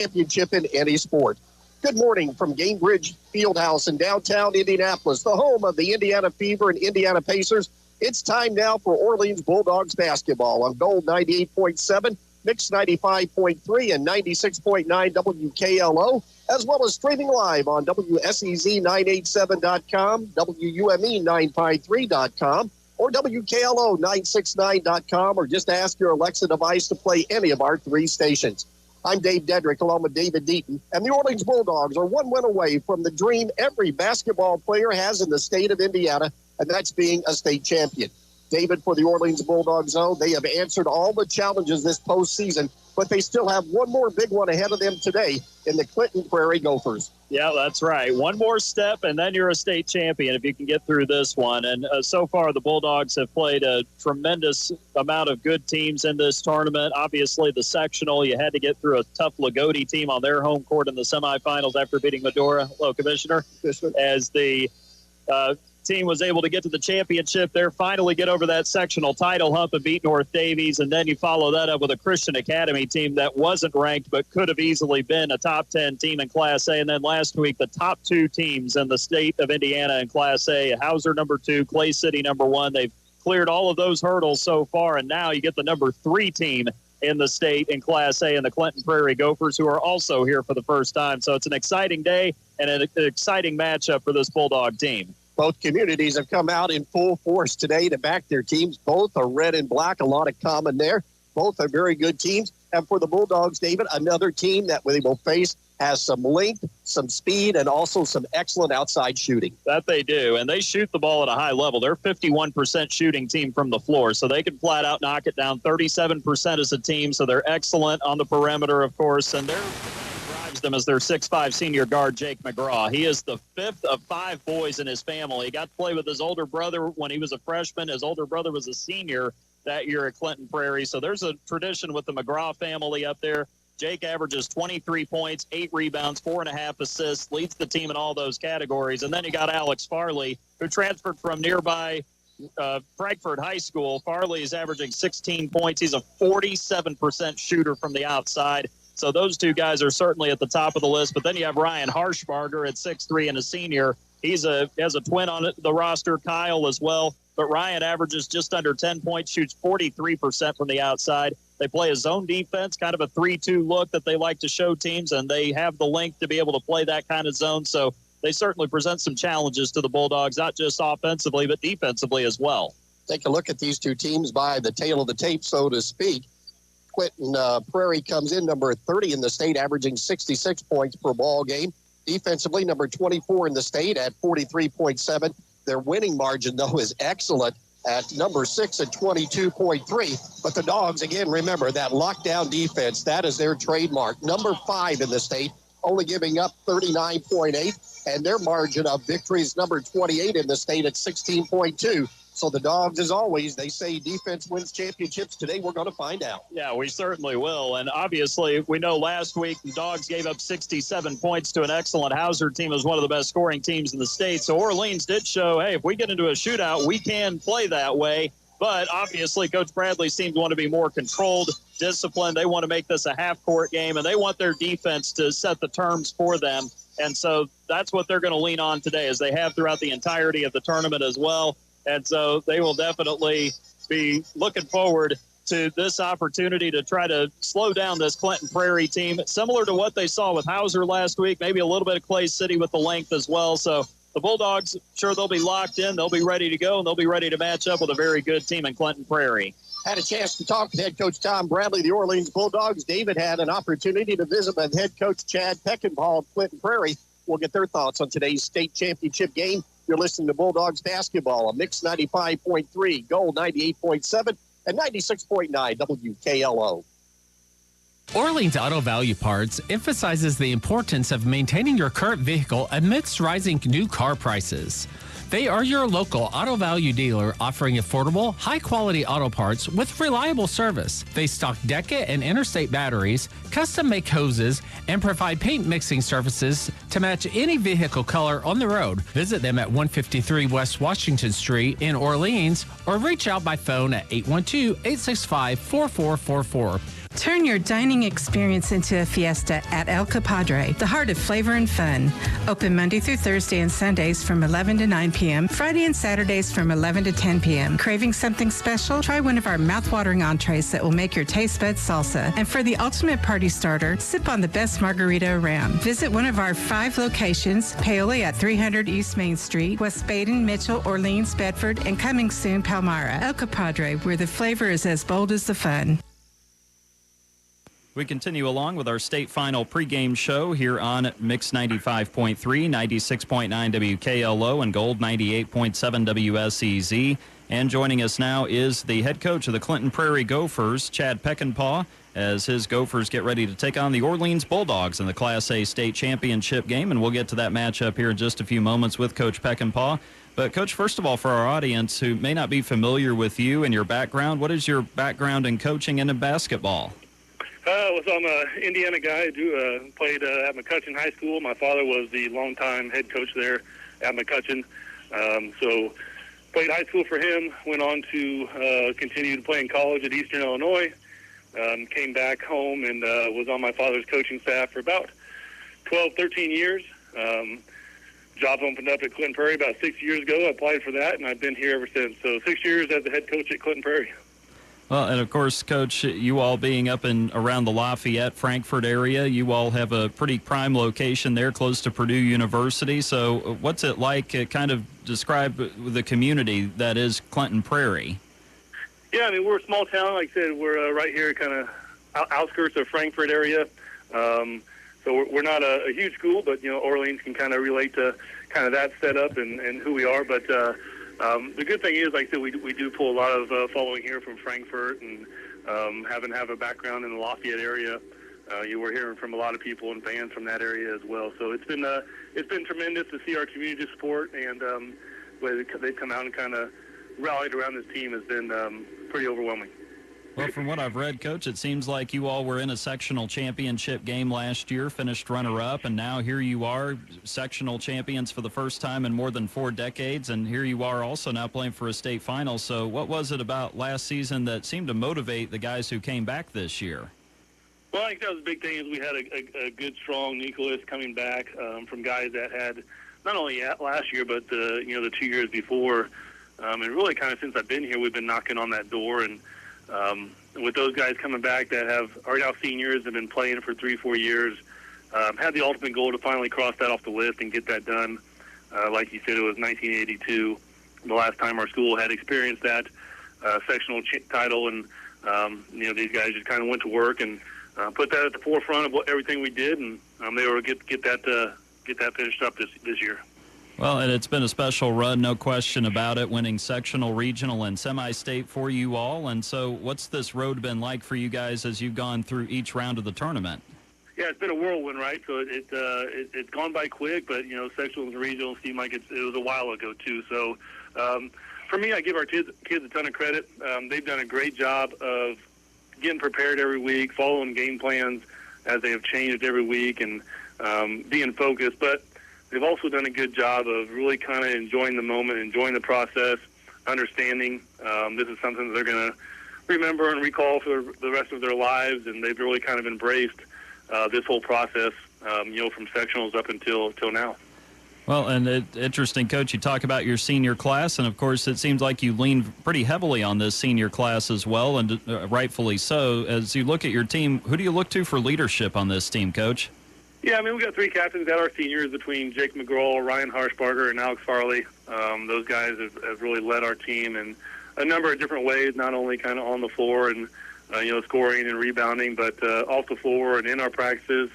championship in any sport. Good morning from Gainbridge Fieldhouse in downtown Indianapolis, the home of the Indiana Fever and Indiana Pacers. It's time now for Orleans Bulldogs basketball on Gold 98.7, Mix 95.3, and 96.9 WKLO, as well as streaming live on WSEZ987.com, WUME953.com, or WKLO969.com, or just ask your Alexa device to play any of our three stations. I'm Dave Dedrick along with David Deaton, and the Orleans Bulldogs are one win away from the dream every basketball player has in the state of Indiana, and that's being a state champion. David, for the Orleans Bulldogs, though, they have answered all the challenges this postseason, but they still have one more big one ahead of them today in the Clinton Prarie Gophers. Yeah, that's right. One more step, and then you're a state champion if you can get through this one. And so far, the Bulldogs have played a tremendous amount of good teams in this tournament. Obviously, the sectional, you had to get through a tough Lagodi team on their home court in the semifinals after beating Medora. Hello, Commissioner. As the team was able to get to the championship there, finally get over that sectional title hump and beat North Davies, and then you follow that up with a Christian Academy team that wasn't ranked but could have easily been a top 10 team in Class A. And then last week, the top two teams in the state of Indiana in Class A, Hauser number 2, Clay City number 1. They've cleared all of those hurdles so far, and now you get the number 3 team in the state in Class A and the Clinton Prarie Gophers, who are also here for the first time. So it's an exciting day and an exciting matchup for this Bulldog team. Both communities have come out in full force today to back their teams. Both are red and black, a lot of common there. Both are very good teams. And for the Bulldogs, David, another team that they will face has some length, some speed, and also some excellent outside shooting. That they do, and they shoot the ball at a high level. They're 51% shooting team from the floor, so they can flat out knock it down 37% as a team, so they're excellent on the perimeter, of course, and they're them as their 6'5" senior guard, Jake McGraw. He is the 5th of 5 boys in his family. He got to play with his older brother when he was a freshman. His older brother was a senior that year at Clinton Prarie. So there's a tradition with the McGraw family up there. Jake averages 23 points, 8 rebounds, 4.5 assists, leads the team in all those categories. And then you got Alex Farley, who transferred from nearby Frankfort High School. Farley is averaging 16 points. He's a 47% shooter from the outside. So those two guys are certainly at the top of the list. But then you have Ryan Harshbarger at 6'3" and a senior. He has a twin on the roster, Kyle, as well. But Ryan averages just under 10 points, shoots 43% from the outside. They play a zone defense, kind of a 3-2 look that they like to show teams, and they have the length to be able to play that kind of zone. So they certainly present some challenges to the Bulldogs, not just offensively, but defensively as well. Take a look at these two teams by the tail of the tape, so to speak. Clinton Prarie comes in number 30 in the state, averaging 66 points per ball game. Defensively, number 24 in the state at 43.7. Their winning margin, though, is excellent at number 6 at 22.3. But the Dogs, again, remember that lockdown defense, that is their trademark. Number 5 in the state, only giving up 39.8. And their margin of victory is number 28 in the state at 16.2. So the Dogs, as always, they say defense wins championships. Today we're going to find out. Yeah, we certainly will. And obviously, we know last week the Dogs gave up 67 points to an excellent Hauser team. It was one of the best scoring teams in the state. So Orleans did show, hey, if we get into a shootout, we can play that way. But obviously, Coach Bradley seems to want to be more controlled, disciplined. They want to make this a half-court game, and they want their defense to set the terms for them. And so that's what they're going to lean on today, as they have throughout the entirety of the tournament as well. And so they will definitely be looking forward to this opportunity to try to slow down this Clinton Prarie team, similar to what they saw with Hauser last week, maybe a little bit of Clay City with the length as well. So the Bulldogs, sure, they'll be locked in, they'll be ready to go, and they'll be ready to match up with a very good team in Clinton Prarie. Had a chance to talk with head coach Tom Bradley, the Orleans Bulldogs. David had an opportunity to visit with head coach Chad Peckinpah of Clinton Prarie. We'll get their thoughts on today's state championship game. You're listening to Bulldogs basketball on Mix 95.3, Gold 98.7, and 96.9 WKLO. Orleans Auto Value Parts emphasizes the importance of maintaining your current vehicle amidst rising new car prices. They are your local auto value dealer offering affordable, high-quality auto parts with reliable service. They stock Deca and Interstate batteries, custom-make hoses, and provide paint mixing services to match any vehicle color on the road. Visit them at 153 West Washington Street in Orleans or reach out by phone at 812-865-4444. Turn your dining experience into a fiesta at El Capadre, the heart of flavor and fun. Open Monday through Thursday and Sundays from 11 to 9 p.m., Friday and Saturdays from 11 to 10 p.m. Craving something special? Try one of our mouth-watering entrees that will make your taste buds salsa. And for the ultimate party starter, sip on the best margarita around. Visit one of our 5 locations, Paoli at 300 East Main Street, West Baden, Mitchell, Orleans, Bedford, and coming soon, Palmyra. El Capadre, where the flavor is as bold as the fun. We continue along with our state final pregame show here on Mix 95.3, 96.9 WKLO, and Gold 98.7 WSEZ. And joining us now is the head coach of the Clinton Prairie Gophers, Chad Peckinpah, as his Gophers get ready to take on the Orleans Bulldogs in the Class A state championship game. And we'll get to that matchup here in just a few moments with Coach Peckinpah. But, Coach, first of all, for our audience who may not be familiar with you and your background, what is your background in coaching and in basketball? I'm an Indiana guy. Played at McCutcheon High School. My father was the longtime head coach there at McCutcheon. So played high school for him, went on to continue to play in college at Eastern Illinois, came back home and was on my father's coaching staff for about 12, 13 years. Job opened up at Clinton Prairie about 6 years ago. I applied for that, and I've been here ever since. So 6 years as the head coach at Clinton Prairie. Well, and of course, Coach, you all being up and around the Lafayette, Frankfort area, you all have a pretty prime location there close to Purdue University. So what's it like? Kind of describe the community that is Clinton Prairie. Yeah, I mean, we're a small town. Like I said, we're right here kind of outskirts of Frankfort area. So we're not a huge school, but, Orleans can kind of relate to kind of that setup and who we are. But the good thing is, like I said, we do pull a lot of following here from Frankfort, and have a background in the Lafayette area. We're hearing from a lot of people and fans from that area as well. So it's been tremendous to see our community support, and the way they've come out and kind of rallied around this team has been pretty overwhelming. Well, from what I've read, Coach, it seems like you all were in a sectional championship game last year, finished runner-up, and now here you are, sectional champions for the first time in more than 4 decades, and here you are also now playing for a state final. So what was it about last season that seemed to motivate the guys who came back this year? Well, I think that was the big thing is we had a good, strong nucleus coming back from guys that had not only last year but the 2 years before. And really kind of since I've been here, we've been knocking on that door, and with those guys coming back that are now seniors, have been playing for 3-4 years, had the ultimate goal to finally cross that off the list and get that done. Like you said, it was 1982, the last time our school had experienced that sectional title, and these guys just kind of went to work and put that at the forefront of everything we did, and they were able to get that finished up this year. Well, and it's been a special run, no question about it, winning sectional, regional, and semi-state for you all. And so what's this road been like for you guys as you've gone through each round of the tournament? Yeah, it's been a whirlwind, right? So it's gone by quick, but, sectionals and regionals seem like it was a while ago, too. So for me, I give our kids a ton of credit. They've done a great job of getting prepared every week, following game plans as they have changed every week, and being focused. But they've also done a good job of really kind of enjoying the moment, enjoying the process, understanding this is something that they're going to remember and recall for the rest of their lives, and they've really kind of embraced this whole process, from sectionals up until now. Well, and interesting, Coach, you talk about your senior class, and of course it seems like you lean pretty heavily on this senior class as well, and rightfully so. As you look at your team, who do you look to for leadership on this team, Coach? Yeah, I mean, we got 3 captains that are seniors between Jake McGraw, Ryan Harshbarger, and Alex Farley. Those guys have really led our team in a number of different ways, not only kind of on the floor and, scoring and rebounding, but off the floor and in our practices.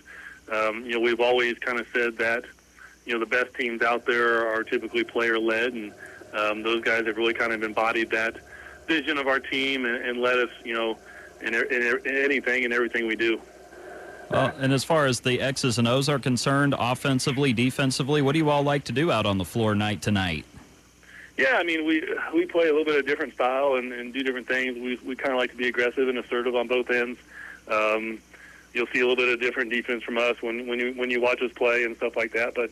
We've always kind of said that, the best teams out there are typically player-led, and those guys have really kind of embodied that vision of our team and led us, in anything and everything we do. Well, and as far as the X's and O's are concerned, offensively, defensively, what do you all like to do out on the floor night to night? Yeah, I mean, we play a little bit of different style and do different things. We kind of like to be aggressive and assertive on both ends. You'll see a little bit of different defense from us when you watch us play and stuff like that. But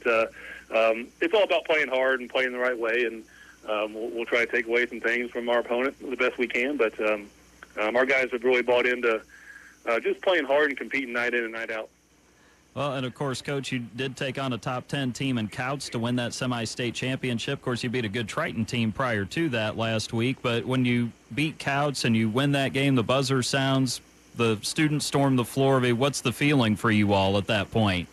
it's all about playing hard and playing the right way, and we'll try to take away some things from our opponent the best we can. But our guys have really bought into just playing hard and competing night in and night out. Well, and of course, Coach, you did take on a top 10 team in Couts to win that semi-state championship. Of course, you beat a good Triton team prior to that last week. But when you beat Couts and you win that game, the buzzer sounds, the students storm the floor. What's the feeling for you all at that point?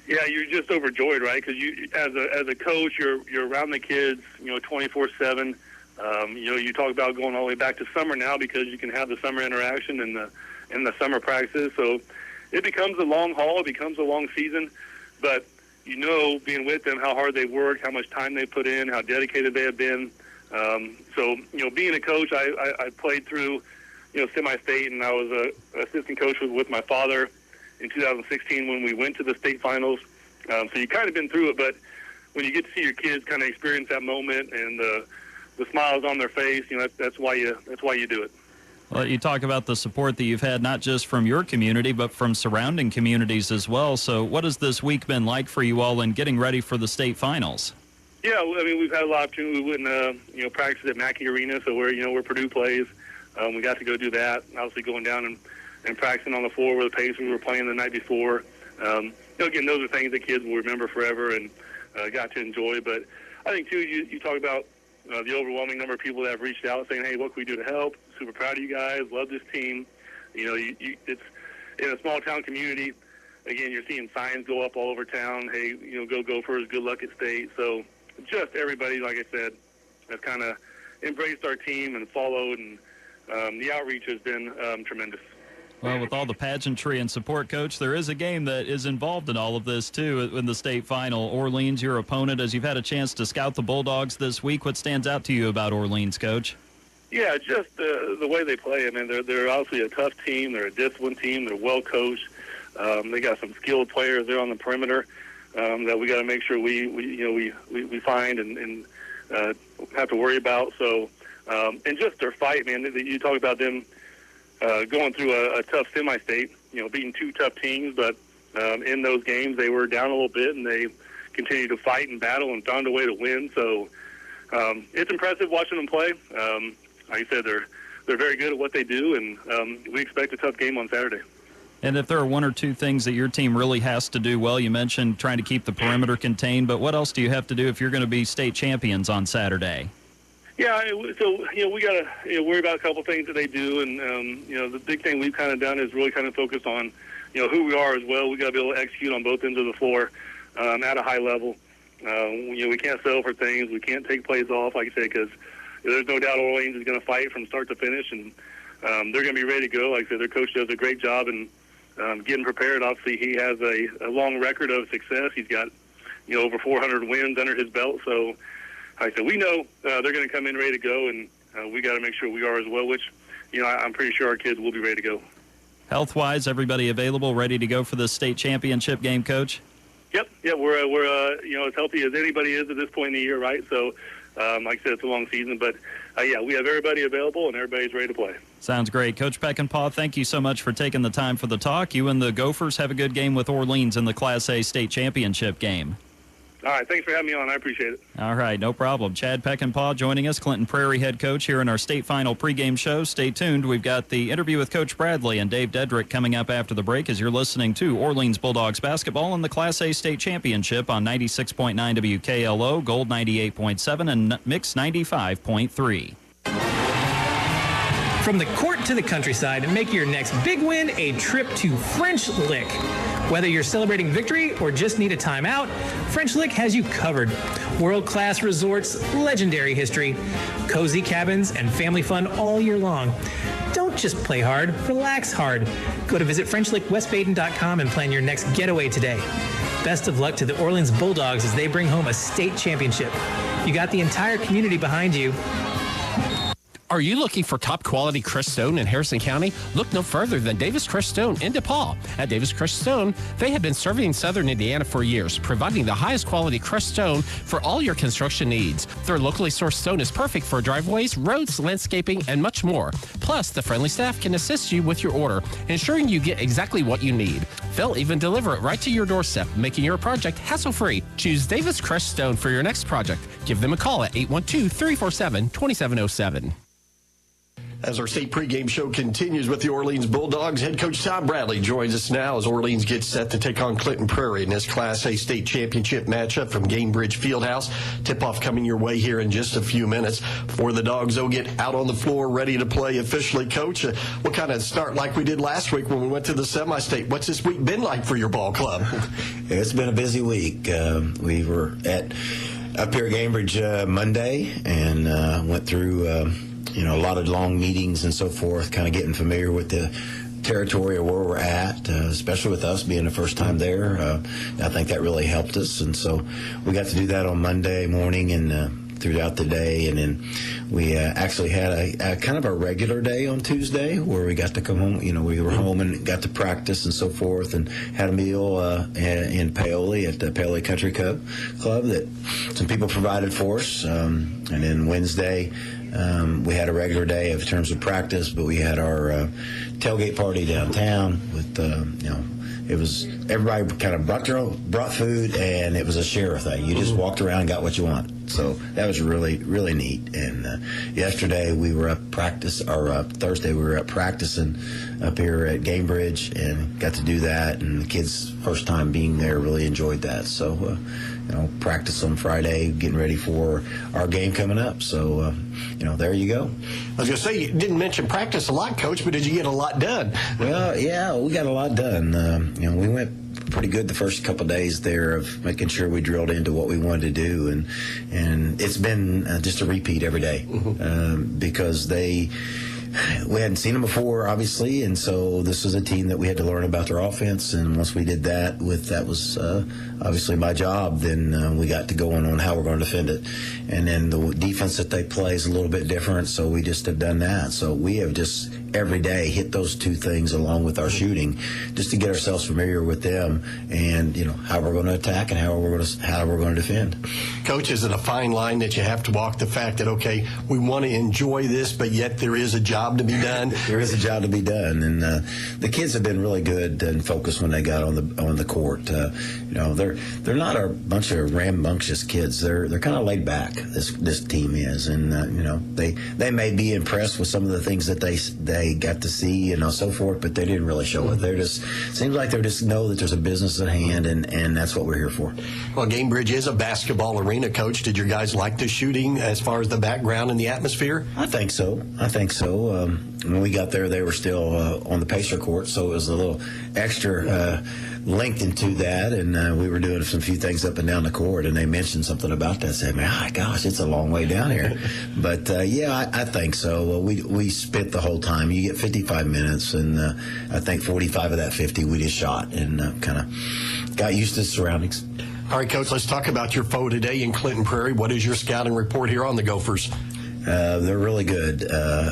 Yeah, you're just overjoyed, right? Because you, as a coach, you're around the kids, 24/7. You talk about going all the way back to summer now because you can have the summer interaction and the summer practices. So it becomes a long haul. It becomes a long season. But being with them, how hard they work, how much time they put in, how dedicated they have been. So being a coach, I played through semi-state, and I was a assistant coach with my father in 2016 when we went to the state finals. So you kind of been through it, but when you get to see your kids kind of experience that moment and the smiles on their face, that's why you do it. Well, you talk about the support that you've had not just from your community but from surrounding communities as well. So what has this week been like for you all in getting ready for the state finals? Yeah, I mean, we've had a lot of opportunity. We went practice at Mackey Arena, so where Purdue plays. We got to go do that. Obviously going down and practicing on the floor where the Pacers were playing the night before. Again, those are things that kids will remember forever and got to enjoy. But I think, too, you talk about the overwhelming number of people that have reached out saying, hey, what can we do to help? Super proud of you guys. Love this team. It's in a small-town community. Again, you're seeing signs go up all over town. Hey, go Gophers, good luck at state. So just everybody, like I said, has kind of embraced our team and followed, and the outreach has been tremendous. Well, with all the pageantry and support, Coach, there is a game that is involved in all of this, too, in the state final. Orleans, your opponent, as you've had a chance to scout the Bulldogs this week. What stands out to you about Orleans, Coach? Yeah, just the way they play. I mean, they're obviously a tough team. They're a disciplined team. They're well coached. They got some skilled players there on the perimeter that we got to make sure we find and have to worry about. So, and just their fight, man. You talk about them going through a tough semi-state, beating two tough teams, but in those games they were down a little bit and they continued to fight and battle and found a way to win. So it's impressive watching them play. Like I said, they're very good at what they do, and we expect a tough game on Saturday. And if there are one or two things that your team really has to do well, you mentioned trying to keep the perimeter contained, but what else do you have to do if you're going to be state champions on Saturday? Yeah, so we got to worry about a couple things that they do, and the big thing we've kind of done is really kind of focus on who we are as well. We got to be able to execute on both ends of the floor at a high level. We can't settle for things. We can't take plays off, like I said, because there's no doubt Orleans is going to fight from start to finish, and they're going to be ready to go. Like I said, their coach does a great job in getting prepared. Obviously, he has a long record of success. He's got over 400 wins under his belt, so. Like I said, we know they're going to come in ready to go, and we got to make sure we are as well, which, I'm pretty sure our kids will be ready to go. Health-wise, everybody available, ready to go for the state championship game, Coach? Yep. Yeah, we're as healthy as anybody is at this point in the year, right? So, like I said, it's a long season, but, we have everybody available, and everybody's ready to play. Sounds great. Coach Peckinpah, thank you so much for taking the time for the talk. You and the Gophers have a good game with Orleans in the Class A state championship game. All right, thanks for having me on. I appreciate it. All right, no problem. Chad Peckinpah joining us, Clinton Prarie head coach here in our state final pregame show. Stay tuned. We've got the interview with Coach Bradley and Dave Dedrick coming up after the break as you're listening to Orleans Bulldogs basketball in the Class A state championship on 96.9 WKLO, Gold 98.7, and Mix 95.3. From the court to the countryside, make your next big win a trip to French Lick. Whether you're celebrating victory or just need a timeout, French Lick has you covered. World-class resorts, legendary history, cozy cabins, and family fun all year long. Don't just play hard, relax hard. Go to visit FrenchLickWestBaden.com and plan your next getaway today. Best of luck to the Orleans Bulldogs as they bring home a state championship. You got the entire community behind you. Are you looking for top quality crushed stone in Harrison County? Look no further than Davis Crushed Stone in DePaul. At Davis Crushed Stone, they have been serving Southern Indiana for years, providing the highest quality crushed stone for all your construction needs. Their locally sourced stone is perfect for driveways, roads, landscaping, and much more. Plus, the friendly staff can assist you with your order, ensuring you get exactly what you need. They'll even deliver it right to your doorstep, making your project hassle-free. Choose Davis Crushed Stone for your next project. Give them a call at 812-347-2707. As our state pregame show continues with the Orleans Bulldogs, head coach Tom Bradley joins us now as Orleans gets set to take on Clinton Prarie in this Class A state championship matchup from Gamebridge Fieldhouse. Tip-off coming your way here in just a few minutes. For the Dogs, they'll get out on the floor ready to play officially. Coach, what kind of start like we did last week when we went to the semi-state? What's this week been like for your ball club? It's been a busy week. We were up here at Gamebridge Monday and went through a lot of long meetings and so forth, kind of getting familiar with the territory of where we're at, especially with us being the first time there. I think that really helped us, and so we got to do that on Monday morning and throughout the day, and then we actually had a kind of a regular day on Tuesday where we got to come home. We were home and got to practice and so forth, and had a meal in Paoli at the Paoli Country Club that some people provided for us, and then Wednesday we had a regular day in terms of practice, but we had our tailgate party downtown with it was everybody kind of brought food, and it was a share thing. You just walked around and got what you want. So that was really, really neat. And yesterday we were up Thursday we were up practicing up here at Gamebridge and got to do that. And the kids' first time being there really enjoyed that. So practice on Friday, getting ready for our game coming up. So there you go. I was going to say, you didn't mention practice a lot, Coach, but did you get a lot done? Well, yeah, we got a lot done. We went pretty good the first couple of days there of making sure we drilled into what we wanted to do, and it's been just a repeat every day because we hadn't seen them before, obviously, and so this was a team that we had to learn about their offense. And once we did that, that was obviously my job. Then we got to go on how we're going to defend it, and then the defense that they play is a little bit different. So we just have done that. So we have just every day hit those two things along with our shooting, just to get ourselves familiar with them and how we're going to attack and how we're going to defend. Coach, is it a fine line that you have to walk? The fact that we want to enjoy this, but yet there is a job to be done. There is a job to be done, and the kids have been really good and focused when they got on the court. They're not a bunch of rambunctious kids. They're kind of laid back. This team is, and they may be impressed with some of the things that they got to see and so forth, but they didn't really show it. They're just seems like they just know that there's a business at hand, and that's what we're here for. Well, Gamebridge is a basketball arena, Coach. Did your guys like the shooting as far as the background and the atmosphere? I think so. When we got there, they were still on the Pacer court, so it was a little extra length into that, and we were doing some few things up and down the court, and they mentioned something about that. Said, "My gosh, it's a long way down here." But I think so. We spent the whole time. You get 55 minutes, and I think 45 of that 50 we just shot and kind of got used to the surroundings. All right, Coach, let's talk about your foe today in Clinton Prarie. What is your scouting report here on the Gophers? They're really good.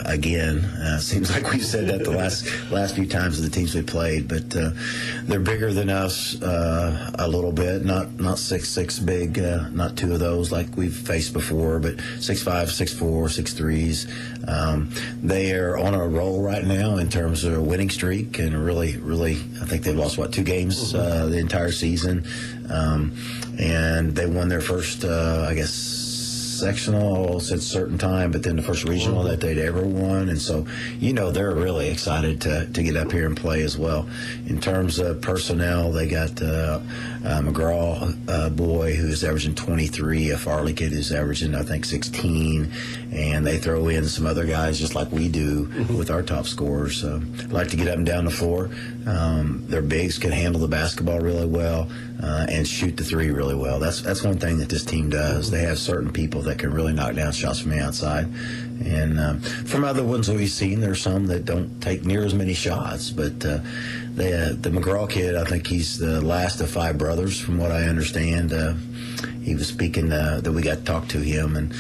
Again, seems like we've said that the last few times of the teams we played, but they're bigger than us a little bit. Not 6'6" big, not two of those like we've faced before, but 6'5", 6'4", 6'3s. They are on a roll right now in terms of a winning streak, and really, I think they've lost 2 games the entire season, and they won their first, sectional at a certain time, but then the first regional that they'd ever won, and so they're really excited to get up here and play as well. In terms of personnel, they got McGraw boy who's averaging 23, a Farley kid who's averaging I think 16, and they throw in some other guys just like we do with our top scorers. Like to get up and down the floor. Their bigs can handle the basketball really well and shoot the three really well. That's one thing that this team does. They have certain people that can really knock down shots from the outside. And from other ones that we've seen, there's some that don't take near as many shots. But the McGraw kid, I think he's the last of 5 brothers, from what I understand. He was speaking that we got to talk to him, and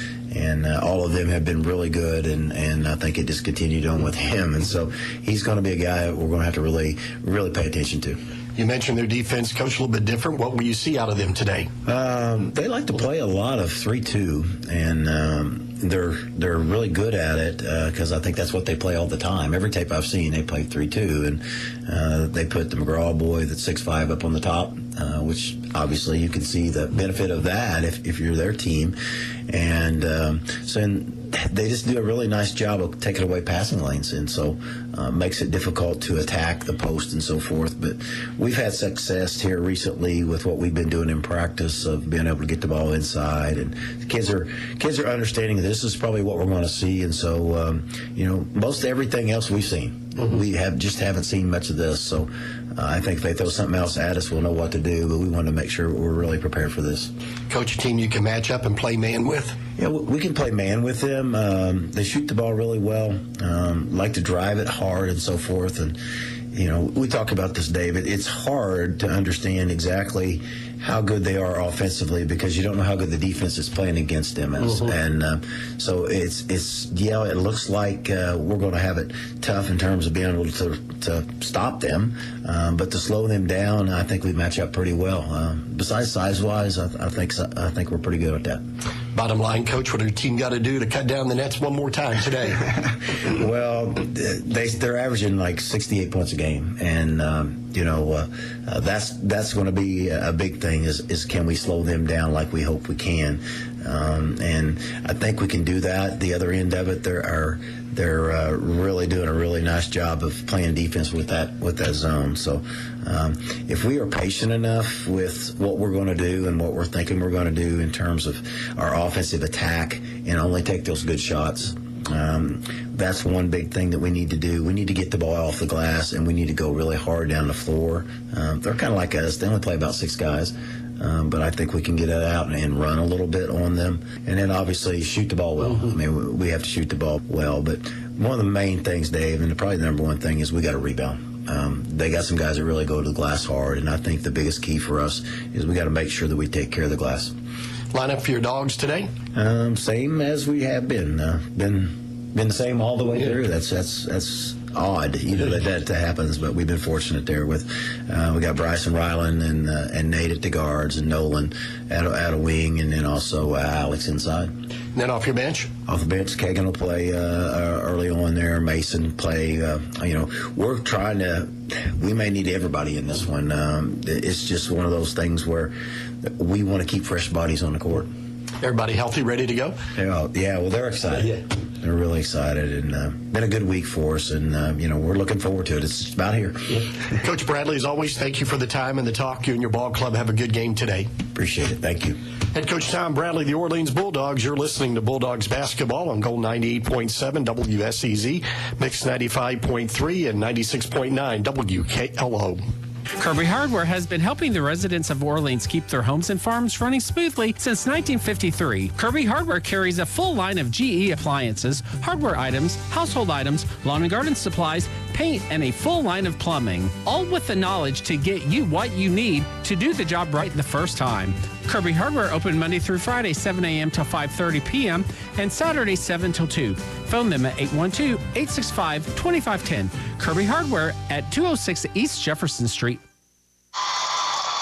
all of them have been really good, and I think it just continued on with him. And so he's going to be a guy we're going to have to really, really pay attention to. You mentioned their defense, Coach, a little bit different. What will you see out of them today? They like to play a lot of 3-2, and they're really good at it because I think that's what they play all the time. Every tape I've seen, they play 3-2, and they put the McGraw boy that's 6'5" up on the top, which obviously you can see the benefit of that if you're their team. And so they just do a really nice job of taking away passing lanes, and so makes it difficult to attack the post and so forth. But we've had success here recently with what we've been doing in practice of being able to get the ball inside, and the kids are understanding this is probably what we're going to see, and so most everything else we've seen. We haven't seen much of this, so I think if they throw something else at us, we'll know what to do, but we want to make sure we're really prepared for this. Coach, a team you can match up and play man with? Yeah, we can play man with them. They shoot the ball really well, like to drive it hard and so forth. And, we talk about this, David. It's hard to understand exactly how good they are offensively because you don't know how good the defense is playing against them is. And so it looks like we're going to have it tough in terms of being able to stop them, but to slow them down, I think we match up pretty well. Besides size-wise, I think we're pretty good at that. Bottom line, Coach, what our team got to do to cut down the nets one more time today? Well, they're averaging like 68 points a game, and that's going to be a big thing. Is can we slow them down like we hope we can? And I think we can do that. The other end of it, they're really doing a really nice job of playing defense with that zone. So if we are patient enough with what we're going to do and what we're thinking we're going to do in terms of our offensive attack and only take those good shots, that's one big thing that we need to do. We need to get the ball off the glass, and we need to go really hard down the floor. They're kind of like us. They only play about 6 guys. But I think we can get it out and run a little bit on them. And then obviously shoot the ball well. I mean, we have to shoot the ball well. But one of the main things, Dave, and probably the number one thing is we got to rebound. They got some guys that really go to the glass hard, and I think the biggest key for us is we got to make sure that we take care of the glass. Lineup for your Dogs today? Same as we have been. Been the same all the way through. That's odd, that happens, but we've been fortunate there with we got Bryson Ryland and Nate at the guards and Nolan at a wing, and then also Alex inside. And then off your bench? Off the bench, Kagan will play early on there. Mason play. We're trying to. We may need everybody in this one. It's just one of those things where we want to keep fresh bodies on the court. Everybody healthy, ready to go? Yeah. Well, they're excited. They're really excited, and been a good week for us, and we're looking forward to it. It's about here. Coach Bradley, as always, thank you for the time and the talk. You and your ball club have a good game today. Appreciate it. Thank you. Head Coach Tom Bradley, the Orleans Bulldogs. You're listening to Bulldogs basketball on Gold 98.7 WSEZ, Mix 95.3 and 96.9 WKLO. Kirby Hardware has been helping the residents of Orleans keep their homes and farms running smoothly since 1953. Kirby Hardware carries a full line of GE appliances, hardware items, household items, lawn and garden supplies, paint, and a full line of plumbing, all with the knowledge to get you what you need to do the job right the first time. Kirby Hardware open Monday through Friday, 7 a.m. till 5:30 p.m. and Saturday, 7 till 2. Phone them at 812-865-2510. Kirby Hardware at 206 East Jefferson Street.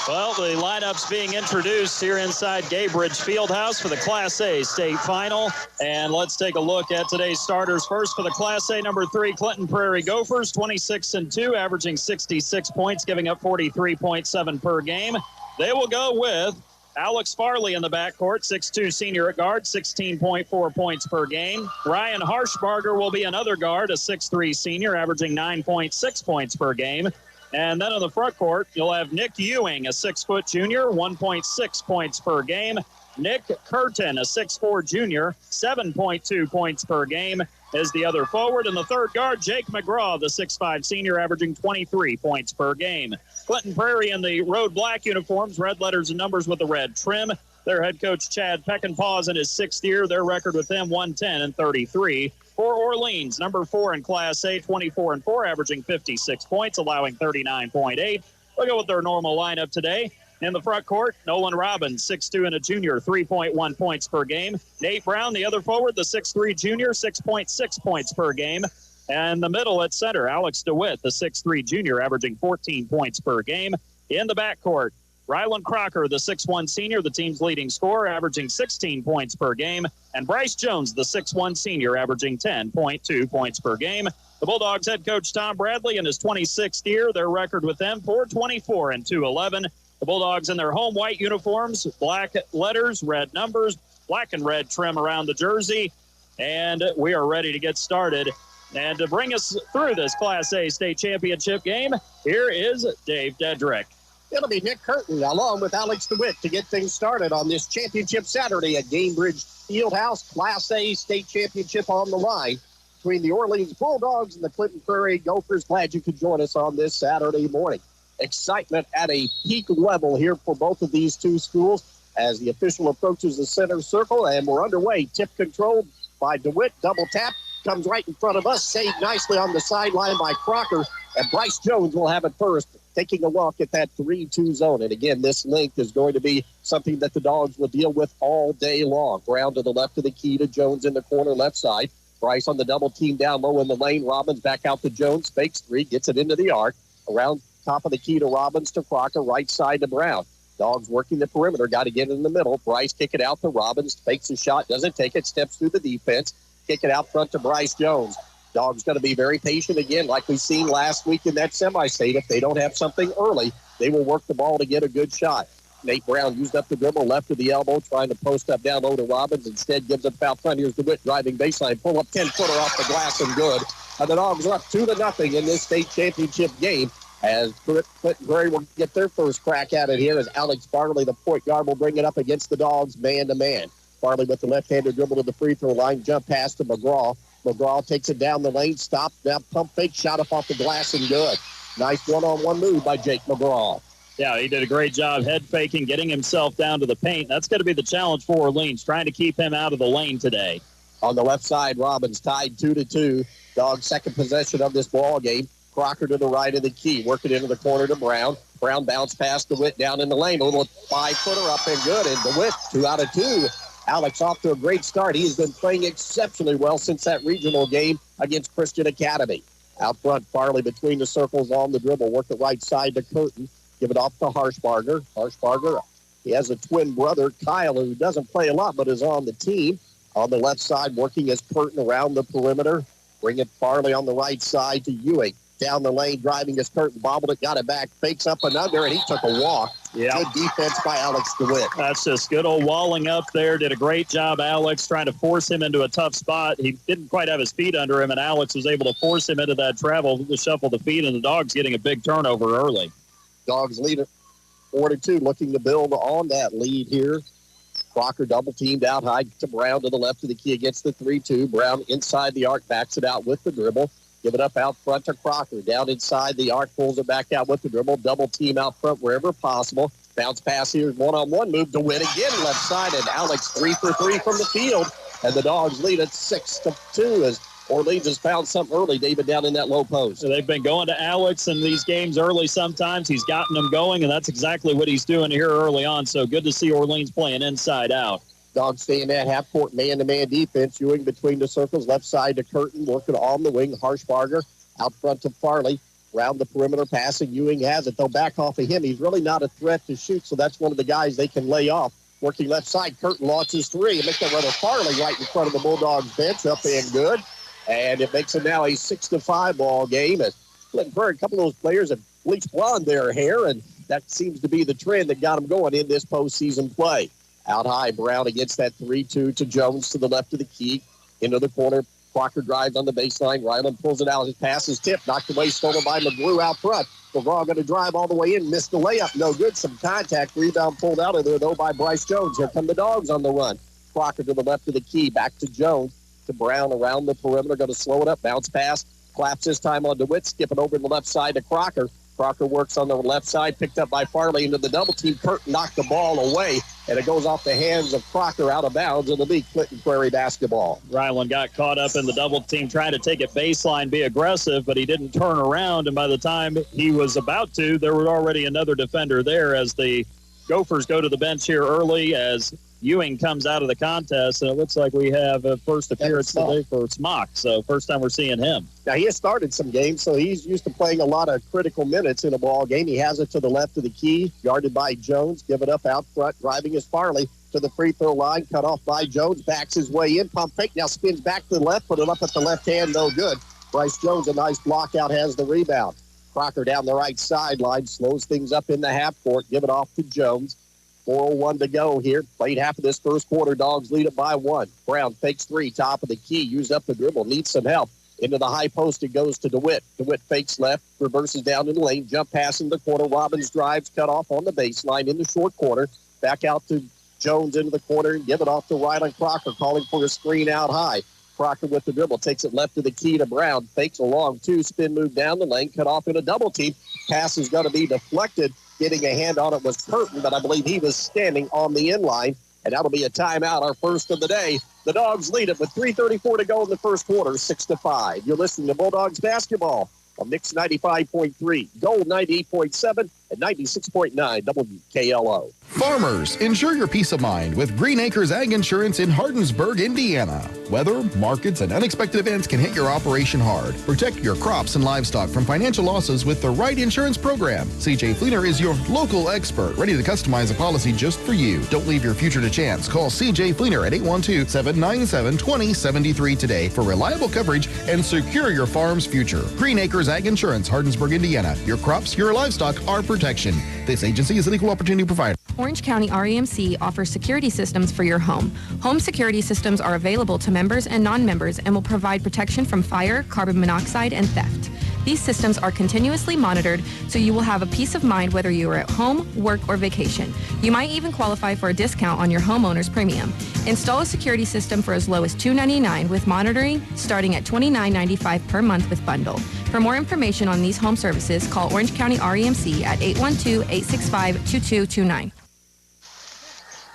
Well, the lineup's being introduced here inside Gaybridge Fieldhouse for the Class A state final. And let's take a look at today's starters. First for the Class A, number 3, Clinton Prairie Gophers, 26-2, averaging 66 points, giving up 43.7 per game. They will go with Alex Farley in the backcourt, 6'2 senior at guard, 16.4 points per game. Ryan Harshbarger will be another guard, a 6'3 senior, averaging 9.6 points per game. And then on the front court, you'll have Nick Ewing, a 6-foot junior, 1.6 points per game. Nick Curtin, a 6'4 junior, 7.2 points per game, is the other forward. And the third guard, Jake McGraw, the 6'5 senior, averaging 23 points per game. Clinton Prairie in the road black uniforms, red letters and numbers with the red trim. Their head coach, Chad Peckinpah's in his 6th year. Their record with them, 110-33. For Orleans, number 4 in Class A, 24-4, averaging 56 points, allowing 39.8. We'll go with their normal lineup today. In the front court, Nolan Robbins, 6'2 and a junior, 3.1 points per game. Nate Brown, the other forward, the 6'3 junior, 6.6 points per game. And the middle at center, Alex DeWitt, the 6'3 junior, averaging 14 points per game. In the backcourt, Ryland Crocker, the 6'1 senior, the team's leading scorer, averaging 16 points per game. And Bryce Jones, the 6'1 senior, averaging 10.2 points per game. The Bulldogs head coach Tom Bradley in his 26th year. Their record with them, 424-211. The Bulldogs in their home white uniforms, black letters, red numbers, black and red trim around the jersey. And we are ready to get started. And to bring us through this Class A state championship game, here is Dave Dedrick. It'll be Nick Curtin along with Alex DeWitt to get things started on this championship Saturday at Gamebridge Fieldhouse. Class A state championship on the line between the Orleans Bulldogs and the Clinton Prairie Gophers. Glad you could join us on this Saturday morning. Excitement at a peak level here for both of these two schools as the official approaches the center circle, and we're underway. Tip controlled by DeWitt, double tap, comes right in front of us, saved nicely on the sideline by Crocker, and Bryce Jones will have it first, taking a look at that 3-2 zone. And again, this length is going to be something that the Dogs will deal with all day long. Brown to the left of the key to Jones in the corner left side. Bryce on the double team down low in the lane. Robbins back out to Jones, fakes three, gets it into the arc. Around top of the key to Robbins to Crocker, right side to Brown. Dogs working the perimeter, got to get it in the middle. Bryce kick it out to Robbins, fakes a shot, doesn't take it, steps through the defense. Kick it out front to Bryce Jones. Dogs going to be very patient again, like we seen last week in that semi-state. If they don't have something early, they will work the ball to get a good shot. Nate Brown used up the dribble, left to the elbow, trying to post up down low to Robbins. Instead, gives it out front. Here's DeWitt driving baseline, pull up 10-footer off the glass and good. And the Dogs are up 2-0 in this state championship game, as Clinton Prairie will get their first crack at it here as Alex Farley, the point guard, will bring it up against the Dogs man-to-man. Farley with the left-handed dribble to the free throw line, jump pass to McGraw. McGraw takes it down the lane, stops, now pump fake, shot up off the glass and good. Nice one-on-one move by Jake McGraw. Yeah, he did a great job head faking, getting himself down to the paint. That's going to be the challenge for Orleans, trying to keep him out of the lane today. On the left side, Robbins tied 2-2. Dogs second possession of this ball game. Crocker to the right of the key, working into the corner to Brown. Brown bounce past DeWitt down in the lane. A little 5-footer up and good. And DeWitt, 2 out of 2. Alex off to a great start. He has been playing exceptionally well since that regional game against Christian Academy. Out front, Farley between the circles on the dribble. Work the right side to Curtin. Give it off to Harshbarger. Harshbarger, he has a twin brother, Kyle, who doesn't play a lot but is on the team. On the left side, working as Curtin around the perimeter. Bring it Farley on the right side to Ewing. Down the lane, driving his Curtin, bobbled it, got it back, fakes up and under, and he took a walk. Yeah. Good defense by Alex DeWitt. That's just good old walling up there. Did a great job, Alex, trying to force him into a tough spot. He didn't quite have his feet under him, and Alex was able to force him into that travel to shuffle the feet, and the Dogs getting a big turnover early. Dogs lead it 4-2, looking to build on that lead here. Crocker double teamed out high to Brown to the left of the key against the 3-2. Brown inside the arc, backs it out with the dribble. Give it up out front to Crocker. Down inside the arc, pulls it back out with the dribble. Double team out front wherever possible. Bounce pass here, one-on-one move to win again left side. And Alex 3 for 3 from the field. And the Dogs lead it 6-2 as Orleans has found something early, David, down in that low post. So they've been going to Alex in these games early sometimes. He's gotten them going, and that's exactly what he's doing here early on. So good to see Orleans playing inside out. Dogs staying at half-court man-to-man defense. Ewing between the circles, left side to Curtin, working on the wing. Harshbarger out front to Farley. Round the perimeter passing. Ewing has it. They'll back off of him. He's really not a threat to shoot, so that's one of the guys they can lay off. Working left side, Curtin launches three. It makes that runner Farley right in front of the Bulldogs bench, up and good. And it makes it now a 6-5 ball game. As Clinton Prairie, a couple of those players have bleached blonde their hair, and that seems to be the trend that got them going in this postseason play. Out high, Brown against that 3-2 to Jones to the left of the key. Into the corner, Crocker drives on the baseline. Ryland pulls it out. His pass is tipped, knocked away, stolen by McGrew out front. McGraw going to drive all the way in, missed the layup. No good, some contact. Rebound pulled out of there, though, by Bryce Jones. Here come the Dogs on the run. Crocker to the left of the key, back to Jones, to Brown around the perimeter. Going to slow it up, bounce pass. Claps this time on DeWitt, skipping over to the left side to Crocker. Crocker works on the left side, picked up by Farley into the double team. Curtin knocked the ball away, and it goes off the hands of Crocker out of bounds. It'll be Clinton Prairie basketball. Ryland got caught up in the double team, trying to take it baseline, be aggressive, but he didn't turn around, and by the time he was about to, there was already another defender there as the Gophers go to the bench here early as Ewing comes out of the contest, and it looks like we have a first appearance today for Smock. So first time we're seeing him. Now, he has started some games, so he's used to playing a lot of critical minutes in a ball game. He has it to the left of the key, guarded by Jones. Give it up out front, driving is Farley to the free throw line, cut off by Jones, backs his way in, pump fake, now spins back to the left, put it up at the left hand, no good. Bryce Jones, a nice block out, has the rebound. Crocker down the right sideline, slows things up in the half court, give it off to Jones. 4:01 to go here. Played half of this first quarter. Dogs lead it by 1. Brown fakes 3, top of the key. Used up the dribble. Needs some help. Into the high post it goes to DeWitt. DeWitt fakes left. Reverses down in the lane. Jump pass in the corner. Robbins drives. Cut off on the baseline in the short corner. Back out to Jones into the corner. Give it off to Rylan Crocker. Calling for a screen out high. Crocker with the dribble. Takes it left to the key to Brown. Fakes a long 2. Spin move down the lane. Cut off in a double team. Pass is going to be deflected. Getting a hand on it was Curtin, but I believe he was standing on the inline. And that'll be a timeout, our first of the day. The Dogs lead it with 3:34 to go in the first quarter, 6-5. You're listening to Bulldogs basketball on Mix 95.3, Gold 98.7, and 96.9 WKLO. Farmers, ensure your peace of mind with Green Acres Ag Insurance in Hardensburg, Indiana. Weather, markets, and unexpected events can hit your operation hard. Protect your crops and livestock from financial losses with the right insurance program. CJ Fleener is your local expert, ready to customize a policy just for you. Don't leave your future to chance. Call CJ Fleener at 812-797-2073 today for reliable coverage and secure your farm's future. Green Acres Ag Insurance, Hardensburg, Indiana. Your crops, your livestock, our protection. This agency is an equal opportunity provider. Orange County REMC offers security systems for your home. Home security systems are available to members and non-members and will provide protection from fire, carbon monoxide, and theft. These systems are continuously monitored, so you will have a peace of mind whether you are at home, work, or vacation. You might even qualify for a discount on your homeowner's premium. Install a security system for as low as $299 with monitoring, starting at $29.95 per month with bundle. For more information on these home services, call Orange County REMC at 812-865-2229.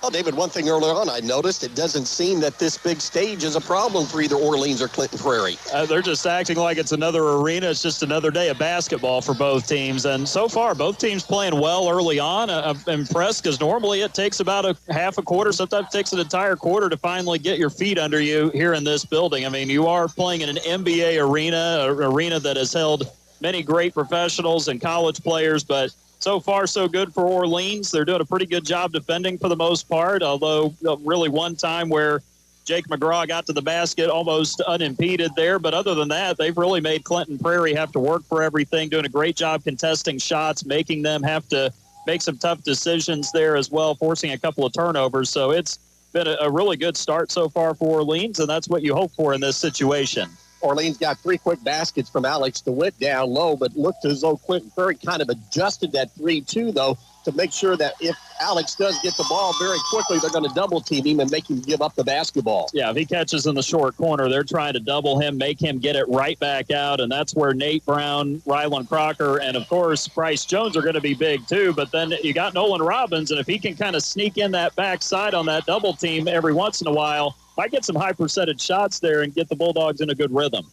Well, David, one thing earlier on I noticed, it doesn't seem that this big stage is a problem for either Orleans or Clinton Prairie. They're just acting like it's another arena. It's just another day of basketball for both teams. And so far, both teams playing well early on. I'm impressed because normally it takes about a half a quarter. Sometimes it takes an entire quarter to finally get your feet under you here in this building. I mean, you are playing in an NBA arena, an arena that has held many great professionals and college players, but so far, so good for Orleans. They're doing a pretty good job defending for the most part, although really one time where Jake McGraw got to the basket almost unimpeded there. But other than that, they've really made Clinton Prairie have to work for everything, doing a great job contesting shots, making them have to make some tough decisions there as well, forcing a couple of turnovers. So it's been a really good start so far for Orleans, and that's what you hope for in this situation. Orleans got 3 quick baskets from Alex DeWitt down low, but looked as though Clinton Prairie kind of adjusted that 3-2, though, to make sure that if Alex does get the ball very quickly, they're going to double team him and make him give up the basketball. Yeah, if he catches in the short corner, they're trying to double him, make him get it right back out, and that's where Nate Brown, Rylan Crocker, and, of course, Bryce Jones are going to be big, too. But then you got Nolan Robbins, and if he can kind of sneak in that backside on that double team every once in a while, might get some high percentage shots there and get the Bulldogs in a good rhythm.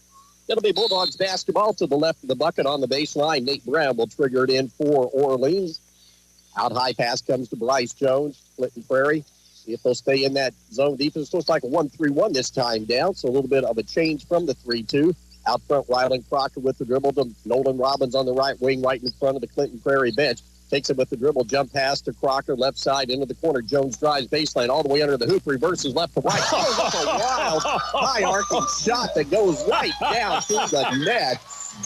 It'll be Bulldogs basketball to the left of the bucket on the baseline. Nate Brown will trigger it in for Orleans. Out high pass comes to Bryce Jones, Clinton Prairie. See if they'll stay in that zone defense. Looks like a 1-3-1 this time down, so a little bit of a change from the 3-2. Out front, Rylan Crocker with the dribble to Nolan Robbins on the right wing, right in front of the Clinton Prairie bench. Takes it with the dribble, jump pass to Crocker, left side into the corner. Jones drives baseline all the way under the hoop, reverses left to right. Throws up a wild, high-arcing shot that goes right down to the net.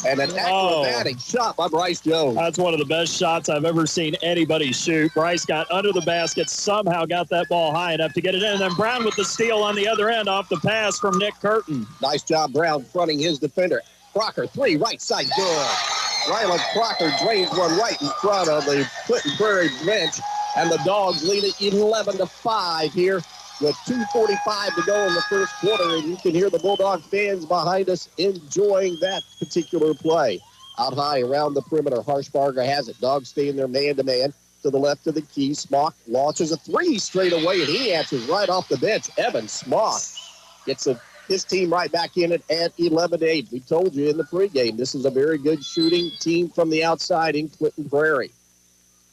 And an acrobatic shot by Bryce Jones. That's one of the best shots I've ever seen anybody shoot. Bryce got under the basket, somehow got that ball high enough to get it in. And then Brown with the steal on the other end off the pass from Nick Curtin. Nice job, Brown, fronting his defender. Crocker, 3, right side, good. Rylan Crocker drains one right in front of the Clinton Prairie bench, and the Dogs lead it 11-5 here with 2:45 to go in the first quarter, and you can hear the Bulldog fans behind us enjoying that particular play. Out high around the perimeter, Harshbarger has it. Dogs stay in there man-to-man to the left of the key. Smock launches a 3 straight away, and he answers right off the bench. Evan Smock gets his team right back in it at 11-8. We told you in the pregame, this is a very good shooting team from the outside in Clinton Prairie.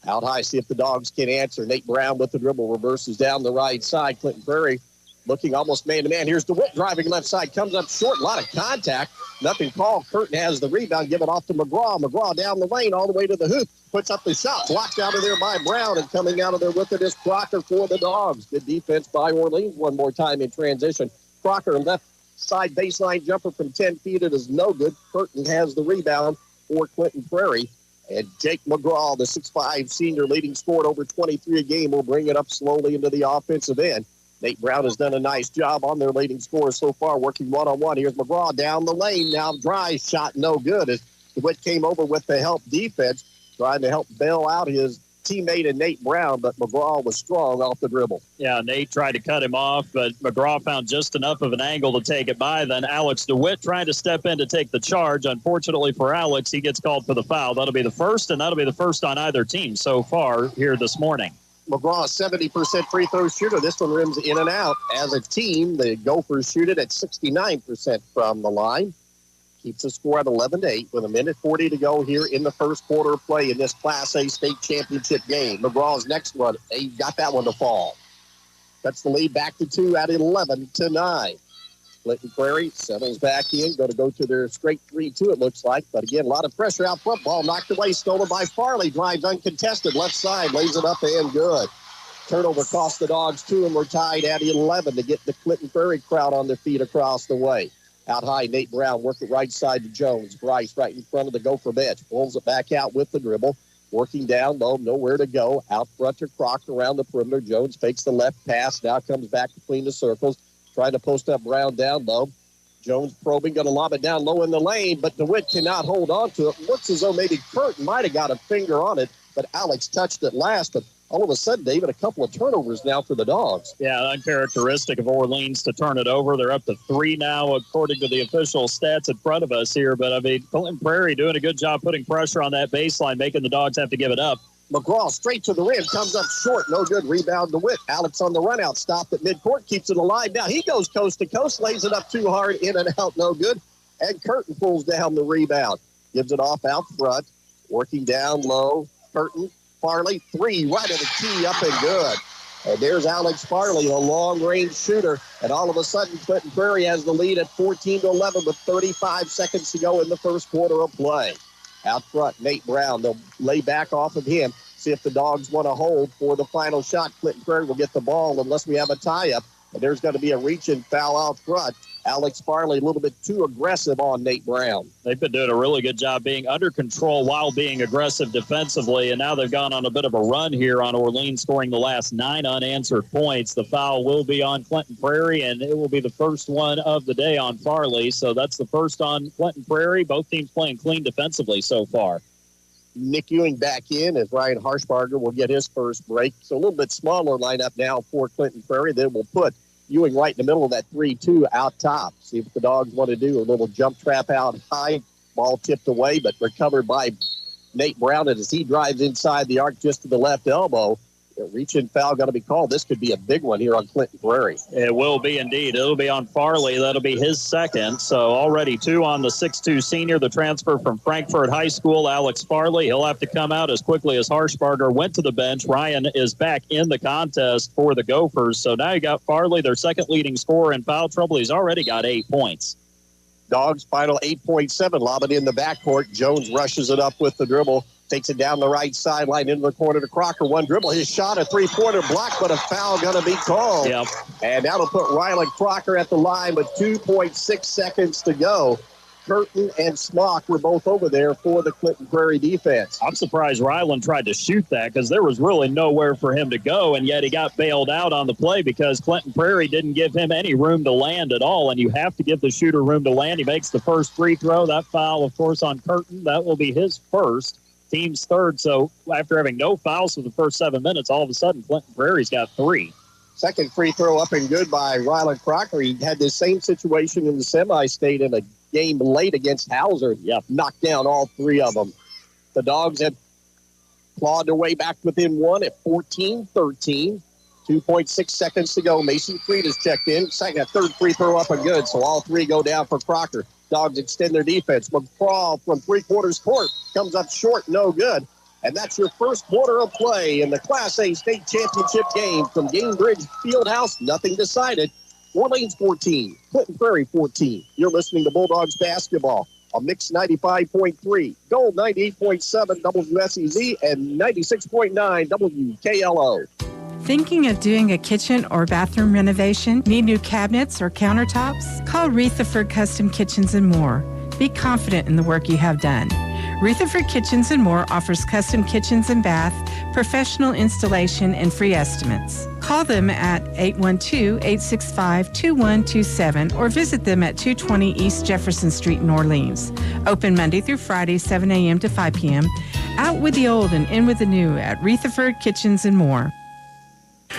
Out high, see if the Dogs can answer. Nate Brown with the dribble, reverses down the right side. Clinton Prairie looking almost man-to-man. Here's DeWitt driving left side, comes up short, a lot of contact. Nothing called. Curtin has the rebound, give it off to McGraw. McGraw down the lane all the way to the hoop, puts up the shot, blocked out of there by Brown, and coming out of there with it is Crocker for the Dogs. Good defense by Orleans one more time in transition. Crocker left side baseline jumper from 10 feet. It is no good. Curtin has the rebound for Clinton Prairie. And Jake McGraw, the 6'5 senior leading scorer at over 23 a game, will bring it up slowly into the offensive end. Nate Brown has done a nice job on their leading scorer so far, working one-on-one. Here's McGraw down the lane. Now dry shot, no good. As DeWitt came over with the help defense, trying to help bail out his teammate and Nate Brown, but McGraw was strong off the dribble. Yeah, Nate tried to cut him off, but McGraw found just enough of an angle to take it by. Then Alex DeWitt trying to step in to take the charge. Unfortunately for Alex, he gets called for the foul. That'll be the first, and that'll be the first on either team so far here this morning. McGraw, 70% free throw shooter. This one rims in and out. As a team, the Gophers shoot it at 69% from the line. Keeps the score at 11-8 with 1:40 to go here in the first quarter of play in this Class A state championship game. McGraw's next one, he got that one to fall. Cuts the lead back to 2 at 11-9. Clinton Prairie settles back in, going to go to their straight 3-2 it looks like. But again, a lot of pressure out front. Ball knocked away, stolen by Farley. Drives uncontested, left side, lays it up and good. Turnover cost the Dogs 2, and we're tied at 11 to get the Clinton Prairie crowd on their feet across the way. Out high, Nate Brown working right side to Jones. Bryce right in front of the Gopher bench. Pulls it back out with the dribble. Working down low, nowhere to go. Out front to Crocker around the perimeter. Jones fakes the left pass. Now comes back between the circles. Trying to post up Brown down low. Jones probing, going to lob it down low in the lane, but DeWitt cannot hold on to it. Looks as though maybe Curtin might have got a finger on it, but Alex touched it last. But all of a sudden, David, a couple of turnovers now for the Dogs. Yeah, uncharacteristic of Orleans to turn it over. They're up to 3 now, according to the official stats in front of us here. But, I mean, Clinton Prairie doing a good job putting pressure on that baseline, making the Dogs have to give it up. McGraw straight to the rim, comes up short, no good. Rebound to Witt. Alex on the run out, stopped at midcourt, keeps it alive. Now he goes coast to coast, lays it up too hard, in and out, no good. And Curtin pulls down the rebound, gives it off out front, working down low. Curtin, Farley, 3 right at the key, up and good. And there's Alex Farley, a long-range shooter. And all of a sudden, Clinton Prairie has the lead at 14-11 with 35 seconds to go in the first quarter of play. Out front, Nate Brown. They'll lay back off of him, see if the Dogs want to hold for the final shot. Clinton Prairie will get the ball unless we have a tie-up. And there's going to be a reach-in foul out front. Alex Farley a little bit too aggressive on Nate Brown. They've been doing a really good job being under control while being aggressive defensively, and now they've gone on a bit of a run here on Orleans, scoring the last 9 unanswered points. The foul will be on Clinton Prairie, and it will be the first one of the day on Farley. So that's the first on Clinton Prairie. Both teams playing clean defensively so far. Nick Ewing back in as Ryan Harshbarger will get his first break. So a little bit smaller lineup now for Clinton Prairie. Then we'll put Ewing right in the middle of that 3-2 out top. See what the Dogs want to do. A little jump trap out high. Ball tipped away, but recovered by Nate Brown. And as he drives inside the arc just to the left elbow, a reach-in foul going to be called. This could be a big one here on Clinton Prairie. It will be indeed. It'll be on Farley. That'll be his second. So already 2 on the 6'2 senior, the transfer from Frankfort High School, Alex Farley. He'll have to come out as quickly as Harshbarger went to the bench. Ryan is back in the contest for the Gophers. So now you got Farley, their second leading scorer in foul trouble. He's already got 8 points. Dogs final 8.7. Lob it in the backcourt. Jones rushes it up with the dribble. Takes it down the right sideline into the corner to Crocker. One dribble. His shot, a three-pointer block, but a foul going to be called. Yep. And that'll put Rylan Crocker at the line with 2.6 seconds to go. Curtin and Smock were both over there for the Clinton Prairie defense. I'm surprised Rylan tried to shoot that because there was really nowhere for him to go, and yet he got bailed out on the play because Clinton Prairie didn't give him any room to land at all, and you have to give the shooter room to land. He makes the first free throw. That foul, of course, on Curtin. That will be his first. Team's third. So after having no fouls for the first 7 minutes, all of a sudden Clinton Prairie's got 3. Second free throw up and good by Rylan Crocker. He had this same situation in the semi-state in a game late against Hauser. Yep. Knocked down all 3 of them. The Dogs have clawed their way back within 1 at 14-13. 2.6 seconds to go. Mason Freed has checked in. Second, third free throw up and good. So all 3 go down for Crocker. Dogs extend their defense. McCraw from three-quarters court comes up short, no good. And that's your first quarter of play in the Class A state championship game from Gamebridge Fieldhouse. Nothing decided. Orleans 14, Clinton Prairie 14. You're listening to Bulldogs basketball on Mix 95.3, Gold 98.7 WSEZ, and 96.9 WKLO. Thinking of doing a kitchen or bathroom renovation? Need new cabinets or countertops? Call Rutherford Custom Kitchens and More. Be confident in the work you have done. Rutherford Kitchens and More offers custom kitchens and bath, professional installation, and free estimates. Call them at 812-865-2127 or visit them at 220 East Jefferson Street in Orleans. Open Monday through Friday, 7 a.m. to 5 p.m. Out with the old and in with the new at Rutherford Kitchens and More.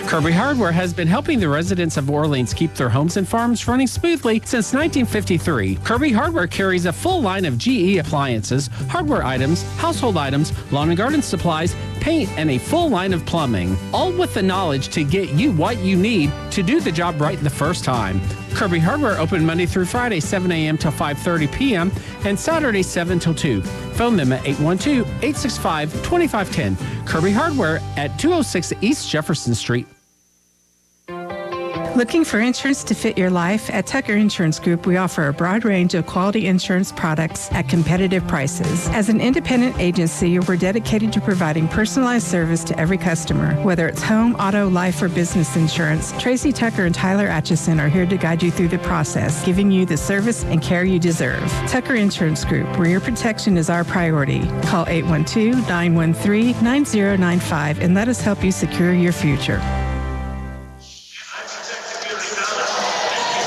Kirby Hardware has been helping the residents of Orleans keep their homes and farms running smoothly since 1953. Kirby Hardware carries a full line of GE appliances, hardware items, household items, lawn and garden supplies, paint, and a full line of plumbing, all with the knowledge to get you what you need to do the job right the first time. Kirby Hardware open Monday through Friday, 7 a.m. till 5:30 p.m. and Saturday, 7 till 2. Phone them at 812-865-2510. Kirby Hardware at 206 East Jefferson Street. Looking for insurance to fit your life? At Tucker Insurance Group, we offer a broad range of quality insurance products at competitive prices. As an independent agency, we're dedicated to providing personalized service to every customer. Whether it's home, auto, life, or business insurance, Tracy Tucker and Tyler Atchison are here to guide you through the process, giving you the service and care you deserve. Tucker Insurance Group, where your protection is our priority. Call 812-913-9095 and let us help you secure your future.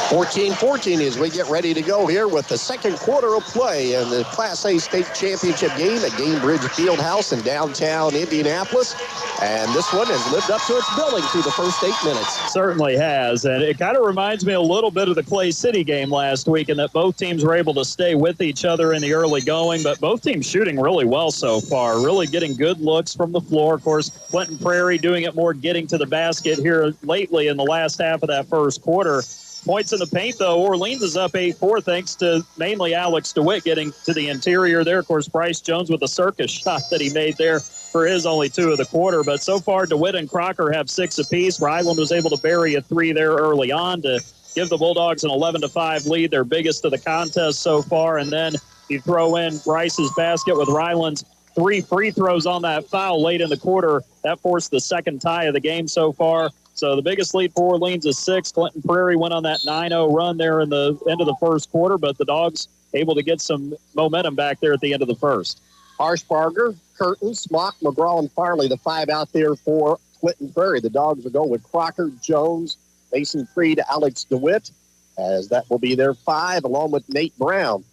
14-14 as we get ready to go here with the second quarter of play in the Class A state championship game at Gamebridge Fieldhouse in downtown Indianapolis. And this one has lived up to its billing through the first 8 minutes. Certainly has. And it kind of reminds me a little bit of the Clay City game last week in that both teams were able to stay with each other in the early going, but both teams shooting really well so far, really getting good looks from the floor. Of course, Clinton Prarie doing it more getting to the basket here lately in the last half of that first quarter. Points in the paint, though, Orleans is up 8-4 thanks to mainly Alex DeWitt getting to the interior there. Of course, Bryce Jones with a circus shot that he made there for his only 2 of the quarter. But so far, DeWitt and Crocker have 6 apiece. Ryland was able to bury a 3 there early on to give the Bulldogs an 11-5 lead, their biggest of the contest so far. And then you throw in Bryce's basket with Ryland's 3 free throws on that foul late in the quarter. That forced the second tie of the game so far. So the biggest lead for Orleans is 6. Clinton Prarie went on that 9-0 run there in the end of the first quarter, but the Dogs able to get some momentum back there at the end of the first. Harshbarger, Curtin, Smock, McGraw, and Farley, the 5 out there for Clinton Prarie. The Dogs will go with Crocker, Jones, Mason Freed, Alex DeWitt, as that will be their 5, along with Nate Brown.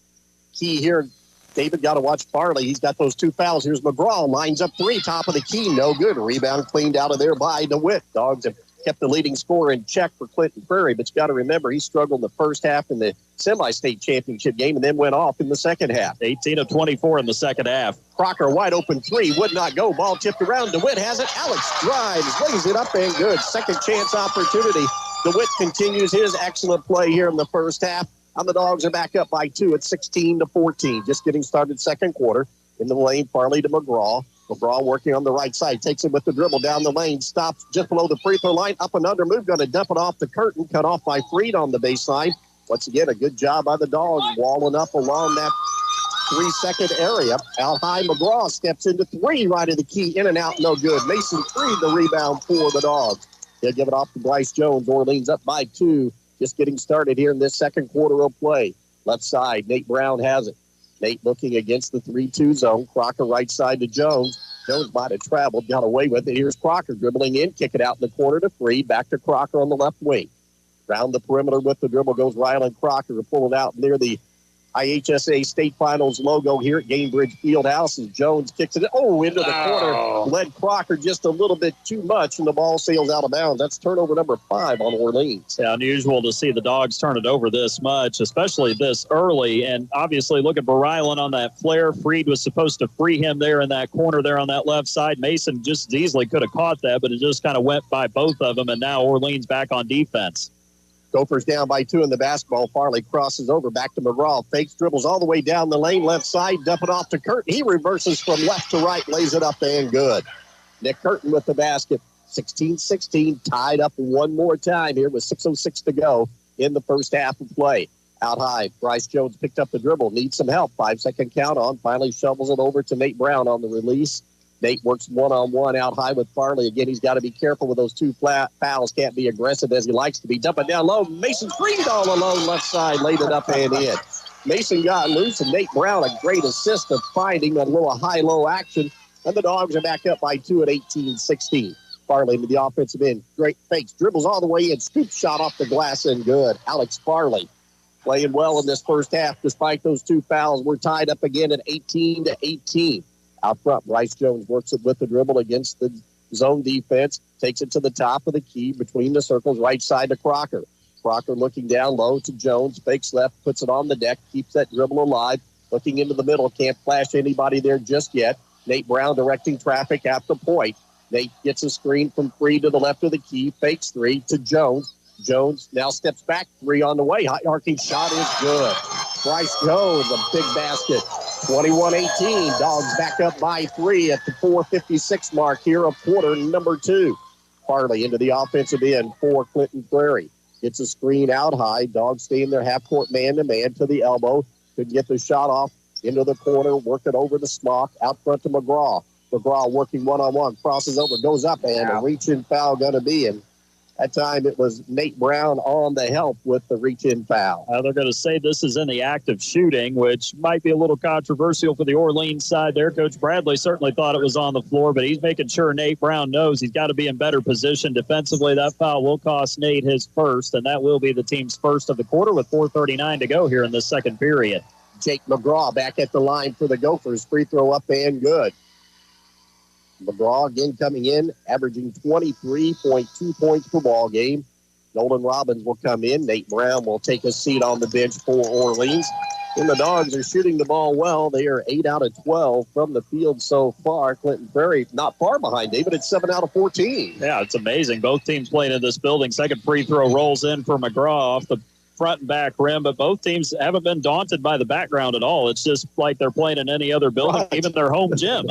Key here, David, got to watch Farley. He's got those 2 fouls. Here's McGraw, lines up 3, top of the key, no good. Rebound cleaned out of there by DeWitt. Dogs have kept the leading scorer in check for Clinton Prarie, but you got to remember he struggled in the first half in the semi-state championship game and then went off in the second half. 18 of 24 in the second half. Crocker, wide open 3, would not go. Ball tipped around. DeWitt has it. Alex drives, lays it up and good. Second chance opportunity. DeWitt continues his excellent play here in the first half. And the Dogs are back up by 2 at 16-14. Just getting started second quarter. In the lane, Farley to McGraw. McGraw working on the right side, takes it with the dribble down the lane, stops just below the free throw line, up and under move, going to dump it off the curtain, cut off by Freed on the baseline. Once again, a good job by the Dogs, walling up along that 3-second area. Out high, McGraw steps into 3, right of the key, in and out, no good. Mason Freed, the rebound for the Dogs. He'll give it off to Bryce Jones. Orleans up by 2, just getting started here in this second quarter of play. Left side, Nate Brown has it. Nate looking against the 3-2 zone. Crocker right side to Jones. Jones might have traveled, got away with it. Here's Crocker dribbling in, kick it out in the corner to Freed. Back to Crocker on the left wing. Round the perimeter with the dribble goes Ryland Crocker to pull it out near the IHSAA State Finals logo here at Gamebridge Fieldhouse as Jones kicks it into the corner. Led Crocker just a little bit too much, and the ball sails out of bounds. That's turnover number 5 on Orleans. Yeah, unusual to see the Dogs turn it over this much, especially this early. And obviously, look at Ryland on that flare. Freed was supposed to free him there in that corner there on that left side. Mason just easily could have caught that, but it just kind of went by both of them, and now Orleans back on defense. Gophers down by 2 in the basketball. Farley crosses over back to McGraw. Fakes, dribbles all the way down the lane, left side, dump it off to Curtin. He reverses from left to right, lays it up and good. Nick Curtin with the basket. 16-16, tied up one more time here with 6:06 to go in the first half of play. Out high, Bryce Jones picked up the dribble, needs some help. 5-second count on, finally shovels it over to Nate Brown on the release. Nate works one-on-one out high with Farley. Again, he's got to be careful with those 2 flat fouls. Can't be aggressive as he likes to be. Dumping down low. Mason Freed all alone left side. Laid it up and in. Mason got loose, and Nate Brown, a great assist of finding a little high-low action. And the Dogs are back up by 2 at 18-16. Farley into the offensive end. Great fakes. Dribbles all the way in. Scoop shot off the glass and good. Alex Farley playing well in this first half despite those 2 fouls. We're tied up again at 18-18. Out front, Bryce Jones works it with the dribble against the zone defense. Takes it to the top of the key between the circles, right side to Crocker. Crocker looking down low to Jones. Fakes left, puts it on the deck, keeps that dribble alive. Looking into the middle, can't flash anybody there just yet. Nate Brown directing traffic at the point. Nate gets a screen from 3 to the left of the key. Fakes 3 to Jones. Jones now steps back. 3 on the way. High arcing shot is good. Bryce Jones, a big basket. 21-18. Dogs back up by 3 at the 4:56 mark here of quarter number 2. Farley into the offensive end for Clinton Prairie. Gets a screen out high. Dogs stay in their half-court man-to-man to the elbow. Couldn't get the shot off. Into the corner, work it over the Smock, out front to McGraw. McGraw working one-on-one, crosses over, goes up, and a reach-in foul going to be. And that time it was Nate Brown on the help with the reach-in foul. They're going to say this is in the act of shooting, which might be a little controversial for the Orleans side there. Coach Bradley certainly thought it was on the floor, but he's making sure Nate Brown knows he's got to be in better position defensively. That foul will cost Nate his first, and that will be the team's first of the quarter with 4:39 to go here in the second period. Jake McGraw back at the line for the Gophers. Free throw up and good. McGraw again coming in, averaging 23.2 points per ball game. Nolan Robbins will come in. Nate Brown will take a seat on the bench for Orleans. And the Dogs are shooting the ball well. They are 8 out of 12 from the field so far. Clinton Prairie not far behind David. It's 7 out of 14. Yeah, it's amazing. Both teams playing in this building. Second free throw rolls in for McGraw off the front and back rim, but both teams haven't been daunted by the background at all. It's just like they're playing in any other building, even their home gym.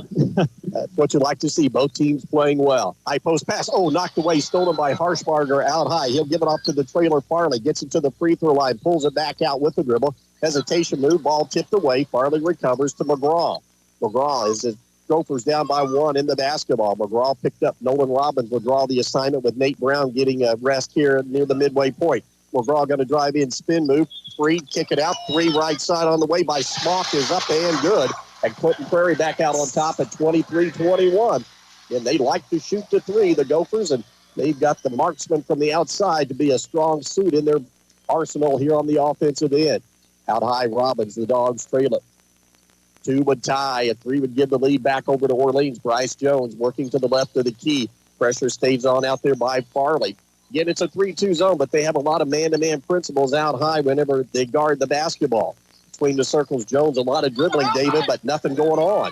That's what you like to see. Both teams playing well. High post pass. Oh, knocked away. Stolen by Harshbarger out high. He'll give it off to the trailer. Farley gets it to the free throw line. Pulls it back out with the dribble. Hesitation move. Ball tipped away. Farley recovers to McGraw. McGraw is the Gophers down by 1 in the basketball. McGraw picked up. Nolan Robbins will draw the assignment with Nate Brown getting a rest here near the midway point. McGraw going to drive in, spin move, free, kick it out, 3 right side on the way by Smock is up and good. And Clinton Prairie back out on top at 23-21. And they like to shoot the 3, the Gophers, and they've got the marksman from the outside to be a strong suit in their arsenal here on the offensive end. Out high, Robbins, the Dogs trail it. 2 would tie, a 3 would give the lead back over to Orleans. Bryce Jones working to the left of the key. Pressure stays on out there by Farley. Again, it's a 3-2 zone, but they have a lot of man-to-man principles out high whenever they guard the basketball. Between the circles, Jones, a lot of dribbling, David, but nothing going on.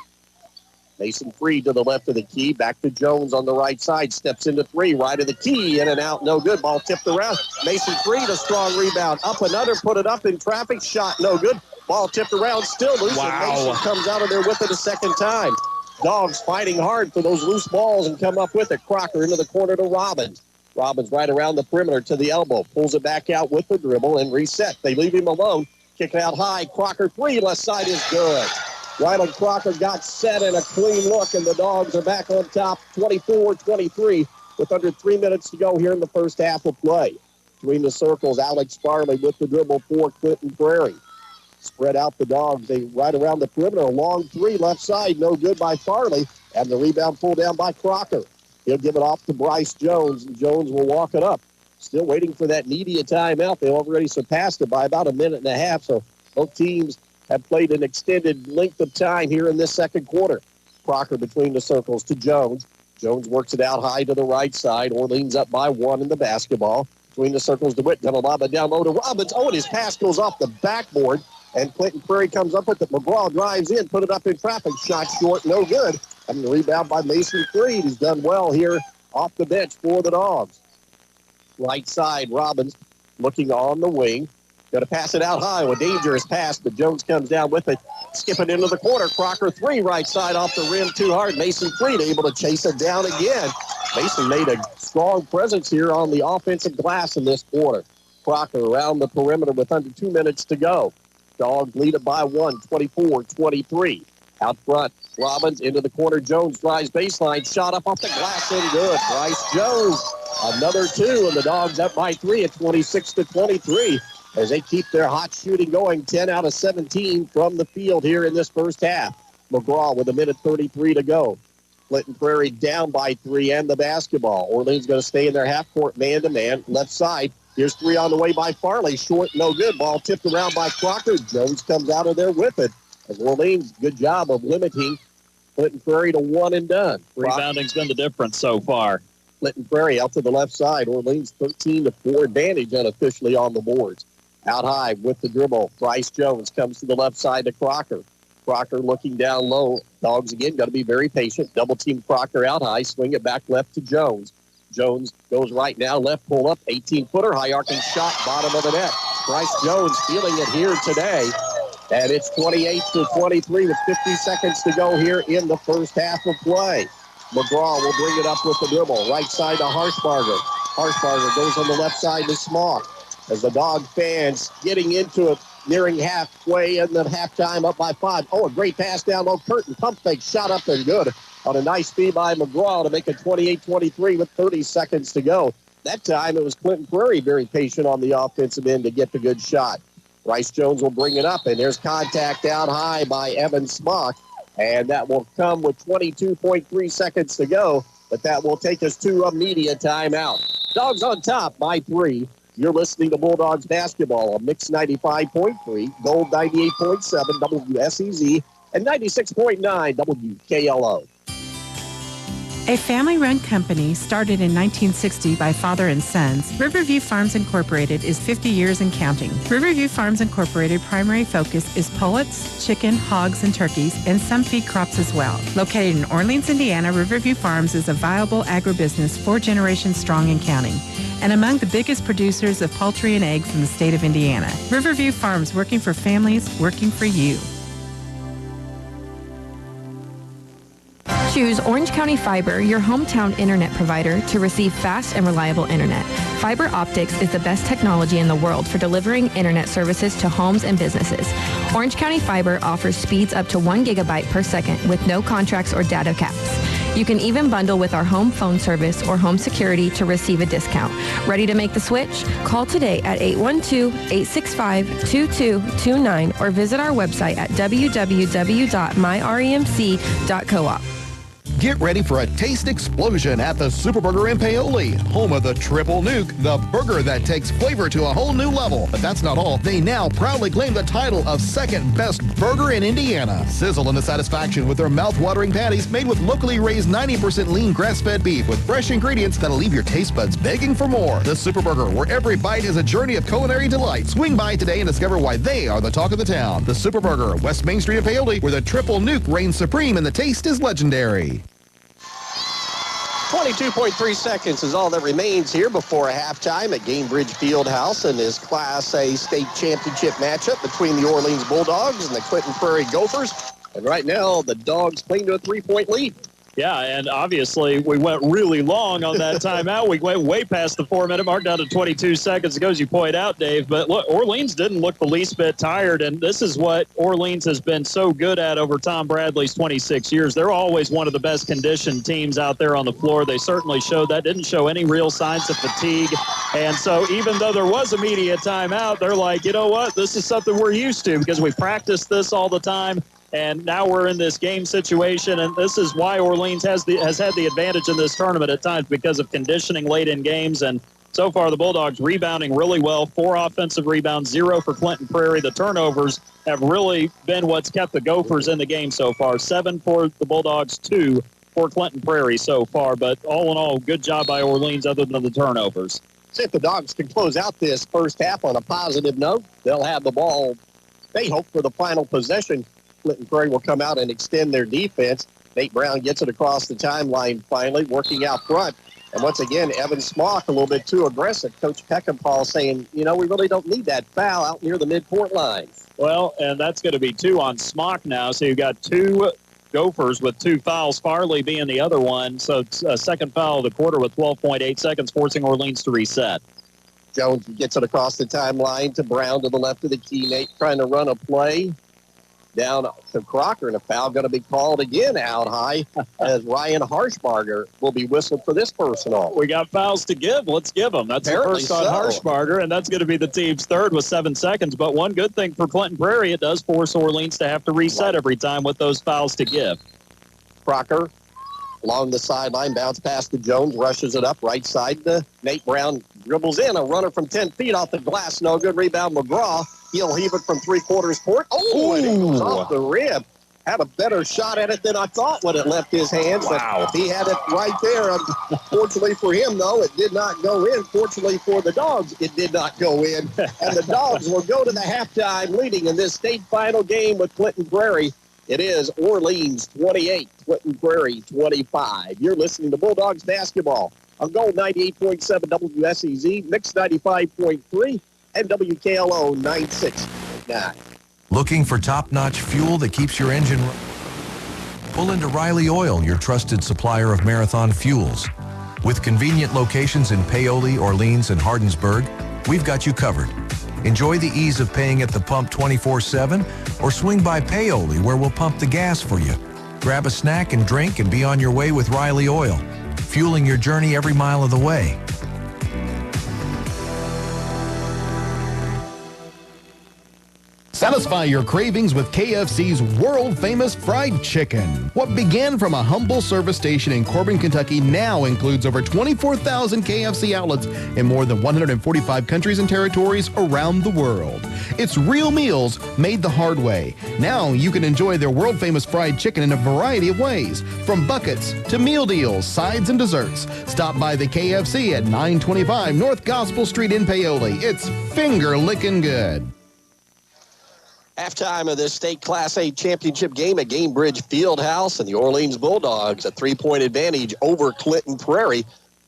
Mason Freed to the left of the key. Back to Jones on the right side. Steps into 3, right of the key. In and out, no good. Ball tipped around. Mason Freed, a strong rebound. Up another, put it up in traffic. Shot, no good. Ball tipped around, still loose. Wow. And Mason comes out of there with it a second time. Dogs fighting hard for those loose balls and come up with it. Crocker into the corner to Robbins. Robbins right around the perimeter to the elbow. Pulls it back out with the dribble and reset. They leave him alone. Kick it out high. Crocker 3, left side is good. Ryland Crocker got set and a clean look, and the Dogs are back on top 24-23 with under 3 minutes to go here in the first half of play. Between the circles, Alex Farley with the dribble for Clinton Prairie. Spread out the Dogs. They right around the perimeter. A long 3 left side. No good by Farley. And the rebound pulled down by Crocker. He'll give it off to Bryce Jones, and Jones will walk it up. Still waiting for that media timeout. They already surpassed it by about a minute and a half, so both teams have played an extended length of time here in this second quarter. Crocker between the circles to Jones. Jones works it out high to the right side. Orleans up by 1 in the basketball. Between the circles, DeWitt gonna lob it down low to Robbins. Oh, and his pass goes off the backboard, and Clinton Prairie comes up with it. McGraw drives in, put it up in traffic. Shot short, no good. And the rebound by Mason Freed. He's done well here off the bench for the Dogs. Right side, Robbins looking on the wing. Going to pass it out high. A dangerous pass, but Jones comes down with it. Skipping into the corner. Crocker 3, right side off the rim too hard. Mason Freed able to chase it down again. Mason made a strong presence here on the offensive glass in this quarter. Crocker around the perimeter with under 2 minutes to go. Dogs lead it by 1, 24-23. Out front, Robbins into the corner. Jones drives baseline. Shot up off the glass and good. Bryce Jones, another 2, and the Dogs up by 3 at 26-23. as they keep their hot shooting going, 10 out of 17 from the field here in this first half. McGraw with 1:33 to go. Clinton Prairie down by 3 and the basketball. Orleans going to stay in their half-court man-to-man. Left side. Here's 3 on the way by Farley. Short, no good. Ball tipped around by Crocker. Jones comes out of there with it. As Orleans, good job of limiting Clinton Prairie to 1 and done. Rebounding's been the difference so far. Clinton Prairie out to the left side. Orleans 13-4 advantage unofficially on the boards. Out high with the dribble. Bryce Jones comes to the left side to Crocker. Crocker looking down low. Dogs again got to be very patient. Double team Crocker out high. Swing it back left to Jones. Jones goes right now. Left pull up. 18-footer. High arcing shot. Bottom of the net. Bryce Jones feeling it here today. And it's 28-23 with 50 seconds to go here in the first half of play. McGraw will bring it up with the dribble. Right side to Harshbarger. Harshbarger goes on the left side to Smock. As the Dog fans getting into it, nearing halfway in the halftime, up by 5. Oh, a great pass down low. Curtin pump fake shot up and good on a nice feed by McGraw to make it 28-23 with 30 seconds to go. That time it was Clinton Prairie very patient on the offensive end to get the good shot. Bryce Jones will bring it up, and there's contact down high by Evan Smock, and that will come with 22.3 seconds to go, but that will take us to a media timeout. Dogs on top by 3. You're listening to Bulldogs basketball on Mix 95.3, Gold 98.7, WSEZ, and 96.9 WKLO. A family-run company started in 1960 by father and sons, Riverview Farms Incorporated is 50 years and counting. Riverview Farms Incorporated primary focus is pullets, chicken, hogs, and turkeys, and some feed crops as well. Located in Orleans, Indiana, Riverview Farms is a viable agribusiness 4 generations strong and counting, and among the biggest producers of poultry and eggs in the state of Indiana. Riverview Farms, working for families, working for you. Choose Orange County Fiber, your hometown internet provider, to receive fast and reliable internet. Fiber optics is the best technology in the world for delivering internet services to homes and businesses. Orange County Fiber offers speeds up to 1 gigabyte per second with no contracts or data caps. You can even bundle with our home phone service or home security to receive a discount. Ready to make the switch? Call today at 812-865-2229 or visit our website at www.myremc.coop. Get ready for a taste explosion at the Super Burger in Paoli, home of the Triple Nuke, the burger that takes flavor to a whole new level. But that's not all. They now proudly claim the title of second best burger in Indiana. Sizzle into satisfaction with their mouth-watering patties made with locally raised 90% lean grass-fed beef with fresh ingredients that'll leave your taste buds begging for more. The Super Burger, where every bite is a journey of culinary delight. Swing by today and discover why they are the talk of the town. The Super Burger, West Main Street in Paoli, where the Triple Nuke reigns supreme and the taste is legendary. 22.3 seconds is all that remains here before a halftime at Gamebridge Fieldhouse in this Class A state championship matchup between the Orleans Bulldogs and the Clinton Prairie Gophers. And right now, the Dogs cling to a 3-point lead. Yeah, and obviously we went really long on that timeout. We went way past the 4-minute mark, down to 22 seconds ago, as you point out, Dave. But look, Orleans didn't look the least bit tired, and this is what Orleans has been so good at over Tom Bradley's 26 years. They're always one of the best conditioned teams out there on the floor. They certainly showed that. Didn't show any real signs of fatigue. And so even though there was a media timeout, they're like, you know what, this is something we're used to because we practice this all the time. And now we're in this game situation, and this is why Orleans has had the advantage in this tournament at times because of conditioning late in games. And so far, the Bulldogs rebounding really well. 4 offensive rebounds, 0 for Clinton Prairie. The turnovers have really been what's kept the Gophers in the game so far. 7 for the Bulldogs, 2 for Clinton Prairie so far. But all in all, good job by Orleans other than the turnovers. See if the Dogs can close out this first half on a positive note. They'll have the ball, they hope, for the final possession. Clinton Prairie will come out and extend their defense. Nate Brown gets it across the timeline finally, working out front. And once again, Evan Smock a little bit too aggressive. Coach Peckinpah saying, you know, we really don't need that foul out near the midcourt line. Well, and that's going to be 2 on Smock now. So you've got 2 Gophers with 2 fouls, Farley being the other one. So it's a second foul of the quarter with 12.8 seconds, forcing Orleans to reset. Jones gets it across the timeline to Brown to the left of the key. Nate trying to run a play. down to Crocker, and a foul going to be called again out high as Ryan Harshbarger will be whistled for this personal. We got fouls to give. Let's give them. That's Apparently the first on Harshbarger, and that's going to be the team's third with 7 seconds. But one good thing for Clinton Prairie, it does force Orleans to have to reset every time with those fouls to give. Crocker along the sideline, bounce pass to Jones, rushes it up right side to Nate Brown, dribbles in, a runner from 10 feet off the glass, no good. Rebound McGraw. He'll heave it from three-quarters court. Oh, and it goes off the rim. Had a better shot at it than I thought when it left his hands. Wow. But he had it right there. Fortunately for him, though, it did not go in. Fortunately for the Dogs, it did not go in. And the Dogs will go to the halftime leading in this state final game with Clinton Prairie. It is Orleans 28, Clinton Prairie 25. You're listening to Bulldogs basketball on Gold 98.7 WSEZ, Mix 95.3, and WKLO 96.9. Looking for top-notch fuel that keeps your engine running? Pull into Riley Oil, your trusted supplier of marathon fuels. With convenient locations in Paoli, Orleans, and Hardinsburg, we've got you covered. Enjoy the ease of paying at the pump 24/7, or swing by Paoli where we'll pump the gas for you. Grab a snack and drink and be on your way with Riley Oil, fueling your journey every mile of the way. Satisfy your cravings with KFC's world-famous fried chicken. What began from a humble service station in Corbin, Kentucky now includes over 24,000 KFC outlets in more than 145 countries and territories around the world. It's real meals made the hard way. Now you can enjoy their world-famous fried chicken in a variety of ways, from buckets to meal deals, sides, and desserts. Stop by the KFC at 925 North Gospel Street in Paoli. It's finger-licking good. Halftime of this state Class A championship game at Gamebridge Fieldhouse, and the Orleans Bulldogs a 3-point advantage over Clinton Prairie,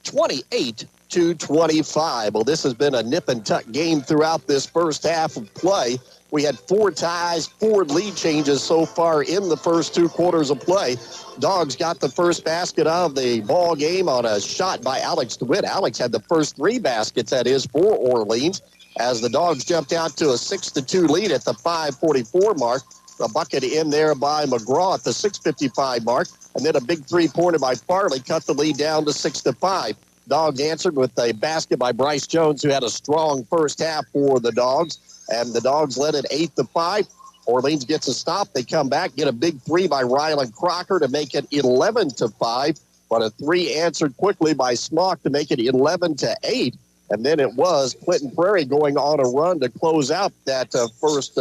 28-25. Well, this has been a nip and tuck game throughout this first half of play. We had 4 ties, 4 lead changes so far in the first 2 quarters of play. Dogs got the first basket of the ball game on a shot by Alex DeWitt. Alex had the first 3 baskets, that is, for Orleans, as the Dogs jumped out to a 6-2 lead at the 5:44 mark. A bucket in there by McGraw at the 6:55 mark, and then a big 3-pointer by Farley cut the lead down to 6-5. Dogs answered with a basket by Bryce Jones, who had a strong first half for the Dogs, and the Dogs led it 8-5. Orleans gets a stop. They come back, get a big 3 by Rylan Crocker to make it 11-5, but a 3 answered quickly by Smock to make it 11-8. And then it was Clinton Prairie going on a run to close out that first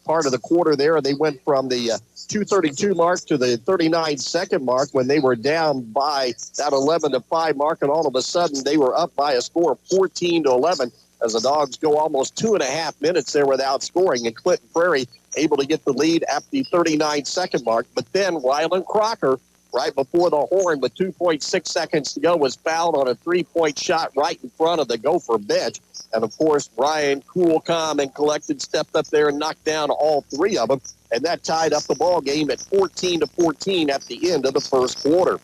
part of the quarter there. They went from the 2:32 mark to the 39-second mark when they were down by that 11-5 mark, and all of a sudden they were up by a score of 14-11 as the Dogs go almost 2.5 minutes there without scoring, and Clinton Prairie able to get the lead at the 39-second mark. But then Rylan Crocker, right before the horn with 2.6 seconds to go, was fouled on a 3-point shot right in front of the Gopher bench. And, of course, Brian, cool, calm, and collected, stepped up there and knocked down all 3 of them. And that tied up the ball game at 14-14 at the end of the first quarter.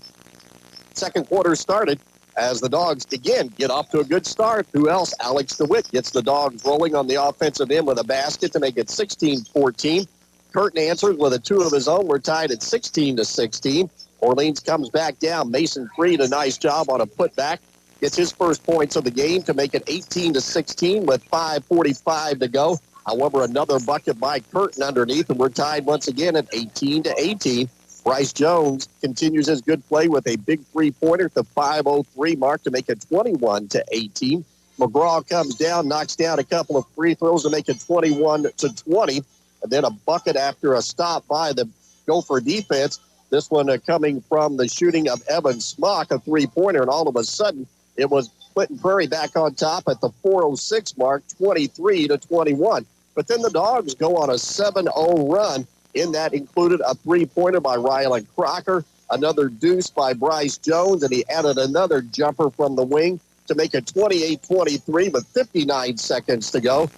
Second quarter started as the Dogs, again, get off to a good start. Who else? Alex DeWitt gets the Dogs rolling on the offensive end with a basket to make it 16-14. Curtin answers with a 2 of his own. We're tied at 16-16. Orleans comes back down. Mason Freed, a nice job on a putback. Gets his first points of the game to make it 18-16 with 5:45 to go. However, another bucket by Curtin underneath, and we're tied once again at 18-18. Bryce Jones continues his good play with a big 3-pointer at the 5:03 mark to make it 21-18. McGraw comes down, knocks down a couple of free throws to make it 21-20. And then a bucket after a stop by the Gopher defense. This one coming from the shooting of Evan Smock, a 3-pointer, and all of a sudden it was Clinton Prairie back on top at the 4:06 mark, 23-21. But then the Dogs go on a 7-0 run. In that included a 3-pointer by Rylan Crocker, another deuce by Bryce Jones, and he added another jumper from the wing to make it 28-23 with 59 seconds to go.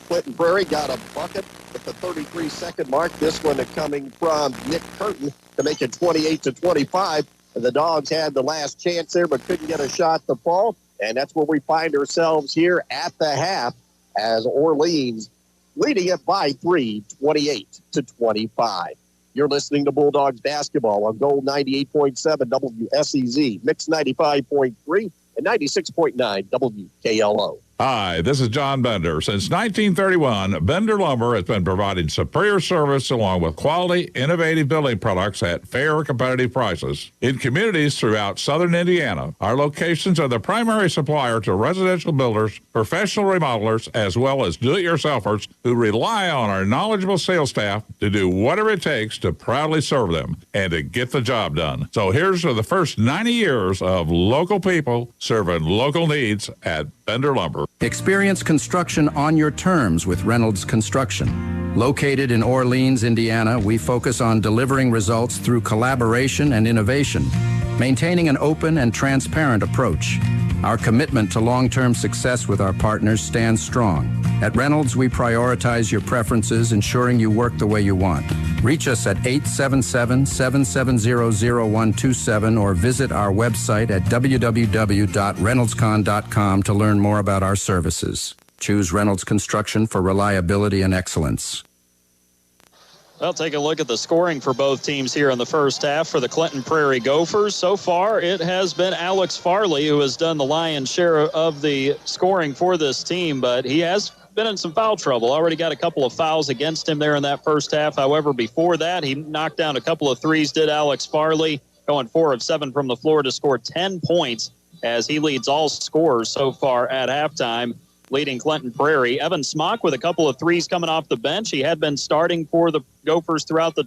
Clinton Prairie got a bucket at the 33-second mark. This one coming from Nick Curtin to make it 28-25. And the Dogs had the last chance there but couldn't get a shot to fall. And that's where we find ourselves here at the half as Orleans leading it by 3, 28-25. You're listening to Bulldogs basketball on Gold 98.7 WSEZ, Mix 95.3, and 96.9 WKLO. Hi, this is John Bender. Since 1931, Bender Lumber has been providing superior service along with quality, innovative building products at fair, competitive prices. In communities throughout southern Indiana, our locations are the primary supplier to residential builders, professional remodelers, as well as do-it-yourselfers who rely on our knowledgeable sales staff to do whatever it takes to proudly serve them and to get the job done. So here's to the first 90 years of local people serving local needs at Bender Lumber. Experience construction on your terms with Reynolds Construction. Located in Orleans, Indiana, we focus on delivering results through collaboration and innovation, maintaining an open and transparent approach. Our commitment to long-term success with our partners stands strong. At Reynolds, we prioritize your preferences, ensuring you work the way you want. Reach us at 877-770-0127 or visit our website at www.reynoldscon.com to learn more about our services. Choose Reynolds Construction for reliability and excellence. Well, take a look at the scoring for both teams here in the first half. For the Clinton Prairie Gophers, so far it has been Alex Farley who has done the lion's share of the scoring for this team, but he has been in some foul trouble. Already got a couple of fouls against him there in that first half. However, before that, he knocked down a couple of threes, did Alex Farley, going 4 of 7 from the floor to score 10 points as he leads all scorers so far at halftime, leading Clinton Prairie. Evan Smock with a couple of threes coming off the bench. He had been starting for the Gophers throughout the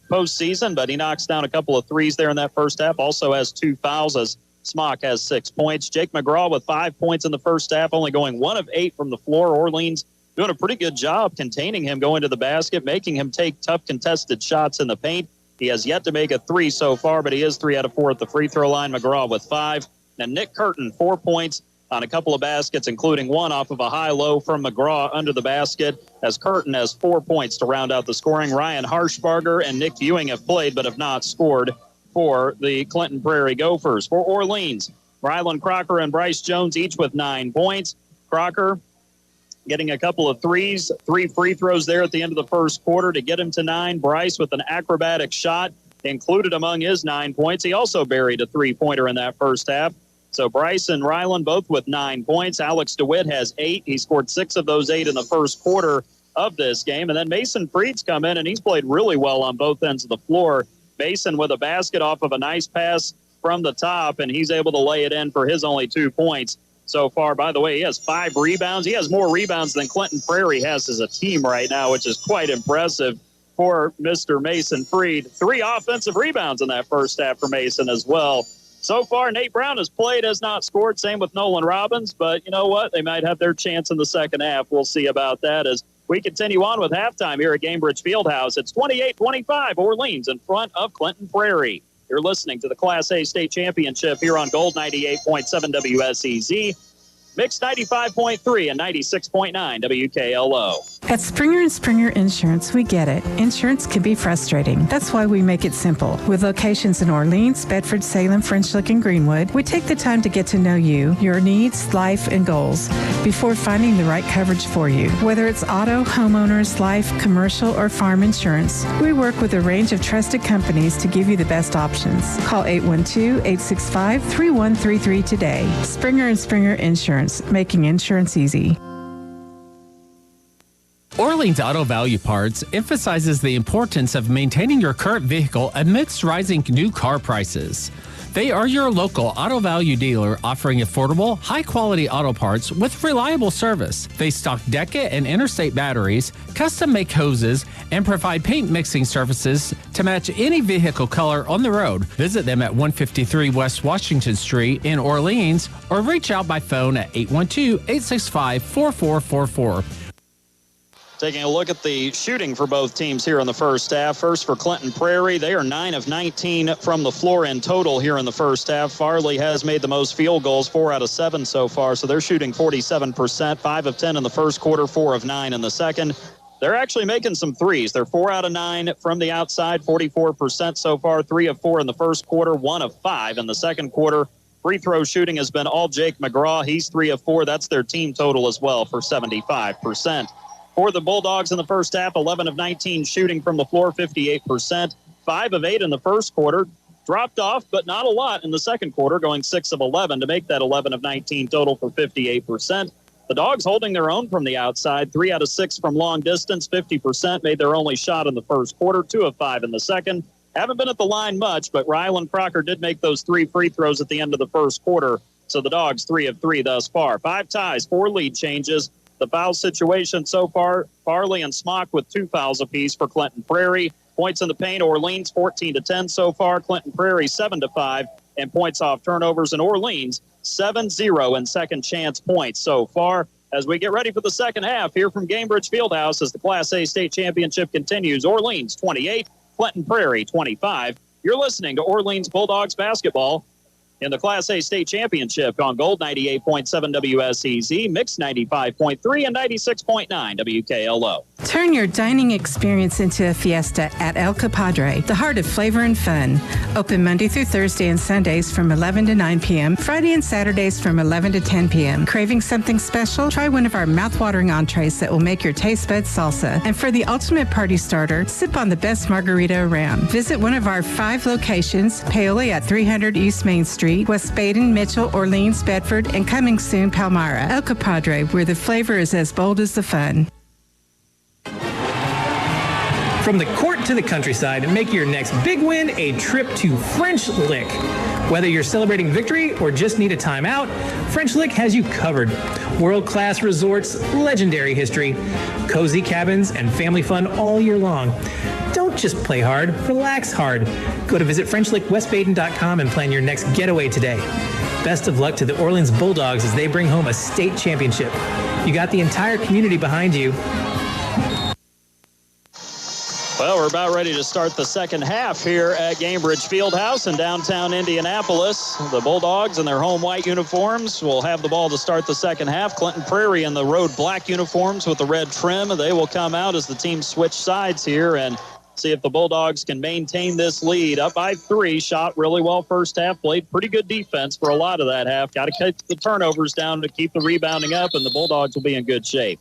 postseason, but he knocks down a couple of threes there in that first half. Also has 2 fouls as Smock has 6 points. Jake McGraw with 5 points in the first half, only going 1 of 8 from the floor. Orleans doing a pretty good job containing him going to the basket, making him take tough contested shots in the paint. He has yet to make a 3 so far, but he is 3 out of 4 at the free throw line. McGraw with 5. And Nick Curtin, 4 points on a couple of baskets, including 1 off of a high-low from McGraw under the basket, as Curtin has 4 points to round out the scoring. Ryan Harshbarger and Nick Ewing have played but have not scored for the Clinton Prairie Gophers. For Orleans, Rylan Crocker and Bryce Jones each with 9 points. Crocker getting a couple of threes, 3 free throws there at the end of the first quarter to get him to 9. Bryce with an acrobatic shot included among his 9 points. He also buried a three-pointer in that first half. So Bryce and Rylan both with 9 points. Alex DeWitt has 8. He scored 6 of those 8 in the first quarter of this game. And then Mason Freed's come in, and he's played really well on both ends of the floor. Mason with a basket off of a nice pass from the top, and he's able to lay it in for his only 2 points so far. By the way, he has 5 rebounds. He has more rebounds than Clinton Prairie has as a team right now, which is quite impressive for Mr. Mason Freed. 3 offensive rebounds in that first half for Mason as well. So far, Nate Brown has played, has not scored. Same with Nolan Robbins. But you know what? They might have their chance in the second half. We'll see about that as we continue on with halftime here at Gamebridge Fieldhouse. It's 28-25, Orleans in front of Clinton Prairie. You're listening to the Class A State Championship here on Gold 98.7 WSEZ, Mix 95.3 and 96.9 WKLO. At Springer & Springer Insurance, we get it. Insurance can be frustrating. That's why we make it simple. With locations in Orleans, Bedford, Salem, French Lick, and Greenwood, we take the time to get to know you, your needs, life, and goals before finding the right coverage for you. Whether it's auto, homeowners, life, commercial, or farm insurance, we work with a range of trusted companies to give you the best options. Call 812-865-3133 today. Springer & Springer Insurance, making insurance easy. Orleans Auto Value Parts emphasizes the importance of maintaining your current vehicle amidst rising new car prices. They are your local auto value dealer offering affordable, high-quality auto parts with reliable service. They stock Deca and Interstate batteries, custom-make hoses, and provide paint mixing services to match any vehicle color on the road. Visit them at 153 West Washington Street in Orleans or reach out by phone at 812-865-4444. Taking a look at the shooting for both teams here in the first half. First for Clinton Prairie, they are 9 of 19 from the floor in total here in the first half. Farley has made the most field goals, 4 out of 7 so far, so they're shooting 47%, 5 of 10 in the first quarter, 4 of 9 in the second. They're actually making some threes. They're 4 out of 9 from the outside, 44% so far, 3 of 4 in the first quarter, 1 of 5 in the second quarter. Free throw shooting has been all Jake McGraw. He's 3 of 4. That's their team total as well for 75%. For the Bulldogs in the first half, 11 of 19 shooting from the floor, 58%. 5 of 8 in the first quarter. Dropped off, but not a lot in the second quarter, going 6 of 11 to make that 11 of 19 total for 58%. The Dogs holding their own from the outside, 3 out of 6 from long distance, 50%, made their only shot in the first quarter, 2 of 5 in the second. Haven't been at the line much, but Rylan Crocker did make those 3 free throws at the end of the first quarter. So the Dogs 3 of 3 thus far. 5 ties, 4 lead changes. The foul situation so far, Farley and Smock with 2 fouls apiece for Clinton Prarie. Points in the paint, Orleans 14-10 so far. Clinton Prarie 7-5. And points off turnovers in Orleans 7-0 in second chance points so far. As we get ready for the second half here from Gamebridge Fieldhouse as the Class A state championship continues. Orleans 28, Clinton Prarie 25. You're listening to Orleans Bulldogs basketball in the Class A state championship on Gold 98.7 WSEZ, Mix 95.3 and 96.9 WKLO. Turn your dining experience into a fiesta at El Compadre, the heart of flavor and fun. Open Monday through Thursday and Sundays from 11 to 9 p.m., Friday and Saturdays from 11 to 10 p.m. Craving something special? Try one of our mouth-watering entrees that will make your taste buds salsa. And for the ultimate party starter, sip on the best margarita around. Visit one of our 5 locations, Paoli at 300 East Main Street, West Baden, Mitchell, Orleans, Bedford, and coming soon, Palmyra. El Compadre, where the flavor is as bold as the fun. From the court to the countryside, make your next big win a trip to French Lick. Whether you're celebrating victory or just need a timeout, French Lick has you covered. World-class resorts, legendary history, cozy cabins, and family fun all year long. Don't just play hard, relax hard. Go to visit FrenchLickWestBaden.com and plan your next getaway today. Best of luck to the Orleans Bulldogs as they bring home a state championship. You got the entire community behind you. Well, we're about ready to start the second half here at Gamebridge Fieldhouse in downtown Indianapolis. The Bulldogs in their home white uniforms will have the ball to start the second half. Clinton Prarie in the road black uniforms with the red trim. They will come out as the teams switch sides here and see if the Bulldogs can maintain this lead. Up by 3, shot really well first half, played pretty good defense for a lot of that half. Got to keep the turnovers down to keep the rebounding up, and the Bulldogs will be in good shape.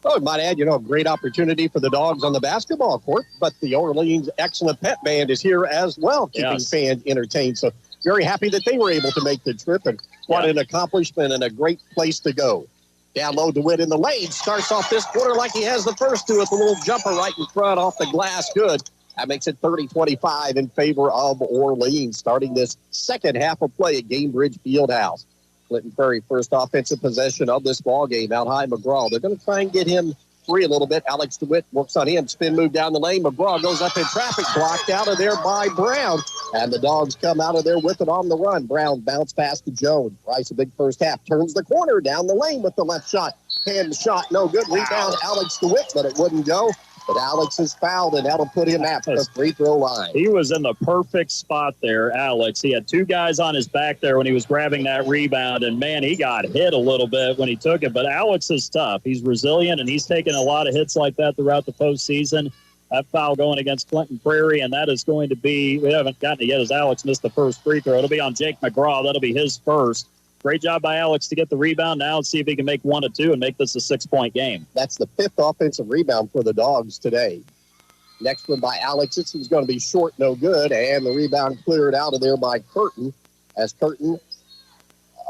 Oh, I might add, a great opportunity for the Dogs on the basketball court, but the Orleans Excellent Pet Band is here as well, keeping fans entertained. So very happy that they were able to make the trip, and what an accomplishment and a great place to go. Down low, DeWitt in the lane. Starts off this quarter like he has the first 2 with a little jumper right in front off the glass. Good. That makes it 30-25 in favor of Orleans, starting this second half of play at Gamebridge Fieldhouse. Clinton Prarie, first offensive possession of this ball game. Out high, McGraw. They're going to try and get him free a little bit. Alex DeWitt works on him. Spin move down the lane. McGraw goes up in traffic, blocked out of there by Brown. And the Dogs come out of there with it on the run. Brown bounce pass to Jones. Rice, a big first half. Turns the corner down the lane with the left shot. Hand shot, no good. Rebound, Alex DeWitt, but it wouldn't go. But Alex is fouled, and that'll put him at the free throw line. He was in the perfect spot there, Alex. He had 2 guys on his back there when he was grabbing that rebound, and, man, he got hit a little bit when he took it. But Alex is tough. He's resilient, and he's taken a lot of hits like that throughout the postseason. That foul going against Clinton Prarie, and that is going to be – we haven't gotten it yet as Alex missed the first free throw. It'll be on Jake McGraw. That'll be his first. Great job by Alex to get the rebound. Now let's see if he can make 1 or 2 and make this a 6-point game. That's the 5th offensive rebound for the Dogs today. Next one by Alex. This is going to be short, no good, and the rebound cleared out of there by Curtin. As Curtin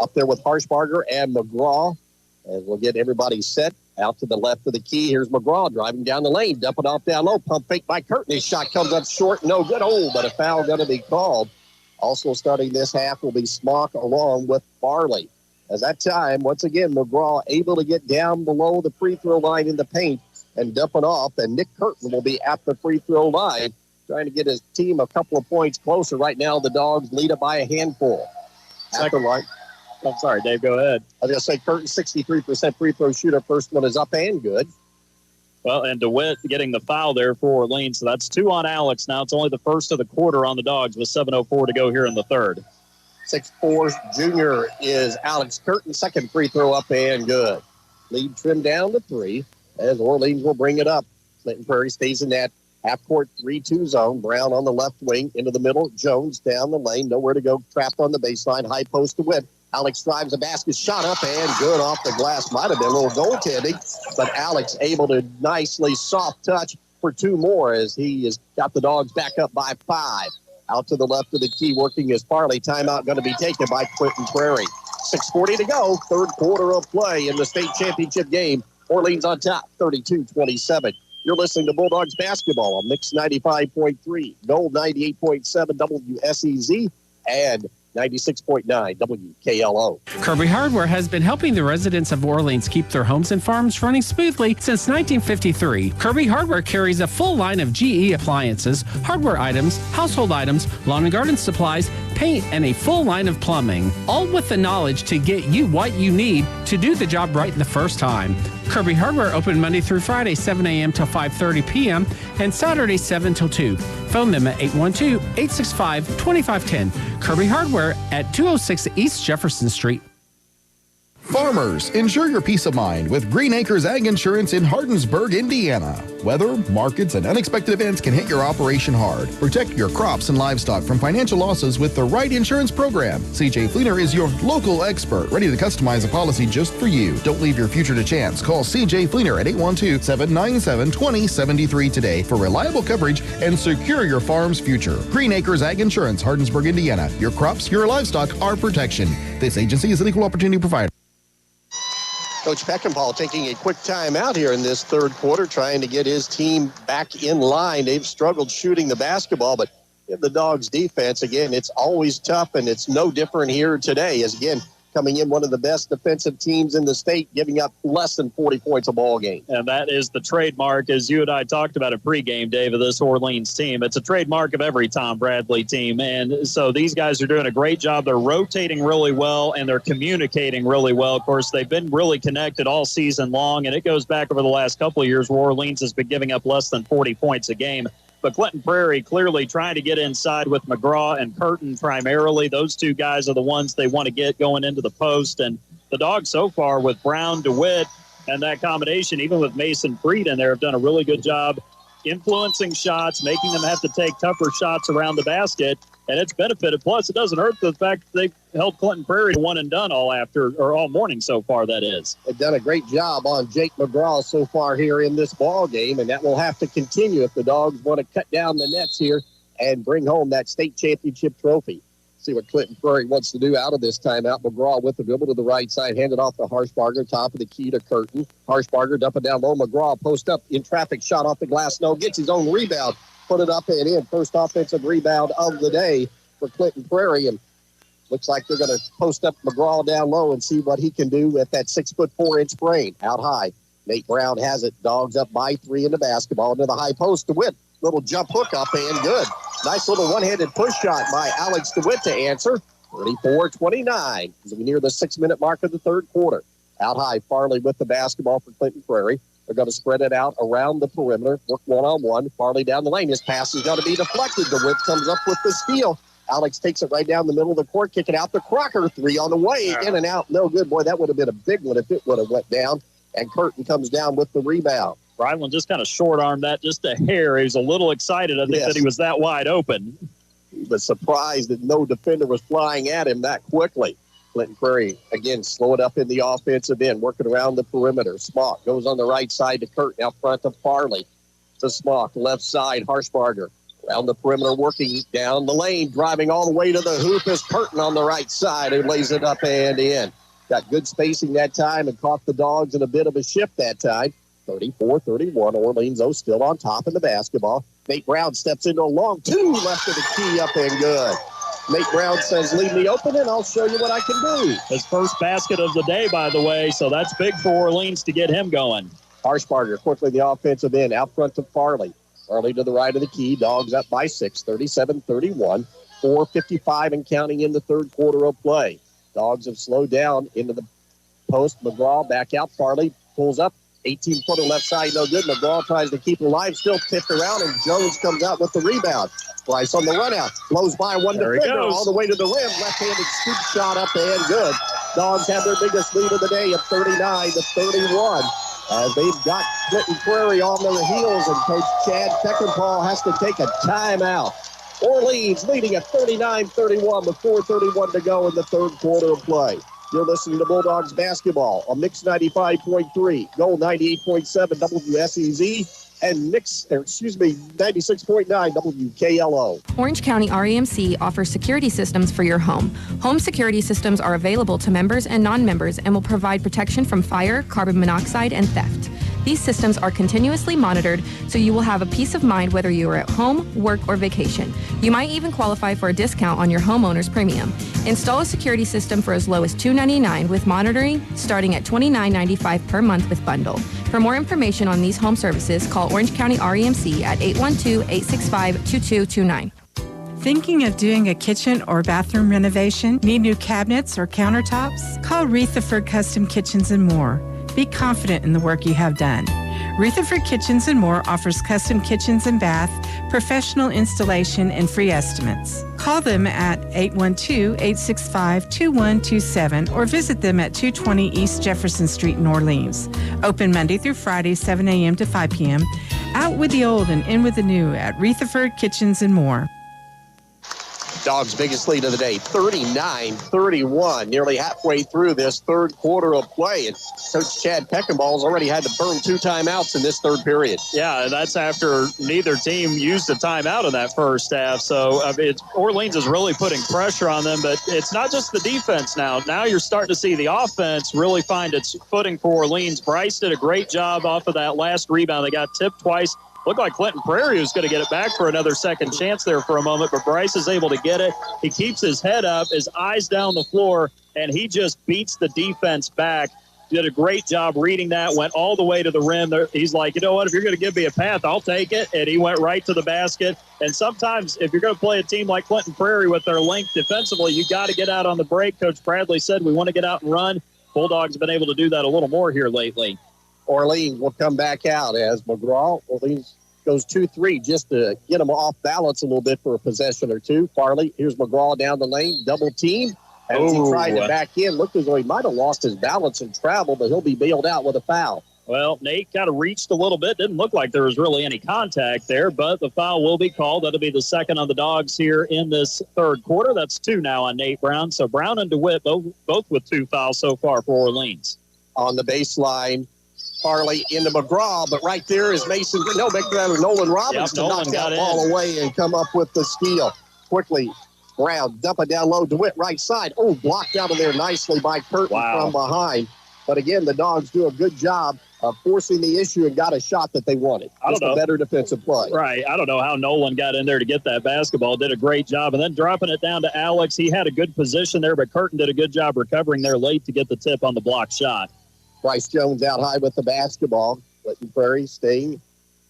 up there with Harshbarger and McGraw. And we'll get everybody set out to the left of the key. Here's McGraw driving down the lane, dumping off down low, pump fake by Curtin. His shot comes up short, no good. Oh, but a foul going to be called. Also starting this half will be Smock along with Farley. As that time, once again, McGraw able to get down below the free throw line in the paint and dump it off. And Nick Curtin will be at the free throw line, trying to get his team a couple of points closer. Right now, the Dogs lead it by a handful. Second line. I'm sorry, Dave, go ahead. I was going to say Curtin, 63% free throw shooter. First one is up and good. Well, and DeWitt getting the foul there for Orleans. So that's 2 on Alex. Now it's only the first of the quarter on the Dogs with 7:04 to go here in the third. 6'4" junior is Alex Curtin. Second free throw up and good. Lead trimmed down to 3 as Orleans will bring it up. Clinton Prarie stays in that half-court 3-2 zone. Brown on the left wing into the middle. Jones down the lane. Nowhere to go. Trapped on the baseline. High post to DeWitt. Alex drives the basket, shot up and good off the glass. Might have been a little goaltending, but Alex able to nicely soft touch for 2 more as he has got the Dogs back up by 5. Out to the left of the key, working as Farley. Timeout going to be taken by Clinton Prairie. 6:40 to go, third quarter of play in the state championship game. Orleans on top, 32-27. You're listening to Bulldogs basketball on Mix 95.3, Gold 98.7 WSEZ, and 96.9 WKLO. Kirby Hardware has been helping the residents of Orleans keep their homes and farms running smoothly since 1953. Kirby Hardware carries a full line of GE appliances, hardware items, household items, lawn and garden supplies, paint, and a full line of plumbing, all with the knowledge to get you what you need to do the job right the first time. Kirby Hardware open Monday through Friday, 7 a.m. till 5:30 p.m. and Saturday, 7 till 2. Phone them at 812-865-2510. Kirby Hardware at 206 East Jefferson Street. Farmers, ensure your peace of mind with Green Acres Ag Insurance in Hardinsburg, Indiana. Weather, markets, and unexpected events can hit your operation hard. Protect your crops and livestock from financial losses with the right insurance program. CJ Fleener is your local expert, ready to customize a policy just for you. Don't leave your future to chance. Call CJ Fleener at 812-797-2073 today for reliable coverage and secure your farm's future. Green Acres Ag Insurance, Hardinsburg, Indiana. Your crops, your livestock, our protection. This agency is an equal opportunity provider. Coach Peckinpah taking a quick time out here in this third quarter, trying to get his team back in line. They've struggled shooting the basketball, but in the Dogs' defense, again, it's always tough, and it's no different here today. As again, coming in one of the best defensive teams in the state, giving up less than 40 points a ball game. And that is the trademark, as you and I talked about at pregame, Dave, of this Orleans team. It's a trademark of every Tom Bradley team. And so these guys are doing a great job. They're rotating really well, and they're communicating really well. Of course, they've been really connected all season long, and it goes back over the last couple of years where Orleans has been giving up less than 40 points a game. But Clinton Prairie clearly trying to get inside with McGraw and Curtin primarily. Those two guys are the ones they want to get going into the post. And the Dogs so far with Brown, DeWitt, and that combination, even with Mason Freed in there, have done a really good job influencing shots, making them have to take tougher shots around the basket. And it's benefited. Plus, it doesn't hurt the fact that they've held Clinton Prairie to one and done all morning so far, that is. They've done a great job on Jake McGraw so far here in this ball game, and that will have to continue if the Dogs want to cut down the nets here and bring home that state championship trophy. See what Clinton Prairie wants to do out of this timeout. McGraw with the dribble to the right side, handed off to Harshbarger, top of the key to Curtin. Harshbarger dumping down low. McGraw post up in traffic, shot off the glass. No, gets his own rebound. Put it up and in. First offensive rebound of the day for Clinton Prairie. And looks like they're going to post up McGraw down low and see what he can do with that 6'4" brain. Out high. Nate Brown has it. Dogs up by 3 in the basketball. Into the high post. DeWitt. Little jump hook up and good. Nice little one-handed push shot by Alex DeWitt to answer. 34-29 as we near the 6-minute mark of the third quarter. Out high. Farley with the basketball for Clinton Prairie. They're going to spread it out around the perimeter, work one-on-one. Farley down the lane. His pass is going to be deflected. DeWitt comes up with the steal. Alex takes it right down the middle of the court, kick it out to Crocker. 3 on the way, in and out. No good. Boy, that would have been a big one if it would have went down. And Curtin comes down with the rebound. Bryland just kind of short-armed that just a hair. He was a little excited, I think, that he was that wide open. He was surprised that no defender was flying at him that quickly. Clinton Prairie, again, slow it up in the offensive end, working around the perimeter. Smock goes on the right side to Curtin, out front of Farley. To Smock, left side, Harshbarger. Around the perimeter, working down the lane, driving all the way to the hoop is Curtin on the right side, who lays it up and in. Got good spacing that time and caught the Dogs in a bit of a shift that time. 34-31, Orleans, though, still on top in the basketball. Nate Brown steps into a long 2 left of the key, up and good. Nate Brown says, leave me open and I'll show you what I can do. His first basket of the day, by the way, so that's big for Orleans to get him going. Harshbarger quickly the offensive end, out front to Farley. Farley to the right of the key. Dogs up by 6, 37-31. 4:55 and counting in the third quarter of play. Dogs have slowed down into the post. McGraw back out. Farley pulls up. 18-footer left side, no good. McGraw tries to keep it alive, still tipped around, and Jones comes out with the rebound. Bryce on the run out, blows by one defender all the way to the rim. Left-handed scoop shot up and good. Dogs have their biggest lead of the day at 39-31. They've got Clinton Prairie on their heels, and Coach Chad Peckinpah has to take a timeout. Orleans leading at 39-31 with 4:31 to go in the third quarter of play. You're listening to Bulldogs basketball on Mix 95.3, Gold 98.7 WSEZ, and 96.9 WKLO. Orange County REMC offers security systems for your home. Home security systems are available to members and non-members and will provide protection from fire, carbon monoxide, and theft. These systems are continuously monitored, so you will have a peace of mind whether you are at home, work, or vacation. You might even qualify for a discount on your homeowner's premium. Install a security system for as low as $299 with monitoring, starting at $29.95 per month with bundle. For more information on these home services, call Orange County REMC at 812-865-2229. Thinking of doing a kitchen or bathroom renovation? Need new cabinets or countertops? Call Rutherford Custom Kitchens and More. Be confident in the work you have done. Rutherford Kitchens and More offers custom kitchens and bath, professional installation, and free estimates. Call them at 812-865-2127 or visit them at 220 East Jefferson Street in Orleans. Open Monday through Friday, 7 a.m. to 5 p.m. Out with the old and in with the new at Rutherford Kitchens and More. Dogs' biggest lead of the day, 39-31, nearly halfway through this third quarter of play. And Coach Chad Peckenball's already had to burn 2 timeouts in this third period. Yeah, that's after neither team used a timeout in that first half. So Orleans is really putting pressure on them, but it's not just the defense now. Now you're starting to see the offense really find its footing for Orleans. Bryce did a great job off of that last rebound. They got tipped twice. Looked like Clinton Prarie was going to get it back for another second chance there for a moment, but Bryce is able to get it. He keeps his head up, his eyes down the floor, and he just beats the defense back. Did a great job reading that, went all the way to the rim. He's like, you know what, if you're going to give me a path, I'll take it. And he went right to the basket. And sometimes if you're going to play a team like Clinton Prarie with their length defensively, you got to get out on the break. Coach Bradley said we want to get out and run. Bulldogs have been able to do that a little more here lately. Orleans will come back out as McGraw. Orleans goes 2-3 just to get them off balance a little bit for a possession or two. Farley, here's McGraw down the lane, double team. As he tried to back in, looked as though he might have lost his balance and travel, but he'll be bailed out with a foul. Well, Nate kind of reached a little bit. Didn't look like there was really any contact there, but the foul will be called. That'll be the second on the Dogs here in this third quarter. That's 2 now on Nate Brown. So Brown and DeWitt both with 2 fouls so far for Orleans. On the baseline, Farley into McGraw, but right there is Mason. No, make that Nolan Robbins to knock that ball away and come up with the steal. Quickly, Brown dump it down low. DeWitt right side. Oh, blocked out of there nicely by Curtin from behind. But again, the Dogs do a good job of forcing the issue and got a shot that they wanted. Just a better defensive play. Right. I don't know how Nolan got in there to get that basketball. Did a great job. And then dropping it down to Alex. He had a good position there, but Curtin did a good job recovering there late to get the tip on the blocked shot. Bryce Jones out high with the basketball. Clinton Prarie staying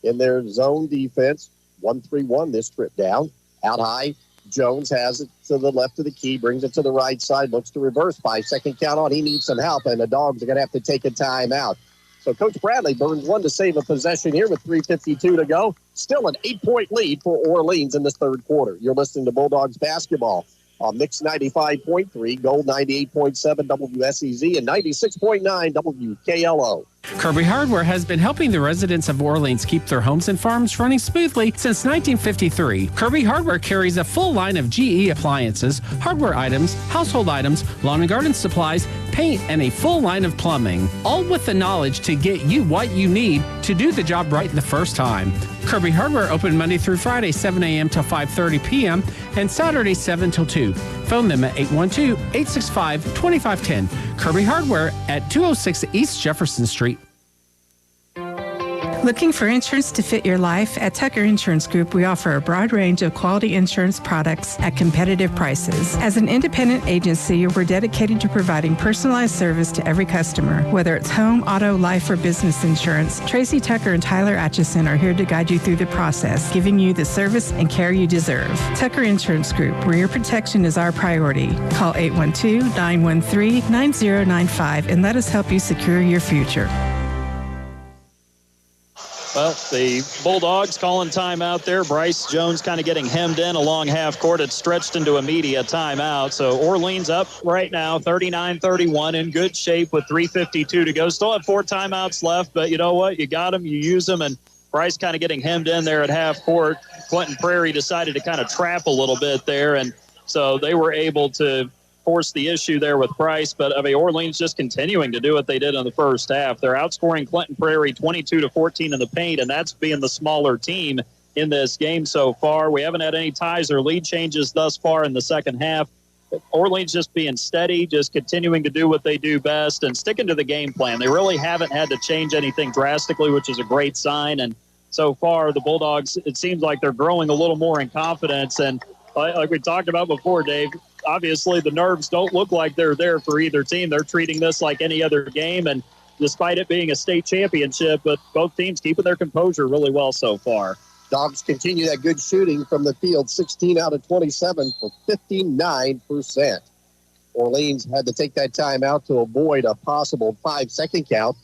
in their zone defense. 1-3-1 this trip down. Out high. Jones has it to the left of the key, brings it to the right side, looks to reverse. 5-second count on. He needs some help, and the Dogs are going to have to take a timeout. So Coach Bradley burns one to save a possession here with 3:52 to go. Still an 8-point lead for Orleans in this third quarter. You're listening to Bulldogs basketball on Mix 95.3, Gold 98.7 WSEZ, and 96.9 WKLO. Kirby Hardware has been helping the residents of Orleans keep their homes and farms running smoothly since 1953. Kirby Hardware carries a full line of GE appliances, hardware items, household items, lawn and garden supplies, paint, and a full line of plumbing, all with the knowledge to get you what you need to do the job right the first time. Kirby Hardware open Monday through Friday, 7 a.m. till 5:30 p.m. and Saturday, 7 till 2. Phone them at 812-865-2510. Kirby Hardware at 206 East Jefferson Street. Looking for insurance to fit your life? At Tucker Insurance Group, we offer a broad range of quality insurance products at competitive prices. As an independent agency, we're dedicated to providing personalized service to every customer. Whether it's home, auto, life, or business insurance, Tracy Tucker and Tyler Atchison are here to guide you through the process, giving you the service and care you deserve. Tucker Insurance Group, where your protection is our priority. Call 812-913-9095 and let us help you secure your future. Well, the Bulldogs calling timeout there. Bryce Jones kind of getting hemmed in along half court. It stretched into a media timeout. So Orleans up right now, 39-31, in good shape with 3:52 to go. Still have 4 timeouts left, but you know what? You got them, you use them, and Price kind of getting hemmed in there at half court. Clinton Prarie decided to kind of trap a little bit there, and so they were able to force the issue there with Price. But Orleans just continuing to do what they did in the first half. They're outscoring Clinton Prarie 22-14 in the paint, and that's being the smaller team in this game so far. We haven't had any ties or lead changes thus far in the second half. Orleans just being steady, just continuing to do what they do best and sticking to the game plan. They really haven't had to change anything drastically, which is a great sign. And so far, the Bulldogs, it seems like they're growing a little more in confidence. And like we talked about before, Dave, obviously the nerves don't look like they're there for either team. They're treating this like any other game. And despite it being a state championship, but both teams keeping their composure really well so far. Dogs continue that good shooting from the field, 16 out of 27 for 59%. Orleans had to take that time out to avoid a possible 5-second count.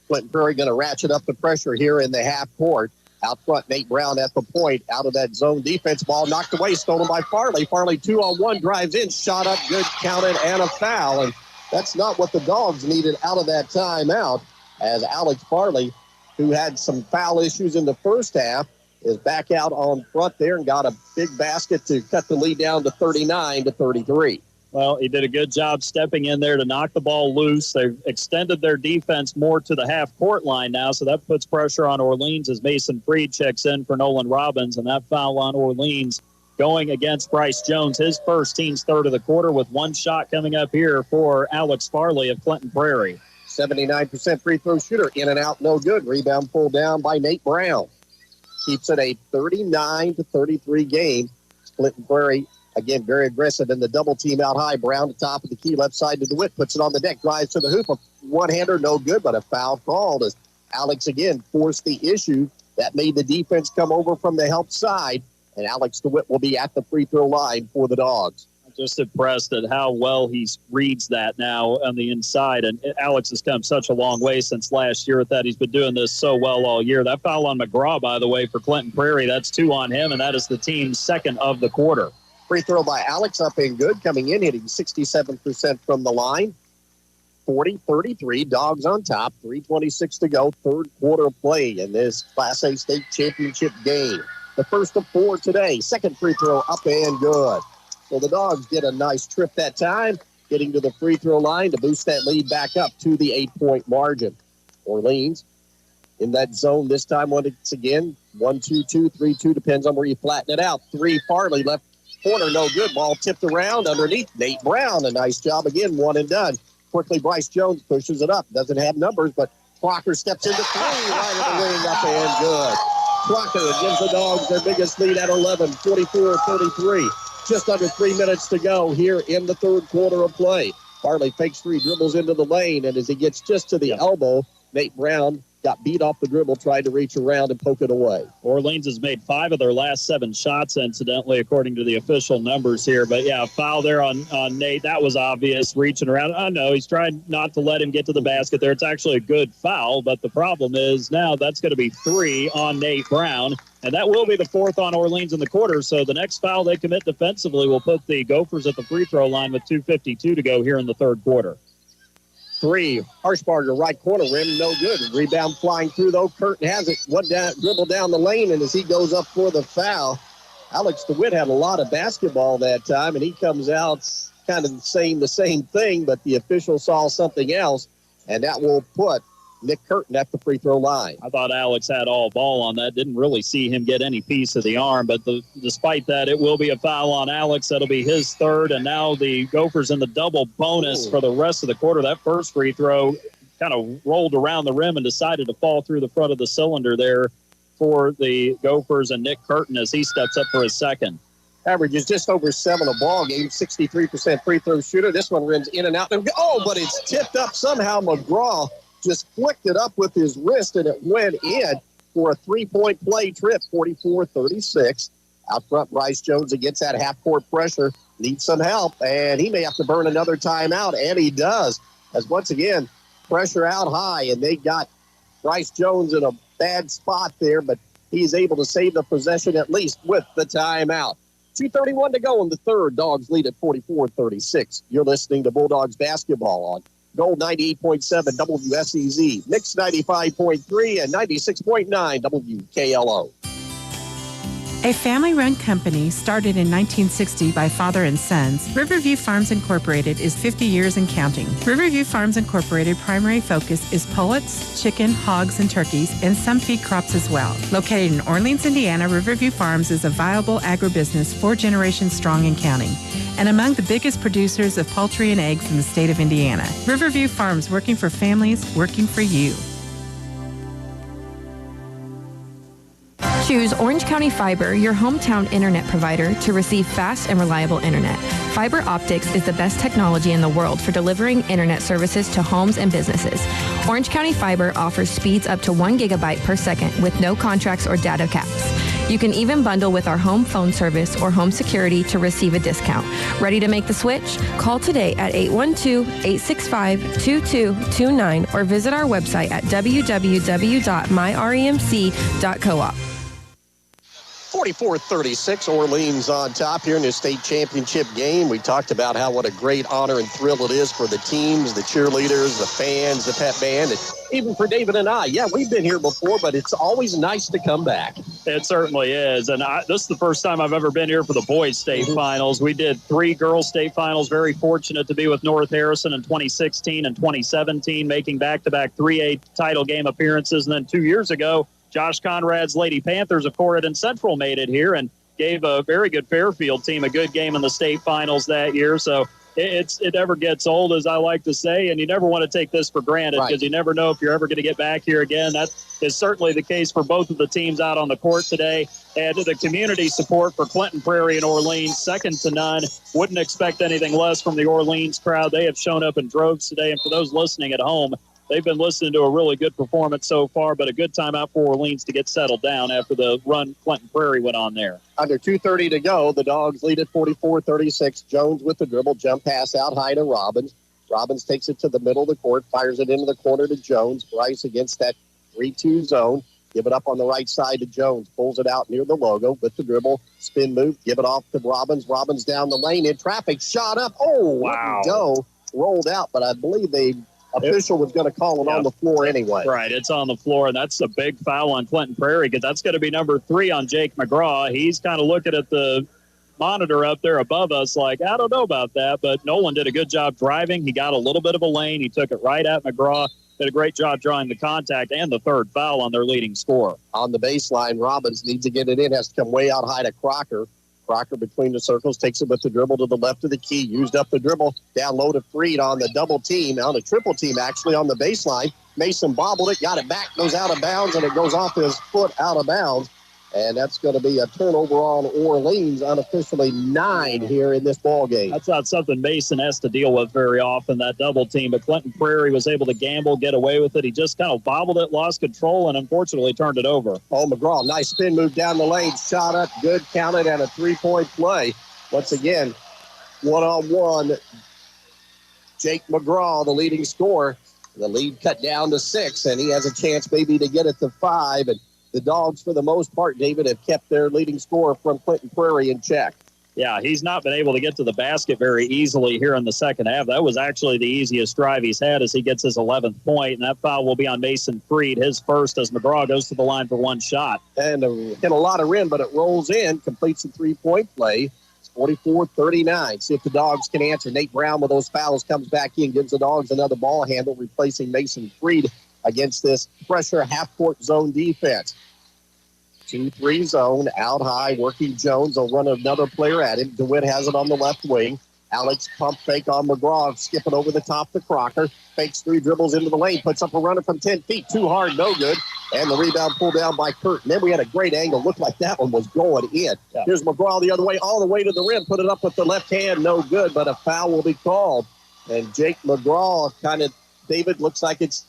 Clinton Prarie going to ratchet up the pressure here in the half court. Out front, Nate Brown at the point, out of that zone defense. Ball knocked away, stolen by Farley. Farley 2-on-1, drives in, shot up, good, counted, and a foul. And that's not what the Dogs needed out of that timeout, as Alex Farley, who had some foul issues in the first half, is back out on front there and got a big basket to cut the lead down to 39-33. Well, he did a good job stepping in there to knock the ball loose. They've extended their defense more to the half-court line now, so that puts pressure on Orleans as Mason Freed checks in for Nolan Robbins, and that foul on Orleans going against Bryce Jones, his first, team's third of the quarter, with one shot coming up here for Alex Farley of Clinton Prarie. 79% free throw shooter, in and out, no good. Rebound pulled down by Nate Brown. Keeps it a 39-33 game. Clinton Prarie, again, very aggressive in the double team out high. Brown at the top of the key, left side to DeWitt, puts it on the deck, drives to the hoop. A one-hander, no good, but a foul called as Alex again forced the issue. That made the defense come over from the help side, and Alex DeWitt will be at the free throw line for the Dogs. Just impressed at how well he reads that now on the inside. And Alex has come such a long way since last year with that. He's been doing this so well all year. That foul on McGraw, by the way, for Clinton Prarie, that's 2 on him, and that is the team's second of the quarter. Free throw by Alex up and good, coming in, hitting 67% from the line. 40-33, Dogs on top, 3:26 to go, third quarter play in this Class A state championship game. The first of 4 today. Second free throw up and good. So the Dogs get a nice trip that time, getting to the free throw line to boost that lead back up to the 8-point margin. Orleans in that zone this time once again, 1-2-2, 3-2, depends on where you flatten it out. 3, Farley left corner, no good. Ball tipped around underneath. Nate Brown, a nice job again, one and done. Quickly, Bryce Jones pushes it up. Doesn't have numbers, but Crocker steps into 3, right at the wing, up and good. Crocker gives the Dogs their biggest lead at 11, 44-33. Just under 3 minutes to go here in the third quarter of play. Farley fakes 3, dribbles into the lane, and as he gets just to the elbow, Nate Brown got beat off the dribble, tried to reach around and poke it away. Orleans has made 5 of their last 7 shots, incidentally, according to the official numbers here. But, yeah, foul there on Nate. That was obvious, reaching around. I know he's trying not to let him get to the basket there. It's actually a good foul, but the problem is now that's going to be 3 on Nate Brown. And that will be the 4th on Orleans in the quarter. So the next foul they commit defensively will put the Gophers at the free throw line with 2:52 to go here in the third quarter. 3, Harshbarger, right corner rim, no good. Rebound flying through, though. Curtin has it. One down, dribble down the lane, and as he goes up for the foul, Alex DeWitt had a lot of basketball that time, and he comes out kind of saying the same thing, but the official saw something else, and that will put Nick Curtin at the free throw line. I thought Alex had all ball on that. Didn't really see him get any piece of the arm, but despite that, it will be a foul on Alex. That'll be his third, and now the Gophers in the double bonus for the rest of the quarter. That first free throw kind of rolled around the rim and decided to fall through the front of the cylinder there for the Gophers and Nick Curtin as he steps up for his second. Average is just over 7 a ball game, 63% free throw shooter. This one rims in and out. Oh, but it's tipped up somehow. McGraw just flicked it up with his wrist, and it went in for a 3-point play trip, 44-36. Out front, Bryce Jones against that half-court pressure, needs some help, and he may have to burn another timeout, and he does. As once again, pressure out high, and they got Bryce Jones in a bad spot there, but he's able to save the possession at least with the timeout. 2:31 to go in the third. Dogs lead at 44-36. You're listening to Bulldogs basketball on Gold 98.7 WSEZ, Mix 95.3 and 96.9 WKLO. A family-run company started in 1960 by father and sons, Riverview Farms Incorporated is 50 years and counting. Riverview Farms Incorporated primary focus is pullets, chicken, hogs, and turkeys, and some feed crops as well. Located in Orleans, Indiana, Riverview Farms is a viable agribusiness 4 generations strong and counting, and among the biggest producers of poultry and eggs in the state of Indiana. Riverview Farms, working for families, working for you. Choose Orange County Fiber, your hometown internet provider, to receive fast and reliable internet. Fiber optics is the best technology in the world for delivering internet services to homes and businesses. Orange County Fiber offers speeds up to 1 gigabyte per second with no contracts or data caps. You can even bundle with our home phone service or home security to receive a discount. Ready to make the switch? Call today at 812-865-2229 or visit our website at www.myremc.coop. 44-36, Orleans on top here in the state championship game. We talked about what a great honor and thrill it is for the teams, the cheerleaders, the fans, the pep band, and even for David and I. Yeah, we've been here before, but it's always nice to come back. It certainly is. And this is the first time I've ever been here for the boys' state finals. We did 3 girls' state finals. Very fortunate to be with North Harrison in 2016 and 2017, making back-to-back 3A title game appearances. And then 2 years ago, Josh Conrad's Lady Panthers of Corydon Central made it here and gave a very good Fairfield team a good game in the state finals that year. So it never gets old, as I like to say, and you never want to take this for granted because you never know if you're ever going to get back here again. That is certainly the case for both of the teams out on the court today. And the community support for Clinton Prairie and Orleans, second to none. Wouldn't expect anything less from the Orleans crowd. They have shown up in droves today, and for those listening at home, they've been listening to a really good performance so far, but a good time out for Orleans to get settled down after the run Clinton Prairie went on there. Under 2:30 to go, the Dogs lead at 44-36. Jones with the dribble, jump pass out high to Robbins. Robbins takes it to the middle of the court, fires it into the corner to Jones. Bryce against that 3-2 zone. Give it up on the right side to Jones. Pulls it out near the logo with the dribble. Spin move. Give it off to Robbins. Robbins down the lane in traffic. Shot up. Oh, wow. Go. Rolled out, but I believe they official was going to call it on the floor anyway. Right, it's on the floor, and that's a big foul on Clinton Prairie because that's going to be number 3 on Jake McGraw. He's kind of looking at the monitor up there above us like, I don't know about that, but Nolan did a good job driving. He got a little bit of a lane. He took it right at McGraw. Did a great job drawing the contact and the third foul on their leading scorer. On the baseline, Robbins needs to get it in, has to come way out high to Crocker. Crocker between the circles, takes it with the dribble to the left of the key, used up the dribble, down low to Freed on the double team, on the triple team actually on the baseline. Mason bobbled it, got it back, goes out of bounds, and it goes off his foot out of bounds. And that's going to be a turnover on Orleans, unofficially 9 here in this ball game. That's not something Mason has to deal with very often, that double team. But Clinton Prairie was able to gamble, get away with it. He just kind of bobbled it, lost control, and unfortunately turned it over. Oh, McGraw, nice spin move down the lane, shot up, good, counted, and a 3-point play. Once again, one-on-one, Jake McGraw, the leading scorer. The lead cut down to 6, and he has a chance maybe to get it to 5. And the Dogs, for the most part, David, have kept their leading scorer from Clinton Prairie in check. Yeah, he's not been able to get to the basket very easily here in the second half. That was actually the easiest drive he's had as he gets his 11th point, and that foul will be on Mason Freed, his first, as McGraw goes to the line for one shot. And hit a lot of rim, but it rolls in, completes the 3-point play. It's 44-39. See if the Dogs can answer. Nate Brown with those fouls comes back in, gives the Dogs another ball handle, replacing Mason Freed against this pressure half-court zone defense. 2-3 zone, out high, working Jones. They'll run another player at him. DeWitt has it on the left wing. Alex pump fake on McGraw, skipping over the top to Crocker. Fakes 3 dribbles into the lane, puts up a runner from 10 feet. Too hard, no good. And the rebound pulled down by Kurt. And then we had a great angle. Looked like that one was going in. Yeah. Here's McGraw the other way, all the way to the rim. Put it up with the left hand, no good, but a foul will be called. And Jake McGraw kind of, David, looks like it's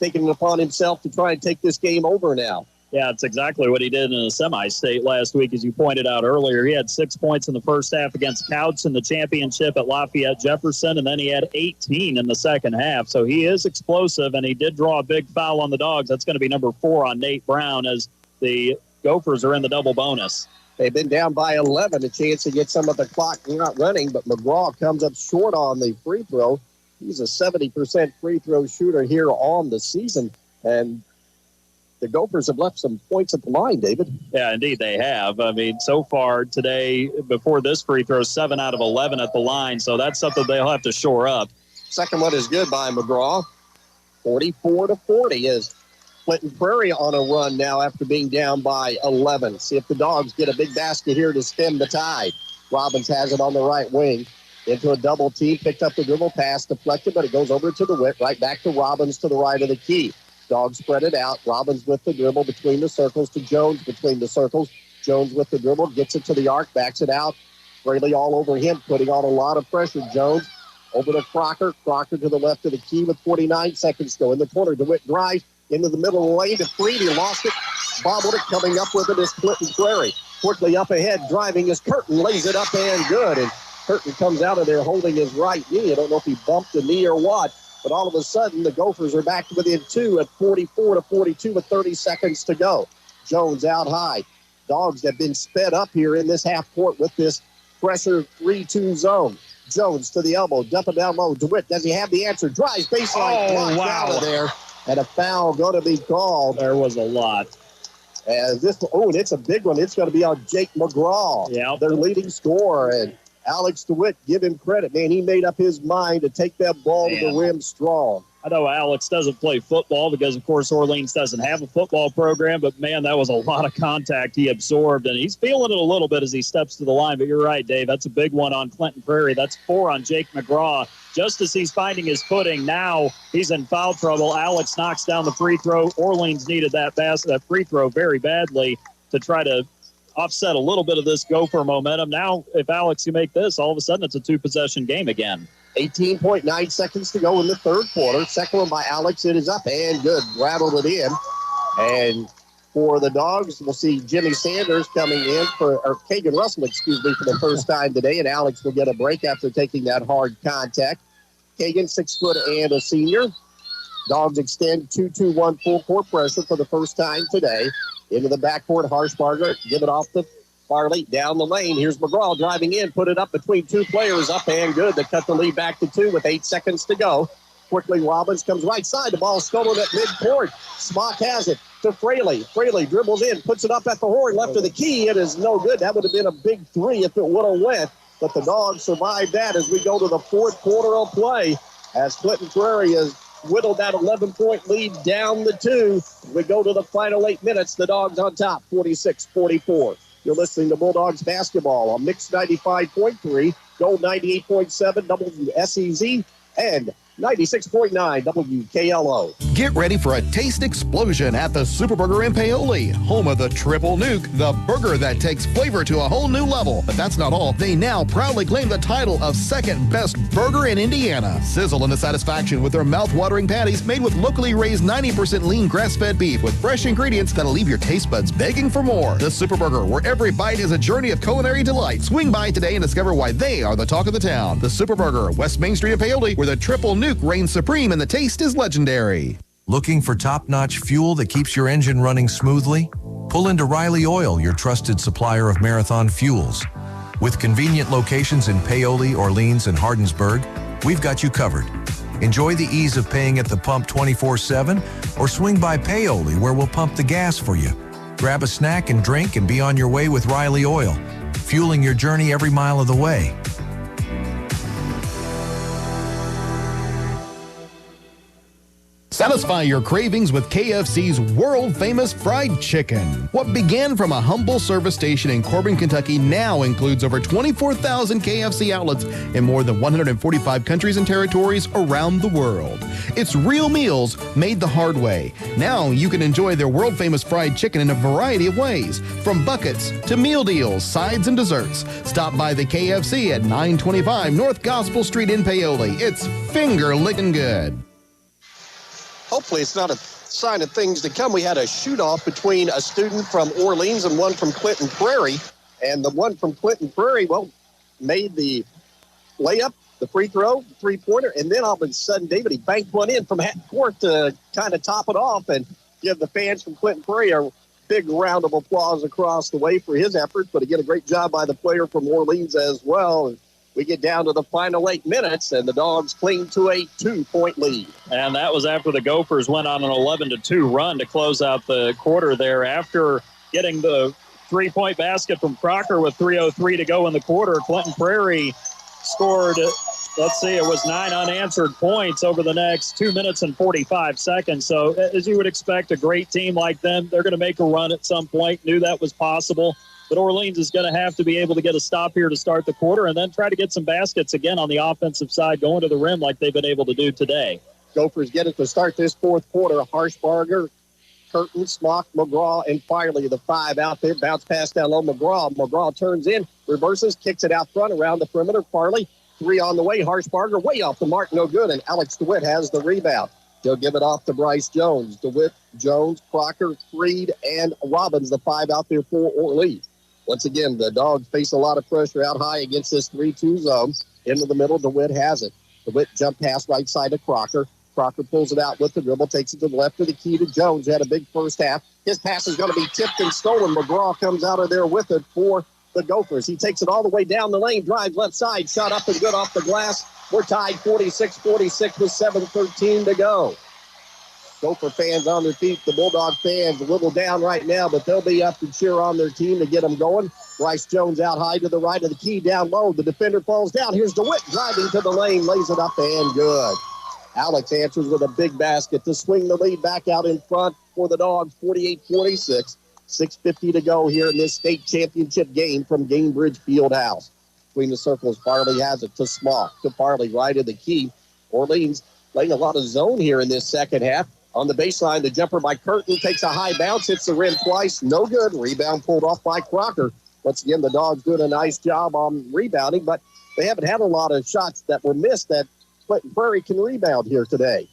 taking it upon himself to try and take this game over now. Yeah, it's exactly what he did in the semi-state last week, as you pointed out earlier. He had 6 points in the first half against Couch in the championship at Lafayette Jefferson, and then he had 18 in the second half. So he is explosive, and he did draw a big foul on the Dogs. That's going to be number 4 on Nate Brown as the Gophers are in the double bonus. They've been down by 11, a chance to get some of the clock not running, but McGraw comes up short on the free throw. He's a 70% free throw shooter here on the season. And the Gophers have left some points at the line, David. Yeah, indeed they have. I mean, so far today, before this free throw, 7 out of 11 at the line. So that's something they'll have to shore up. Second one is good by McGraw. 44-40 is Clinton Prarie on a run now after being down by 11. See if the Dogs get a big basket here to stem the tide. Robbins has it on the right wing. Into a double team, picked up the dribble pass, deflected, but it goes over to DeWitt, right back to Robbins to the right of the key. Dogs spread it out. Robbins with the dribble between the circles to Jones between the circles. Jones with the dribble, gets it to the arc, backs it out. Braley all over him, putting on a lot of pressure. Jones over to Crocker. Crocker to the left of the key with 49 seconds to go. In the corner, DeWitt drives into the middle of the lane to Prarie. He lost it, bobbled it. Coming up with it is Clinton Prarie. Quickly up ahead, driving is Curtin, lays it up and good. And Curtin comes out of there holding his right knee. I don't know if he bumped a knee or what, but all of a sudden the Gophers are back within 2 at 44-42 with 30 seconds to go. Jones out high. Dogs have been sped up here in this half court with this pressure 3-2 zone. Jones to the elbow, dumping down low. DeWitt, does he have the answer? Drives baseline, blocked out of there. And a foul going to be called. There was a lot. And it's a big one. It's going to be on Jake McGraw, their leading scorer. And Alex DeWitt, give him credit, man. He made up his mind to take that ball to the rim strong. I know Alex doesn't play football because, of course, Orleans doesn't have a football program, but, man, that was a lot of contact he absorbed, and he's feeling it a little bit as he steps to the line. But you're right, Dave. That's a big one on Clinton Prarie. That's 4 on Jake McGraw. Just as he's finding his footing, now he's in foul trouble. Alex knocks down the free throw. Orleans needed that free throw very badly to try to offset a little bit of this Gopher momentum. Now, if Alex can make this, all of a sudden it's a 2-possession game again. 18.9 seconds to go in the third quarter. Second one by Alex. It is up and good. Rattled it in. And for the Dogs, we'll see Jimmy Sanders coming in or Kagan Russell, for the first time today. And Alex will get a break after taking that hard contact. Kagan, 6 foot and a senior. Dogs extend 2-2-1 full court pressure for the first time today. Into the backcourt, Harshbarger, give it off to Farley, down the lane. Here's McGraw driving in, put it up between 2 players, up and good. They cut the lead back to 2 with 8 seconds to go. Quickly, Robbins comes right side. The ball stolen at midcourt. Smock has it to Fraley. Fraley dribbles in, puts it up at the horn, left of the key. It is no good. That would have been a big 3 if it would have went. But the Dogs survived that as we go to the fourth quarter of play. As Clinton Prarie has whittled that 11-point lead down the 2. We go to the final 8 minutes. The Dogs on top, 46-44. You're listening to Bulldogs basketball on Mix 95.3, Gold 98.7, WSEZ, and 96.9 WKLO. Get ready for a taste explosion at the Superburger in Paoli, home of the Triple Nuke, the burger that takes flavor to a whole new level. But that's not all. They now proudly claim the title of second best burger in Indiana. Sizzle into satisfaction with their mouth-watering patties made with locally raised 90% lean grass-fed beef with fresh ingredients that'll leave your taste buds begging for more. The Superburger, where every bite is a journey of culinary delight. Swing by today and discover why they are the talk of the town. The Superburger, West Main Street in Paoli, where the Triple Nuke reigns supreme and the taste is legendary. Looking for top-notch fuel that keeps your engine running smoothly? Pull into Riley Oil, your trusted supplier of marathon fuels. With convenient locations in Paoli, Orleans, and Hardinsburg, we've got you covered. Enjoy the ease of paying at the pump 24/7 or swing by Paoli where we'll pump the gas for you. Grab a snack and drink and be on your way with Riley Oil, fueling your journey every mile of the way. Satisfy your cravings with KFC's world-famous fried chicken. What began from a humble service station in Corbin, Kentucky now includes over 24,000 KFC outlets in more than 145 countries and territories around the world. It's real meals made the hard way. Now you can enjoy their world-famous fried chicken in a variety of ways, from buckets to meal deals, sides, and desserts. Stop by the KFC at 925 North Gospel Street in Paoli. It's finger-licking good. Hopefully it's not a sign of things to come. We had a shoot-off between a student from Orleans and one from Clinton Prarie. And the one from Clinton Prarie, made the layup, the free throw, three-pointer, and then all of a sudden, David, he banked one in from half court to kind of top it off and give the fans from Clinton Prarie a big round of applause across the way for his efforts. But again, a great job by the player from Orleans as well. We get down to the final 8 minutes, and the Dogs cling to a 2-point lead. And that was after the Gophers went on an 11-2 run to close out the quarter there. After getting the 3-point basket from Crocker with 3:03 to go in the quarter, Clinton Prarie scored, let's see, it was 9 unanswered points over the next 2 minutes and 45 seconds. So as you would expect, a great team like them, they're going to make a run at some point. Knew that was possible. But Orleans is going to have to be able to get a stop here to start the quarter and then try to get some baskets again on the offensive side going to the rim like they've been able to do today. Gophers get it to start this fourth quarter. Harshbarger, Curtin, Smock, McGraw, and Firely, the 5 out there. Bounce pass down low. McGraw turns in, reverses, kicks it out front around the perimeter. Farley, 3 on the way. Harshbarger way off the mark, no good. And Alex DeWitt has the rebound. He'll give it off to Bryce Jones. DeWitt, Jones, Crocker, Freed, and Robbins, the 5 out there for Orleans. Once again, the Dogs face a lot of pressure out high against this 3-2 zone. Into the middle, DeWitt has it. DeWitt jump pass right side to Crocker. Crocker pulls it out with the dribble, takes it to the left of the key to Jones, who had a big first half. His pass is going to be tipped and stolen. McGraw comes out of there with it for the Gophers. He takes it all the way down the lane, drives left side, shot up and good off the glass. We're tied 46-46 with 7:13 to go. Gopher fans on their feet. The Bulldog fans a little down right now, but they'll be up to cheer on their team to get them going. Bryce Jones out high to the right of the key, down low. The defender falls down. Here's DeWitt driving to the lane, lays it up and good. Alex answers with a big basket to swing the lead back out in front for the Dogs, 48-46. 6:50 to go here in this state championship game from Gamebridge Fieldhouse. Between the circles, Farley has it to Smock, to Farley, right of the key. Orleans playing a lot of zone here in this second half. On the baseline, the jumper by Curtin takes a high bounce, hits the rim twice, no good. Rebound pulled off by Crocker. Once again, the Dogs doing a nice job on rebounding, but they haven't had a lot of shots that were missed that Clinton Prarie can rebound here today.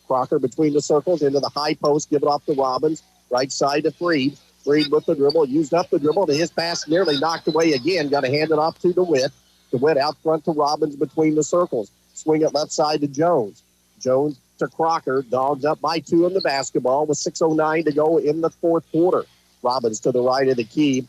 Crocker between the circles into the high post, give it off to Robbins. Right side to Freed. Freed with the dribble, used up the dribble. To his pass nearly knocked away again. Got to hand it off to DeWitt. DeWitt out front to Robbins between the circles. Swing it left side to Jones. Jones to Crocker. Dogs up by 2 in the basketball with 6:09 to go in the fourth quarter. Robbins to the right of the key.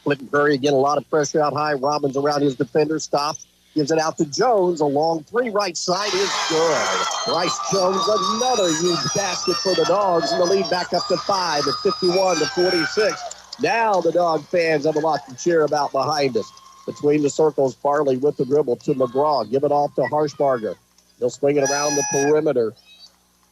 Clinton Prarie again, a lot of pressure out high. Robbins around his defender, stops. Gives it out to Jones. A long 3 right side is good. Bryce Jones, another huge basket for the Dogs, and the lead back up to 5 at 51-46. Now the Dog fans have a lot to cheer about behind us. Between the circles, Farley with the dribble to McGraw. Give it off to Harshbarger. He'll swing it around the perimeter.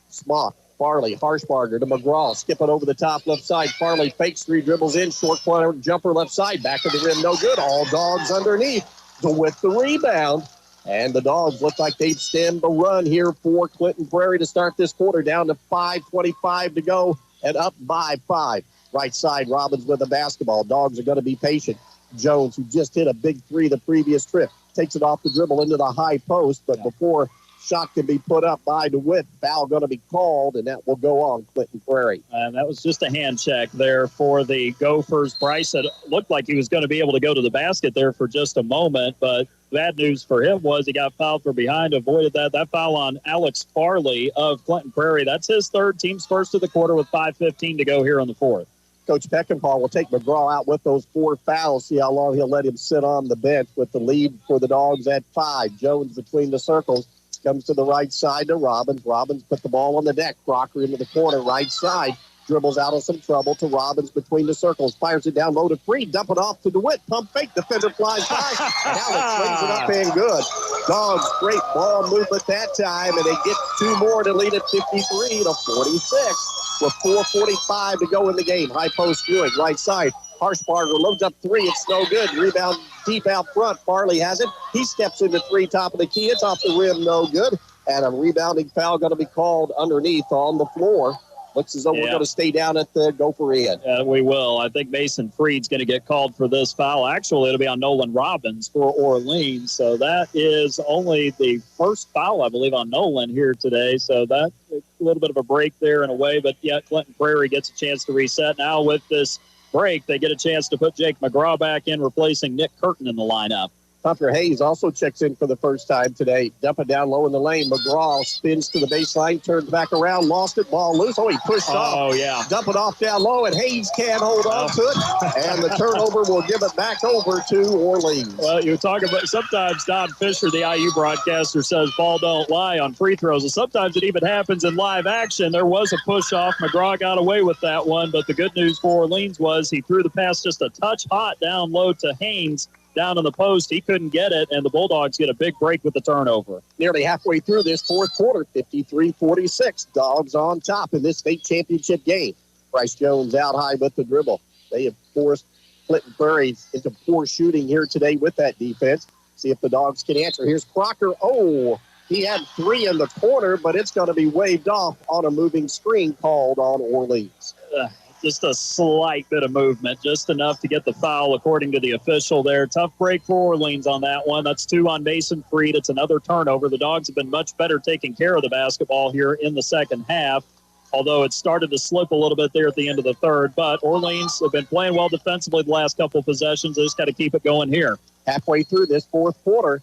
Smock, Farley, Harshbarger to McGraw. Skip it over the top left side. Farley fakes 3 dribbles in. Short corner jumper left side. Back of the rim, no good. All Dogs underneath. With the rebound. And the Dogs look like they've stemmed the run here for Clinton Prarie to start this quarter, down to 5:25 to go and up by 5. Right side, Robbins with the basketball. Dogs are going to be patient. Jones, who just hit a big 3 the previous trip, takes it off the dribble into the high post, but before shot can be put up by DeWitt, foul going to be called, and that will go on Clinton Prarie. And that was just a hand check there for the Gophers. Bryce, it looked like he was going to be able to go to the basket there for just a moment, but bad news for him was he got fouled from behind, avoided that. That foul on Alex Farley of Clinton Prarie. That's his third, team's first of the quarter with 5:15 to go here in the fourth. Coach Peckinpah will take McGraw out with those 4 fouls, see how long he'll let him sit on the bench with the lead for the Dogs at 5. Jones between the circles. Comes to the right side to Robbins. Robbins put the ball on the deck. Crocker into the corner, right side. Dribbles out of some trouble to Robbins between the circles. Fires it down low to Freed. Dump it off to DeWitt. Pump fake. Defender flies by. Now it swings it up and good. Dogs, great ball movement that time, and they get 2 more to lead it 53-46 with 4:45 to go in the game. High post Ewing, right side. Harshbarger loads up 3. It's no good. Rebound deep out front. Farley has it. He steps into 3, top of the key. It's off the rim, no good. And a rebounding foul going to be called underneath on the floor. Looks as though we're going to stay down at the Gopher end. We will. I think Mason Freed's going to get called for this foul. Actually, it'll be on Nolan Robbins for Orleans. So that is only the first foul, I believe, on Nolan here today. So that's a little bit of a break there in a way. But, yeah, Clinton Prarie gets a chance to reset. Now with this break, they get a chance to put Jake McGraw back in, replacing Nick Curtin in the lineup. Hunter Hayes also checks in for the first time today. Dump it down low in the lane. McGraw spins to the baseline, turns back around, lost it, ball loose. Oh, he pushed off. Oh, yeah. Dump it off down low, and Hayes can't hold on to it. And the turnover will give it back over to Orleans. Well, you're talking about sometimes Don Fisher, the IU broadcaster, says ball don't lie on free throws. And sometimes it even happens in live action. There was a push off. McGraw got away with that one. But the good news for Orleans was he threw the pass just a touch hot down low to Haynes. Down in the post, he couldn't get it, and the Bulldogs get a big break with the turnover. Nearly halfway through this fourth quarter, 53-46. Dogs on top in this state championship game. Bryce Jones out high with the dribble. They have forced Clinton Prarie into poor shooting here today with that defense. See if the Dogs can answer. Here's Crocker. Oh, he had 3 in the corner, but it's going to be waved off on a moving screen called on Orleans. Just a slight bit of movement, just enough to get the foul, according to the official there. Tough break for Orleans on that one. That's 2 on Mason Freed. It's another turnover. The Dogs have been much better taking care of the basketball here in the second half, although it started to slip a little bit there at the end of the third. But Orleans have been playing well defensively the last couple of possessions. They just got to keep it going here. Halfway through this fourth quarter,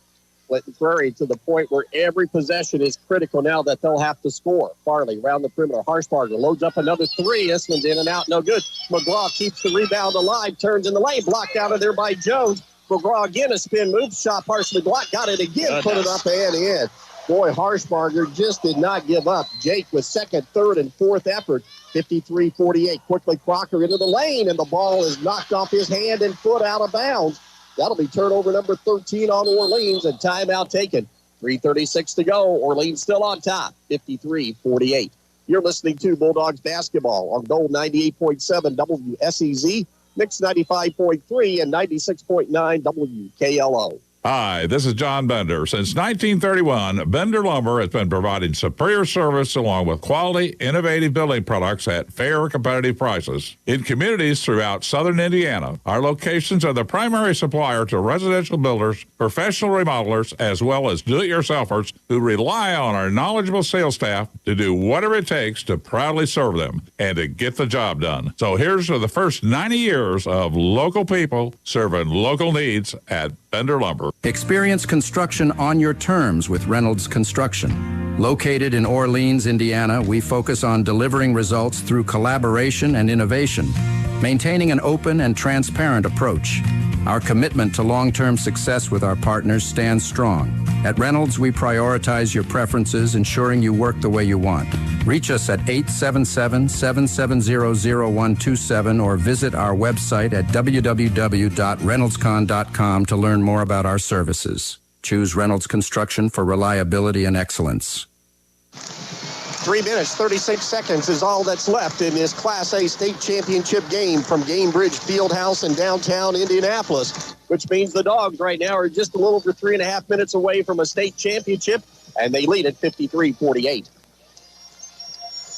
Clinton Prarie to the point where every possession is critical now that they'll have to score. Farley around the perimeter. Harshbarger loads up another 3. This one's in and out. No good. McGraw keeps the rebound alive. Turns in the lane. Blocked out of there by Jones. McGraw again, a spin move. Shot partially blocked. Got it again. Put it up and in. Boy, Harshbarger just did not give up. Jake with second, third, and fourth effort. 53-48. Quickly Crocker into the lane, and the ball is knocked off his hand and foot out of bounds. That'll be turnover number 13 on Orleans, and timeout taken. 3:36 to go. Orleans still on top, 53-48. You're listening to Bulldogs basketball on Gold 98.7 WSEZ, Mix 95.3, and 96.9 WKLO. Hi, this is John Bender. Since 1931, Bender Lumber has been providing superior service along with quality, innovative building products at fair, competitive prices. In communities throughout southern Indiana, our locations are the primary supplier to residential builders, professional remodelers, as well as do-it-yourselfers who rely on our knowledgeable sales staff to do whatever it takes to proudly serve them and to get the job done. So here's to the first 90 years of local people serving local needs at Bender Lumber. Experience construction on your terms with Reynolds Construction. Located in Orleans, Indiana, we focus on delivering results through collaboration and innovation, maintaining an open and transparent approach. Our commitment to long-term success with our partners stands strong. At Reynolds, we prioritize your preferences, ensuring you work the way you want. Reach us at 877-770-0127 or visit our website at www.reynoldscon.com to learn more about our services. Choose Reynolds Construction for reliability and excellence. 3 minutes, 36 seconds is all that's left in this Class A state championship game from Gamebridge Fieldhouse in downtown Indianapolis, which means the Dogs right now are just a little over 3.5 minutes away from a state championship, and they lead at 53-48.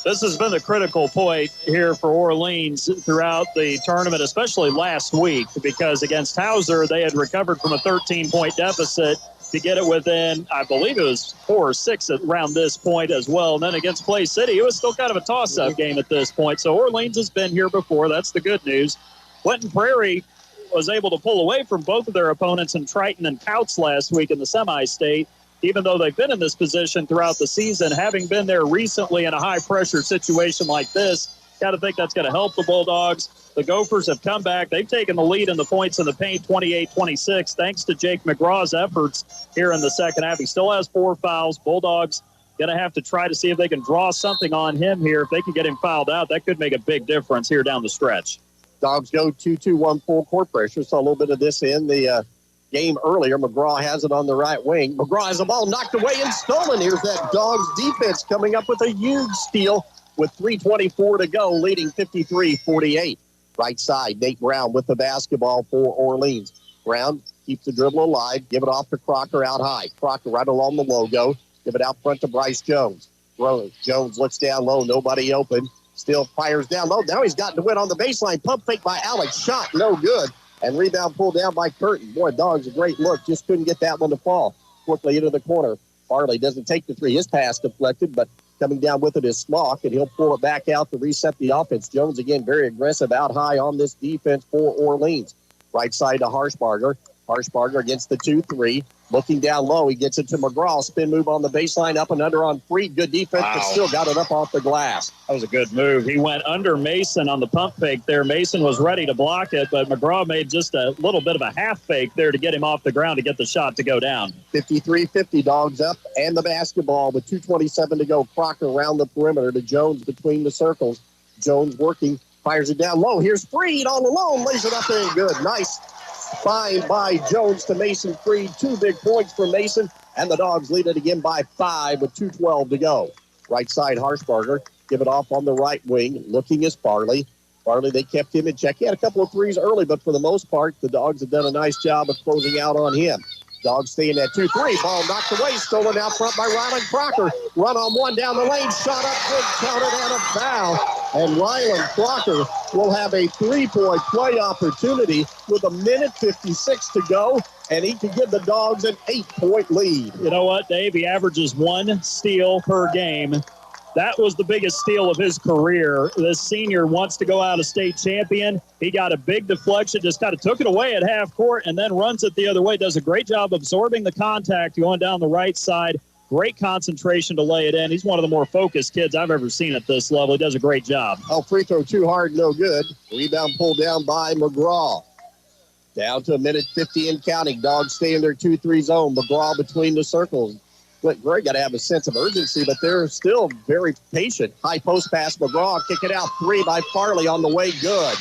This has been the critical point here for Orleans throughout the tournament, especially last week, because against Hauser, they had recovered from a 13-point deficit to get it within, I believe it was 4 or 6 around this point as well. And then against Clay City, it was still kind of a toss-up game at this point. So Orleans has been here before. That's the good news. Clinton Prarie was able to pull away from both of their opponents in Triton and Couts last week in the semi-state, even though they've been in this position throughout the season, having been there recently in a high-pressure situation like this. Got to think that's going to help the Bulldogs. The Gophers have come back. They've taken the lead in the points in the paint, 28-26, thanks to Jake McGraw's efforts here in the second half. He still has 4 fouls. Bulldogs going to have to try to see if they can draw something on him here. If they can get him fouled out, that could make a big difference here down the stretch. Dogs go 2-2-1 full court pressure. Saw a little bit of this in the game earlier. McGraw has it on the right wing. McGraw has the ball knocked away and stolen. Here's that Dogs defense coming up with a huge steal with 3:24 to go, leading 53-48. Right side, Nate Brown with the basketball for Orleans. Brown keeps the dribble alive. Give it off to Crocker out high. Crocker right along the logo. Give it out front to Bryce Jones. Jones looks down low. Nobody open. Still fires down low. Now he's gotten to win on the baseline. Pump fake by Alex. Shot no good. And rebound pulled down by Curtin. Boy, Dogs a great look. Just couldn't get that one to fall. Quickly into the corner. Farley doesn't take the three. His pass deflected, but coming down with it is Smock, and he'll pull it back out to reset the offense. Jones, again, very aggressive out high on this defense for Orleans. Right side to Harshbarger. Harshbarger against the 2-3. Looking down low, he gets it to McGraw. Spin move on the baseline, up and under on Freed. Good defense, but still got it up off the glass. That was a good move. He went under Mason on the pump fake there. Mason was ready to block it, but McGraw made just a little bit of a half fake there to get him off the ground to get the shot to go down. 53-50, Dogs up and the basketball with 2:27 to go. Crocker around the perimeter to Jones between the circles. Jones working, fires it down low. Here's Freed all alone, lays it up there and good. Nice find by Jones to Mason Freed. 2 big points for Mason, and the Dogs lead it again by 5 with 2:12 to go. Right side, Harshbarger. Give it off on the right wing. Looking is Farley. Farley, they kept him in check. He had a couple of threes early, but for the most part, the Dogs have done a nice job of closing out on him. Dogs stay in that 2-3. Ball knocked away. Stolen out front by Ryland Crocker. Run on one down the lane. Shot up good. Counted out of foul. And Ryland Crocker will have a 3-point play opportunity with 1:56 to go. And he can give the Dogs an 8-point lead. You know what, Dave? He averages 1 steal per game. That was the biggest steal of his career. This senior wants to go out a state champion. He got a big deflection, just kind of took it away at half court and then runs it the other way. Does a great job absorbing the contact going down the right side. Great concentration to lay it in. He's one of the more focused kids I've ever seen at this level. He does a great job. Oh, free throw too hard, no good. Rebound pulled down by McGraw. Down to 1:50 and counting. Dogs stay in their 2-3 zone. McGraw between the circles. Gray got to have a sense of urgency, but they're still very patient. High post pass, McGraw, kick it out. 3 by Farley on the way, good.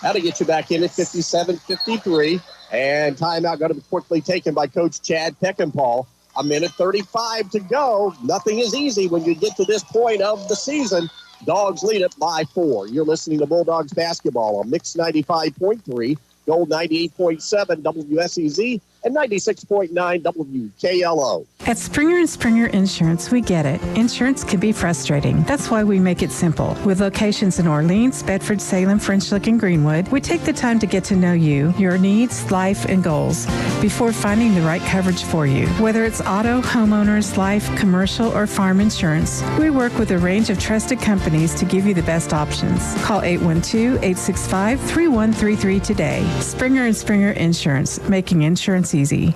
That'll get you back in at 57-53. And timeout going to be quickly taken by Coach Chad Peckinpah. 1:35 to go. Nothing is easy when you get to this point of the season. Dogs lead it by 4. You're listening to Bulldogs basketball on Mix 95.3, Gold 98.7, WSEZ, and 96.9 WKLO. At Springer & Springer Insurance, we get it. Insurance can be frustrating. That's why we make it simple. With locations in Orleans, Bedford, Salem, French Lick, and Greenwood, we take the time to get to know you, your needs, life, and goals before finding the right coverage for you. Whether it's auto, homeowners, life, commercial, or farm insurance, we work with a range of trusted companies to give you the best options. Call 812-865-3133 today. Springer & Springer Insurance, making insurance easy.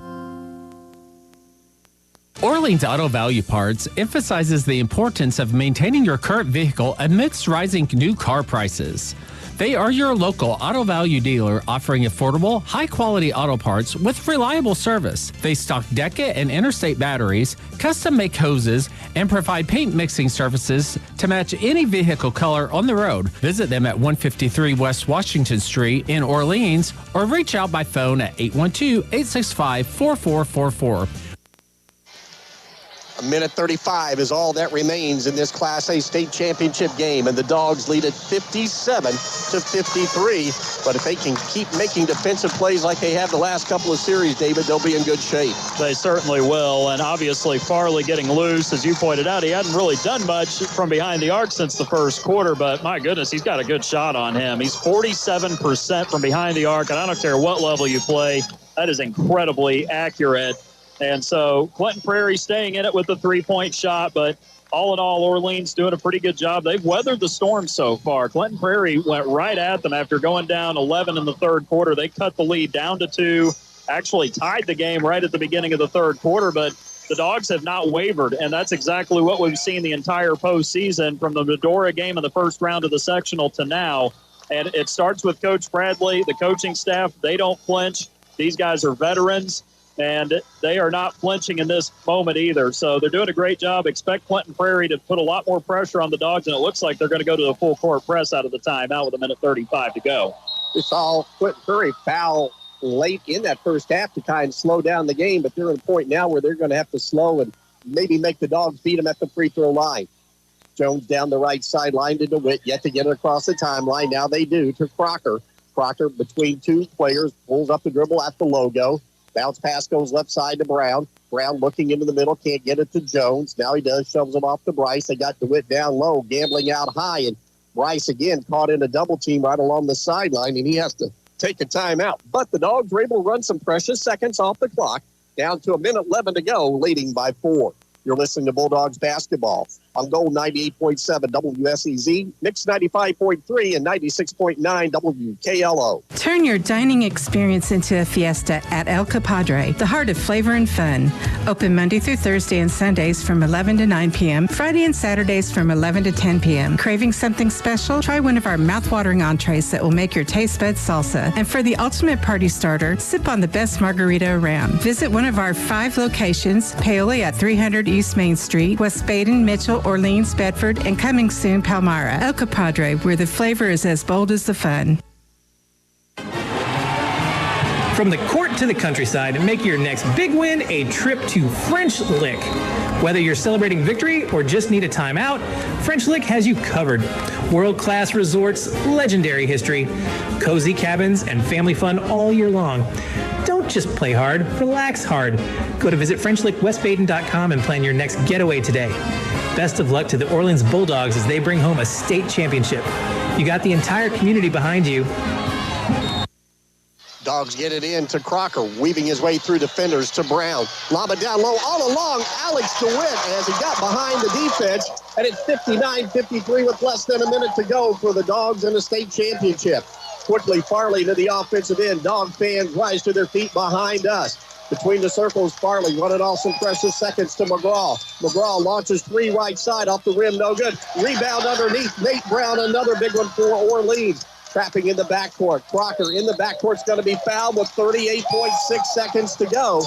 Orleans Auto Value Parts emphasizes the importance of maintaining your current vehicle amidst rising new car prices. They are your local auto value dealer offering affordable, high-quality auto parts with reliable service. They stock Deca and Interstate batteries, custom-make hoses, and provide paint mixing services to match any vehicle color on the road. Visit them at 153 West Washington Street in Orleans or reach out by phone at 812-865-4444. 1:35 is all that remains in this Class A state championship game, and the Dogs lead at 57-53. But if they can keep making defensive plays like they have the last couple of series, David, they'll be in good shape. They certainly will, and obviously Farley getting loose, as you pointed out. He hadn't really done much from behind the arc since the first quarter, but my goodness, he's got a good shot on him. He's 47% from behind the arc, and I don't care what level you play, that is incredibly accurate. And so Clinton Prarie staying in it with the 3-point shot, but all in all, Orleans doing a pretty good job. They've weathered the storm so far. Clinton Prarie went right at them after going down 11 in the third quarter. They cut the lead down to 2, actually tied the game right at the beginning of the third quarter, but the Dogs have not wavered, and that's exactly what we've seen the entire postseason from the Medora game in the first round of the sectional to now. And it starts with Coach Bradley, the coaching staff. They don't flinch. These guys are veterans, and they are not flinching in this moment either. So they're doing a great job. Expect Clinton Prarie to put a lot more pressure on the Dogs, and it looks like they're going to go to the full court press out of the timeout with 1:35 to go. We saw Clinton Prarie foul late in that first half to kind of slow down the game, but they're at a point now where they're going to have to slow and maybe make the Dogs beat them at the free throw line. Jones down the right sideline to DeWitt, yet to get it across the timeline. Now they do to Crocker. Crocker between two players, pulls up the dribble at the logo. Bounce pass goes left side to Brown. Brown looking into the middle, can't get it to Jones. Now he does, shoves him off to Bryce. They got DeWitt down low, gambling out high, and Bryce again caught in a double team right along the sideline, and he has to take a timeout. But the Dogs were able to run some precious seconds off the clock, down to 1:11 to go, leading by 4. You're listening to Bulldogs basketball On Gold 98.7 WSEZ, Mix 95.3 and 96.9 WKLO. Turn your dining experience into a fiesta at El Capadre, the heart of flavor and fun. Open Monday through Thursday and Sundays from 11 to 9 p.m., Friday and Saturdays from 11 to 10 p.m. Craving something special? Try one of our mouth-watering entrees that will make your taste buds salsa. And for the ultimate party starter, sip on the best margarita around. Visit one of our 5 locations, Paoli at 300 East Main Street, West Baden, Mitchell, Orleans, Bedford, and coming soon, Palmyra. El Capadre, where the flavor is as bold as the fun. From the court to the countryside, make your next big win a trip to French Lick. Whether you're celebrating victory or just need a timeout, French Lick has you covered. World-class resorts, legendary history, cozy cabins, and family fun all year long. Don't just play hard, relax hard. Go to visit FrenchLickWestBaden.com and plan your next getaway today. Best of luck to the Orleans Bulldogs as they bring home a state championship. You got the entire community behind you. Dogs get it in to Crocker, weaving his way through defenders to Brown. Lob it down low, all along, Alex DeWitt as he got behind the defense. And it's 59-53 with less than a minute to go for the Dogs in the state championship. Quickly, Farley to the offensive end. Dog fans rise to their feet behind us. Between the circles, Farley running off some precious seconds to McGraw. McGraw launches 3 right side off the rim, no good. Rebound underneath, Nate Brown, another big one for Orleans. Trapping in the backcourt. Crocker in the backcourt's going to be fouled with 38.6 seconds to go.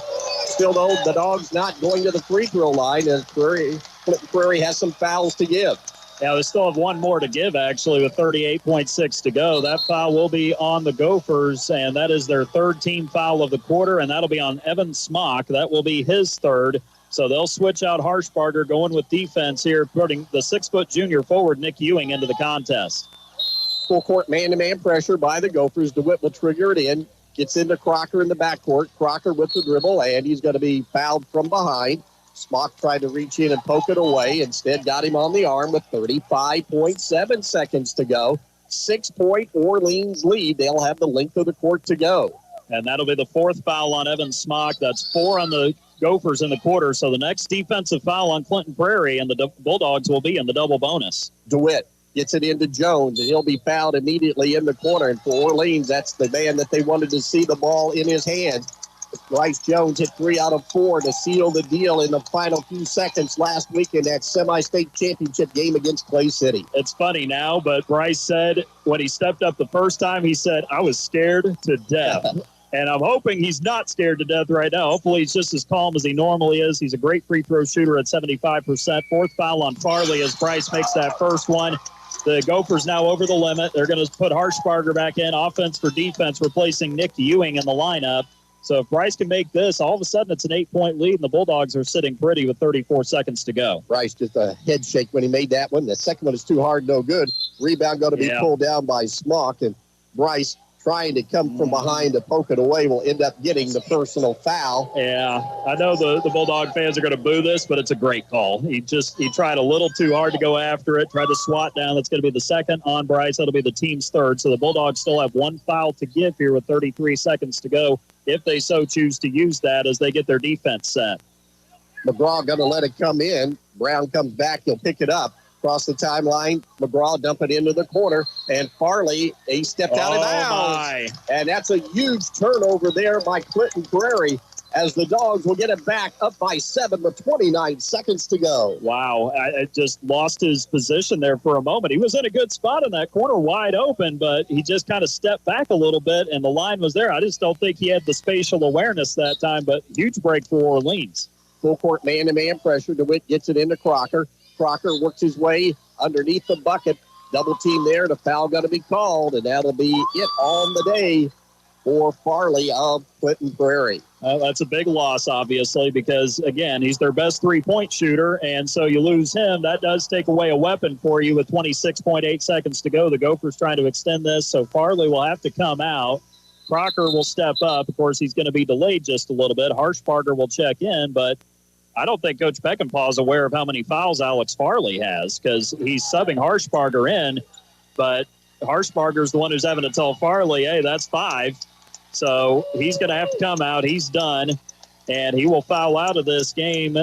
Still, though, the Dogs not going to the free throw line as Clinton Prairie has some fouls to give. Yeah, we still have one more to give, actually, with 38.6 to go. That foul will be on the Gophers, and that is their 3rd team foul of the quarter, and that'll be on Evan Smock. That will be his 3rd. So they'll switch out Harshbarger going with defense here, putting the 6-foot junior forward, Nick Ewing, into the contest. Full court man-to-man pressure by the Gophers. DeWitt will trigger it in. Gets into Crocker in the backcourt. Crocker with the dribble, and he's going to be fouled from behind. Smock tried to reach in and poke it away. Instead, got him on the arm with 35.7 seconds to go. 6-point Orleans lead. They'll have the length of the court to go. And that'll be the 4th foul on Evan Smock. That's 4 on the Gophers in the quarter. So the next defensive foul on Clinton Prairie, and the Bulldogs will be in the double bonus. DeWitt gets it into Jones, and he'll be fouled immediately in the corner. And for Orleans, that's the man that they wanted to see the ball in his hands. Bryce Jones hit 3 out of 4 to seal the deal in the final few seconds last week in that semi-state championship game against Clay City. It's funny now, but Bryce said when he stepped up the first time, he said, I was scared to death. And I'm hoping he's not scared to death right now. Hopefully he's just as calm as he normally is. He's a great free throw shooter at 75%. 4th foul on Farley as Bryce makes that first one. The Gophers now over the limit. They're going to put Harshbarger back in, offense for defense, replacing Nick Ewing in the lineup. So if Bryce can make this, all of a sudden it's an 8-point lead, and the Bulldogs are sitting pretty with 34 seconds to go. Bryce just a head shake when he made that one. The second one is too hard, no good. Rebound going to be pulled down by Smock, and Bryce trying to come from behind to poke it away will end up getting the personal foul. Yeah, I know the Bulldog fans are going to boo this, but it's a great call. He tried a little too hard to go after it, tried to swat down. That's going to be the 2nd on Bryce. That'll be the team's 3rd. So the Bulldogs still have 1 foul to give here with 33 seconds to go, if they so choose to use that as they get their defense set. McGraw going to let it come in. Brown comes back. He'll pick it up. Across the timeline, McGraw dump it into the corner, and Farley, he stepped out of bounds. And that's a huge turnover there by Clinton Prairie as the Dogs will get it back up by 7 with 29 seconds to go. Wow, I just lost his position there for a moment. He was in a good spot in that corner, wide open, but he just kind of stepped back a little bit, and the line was there. I just don't think he had the spatial awareness that time, but huge break for Orleans. Full court man-to-man pressure. DeWitt gets it into Crocker. Crocker works his way underneath the bucket. Double team there. The foul going to be called, and that'll be it on the day for Farley of Clinton Prairie. That's a big loss, obviously, because, again, he's their best three-point shooter, and so you lose him. That does take away a weapon for you with 26.8 seconds to go. The Gophers trying to extend this, so Farley will have to come out. Crocker will step up. Of course, he's going to be delayed just a little bit. Harshbarger will check in, but I don't think Coach Beckenpaugh is aware of how many fouls Alex Farley has because he's subbing Harshbarger in, but Harshbarger is the one who's having to tell Farley, hey, that's 5. So he's going to have to come out. He's done, and he will foul out of this game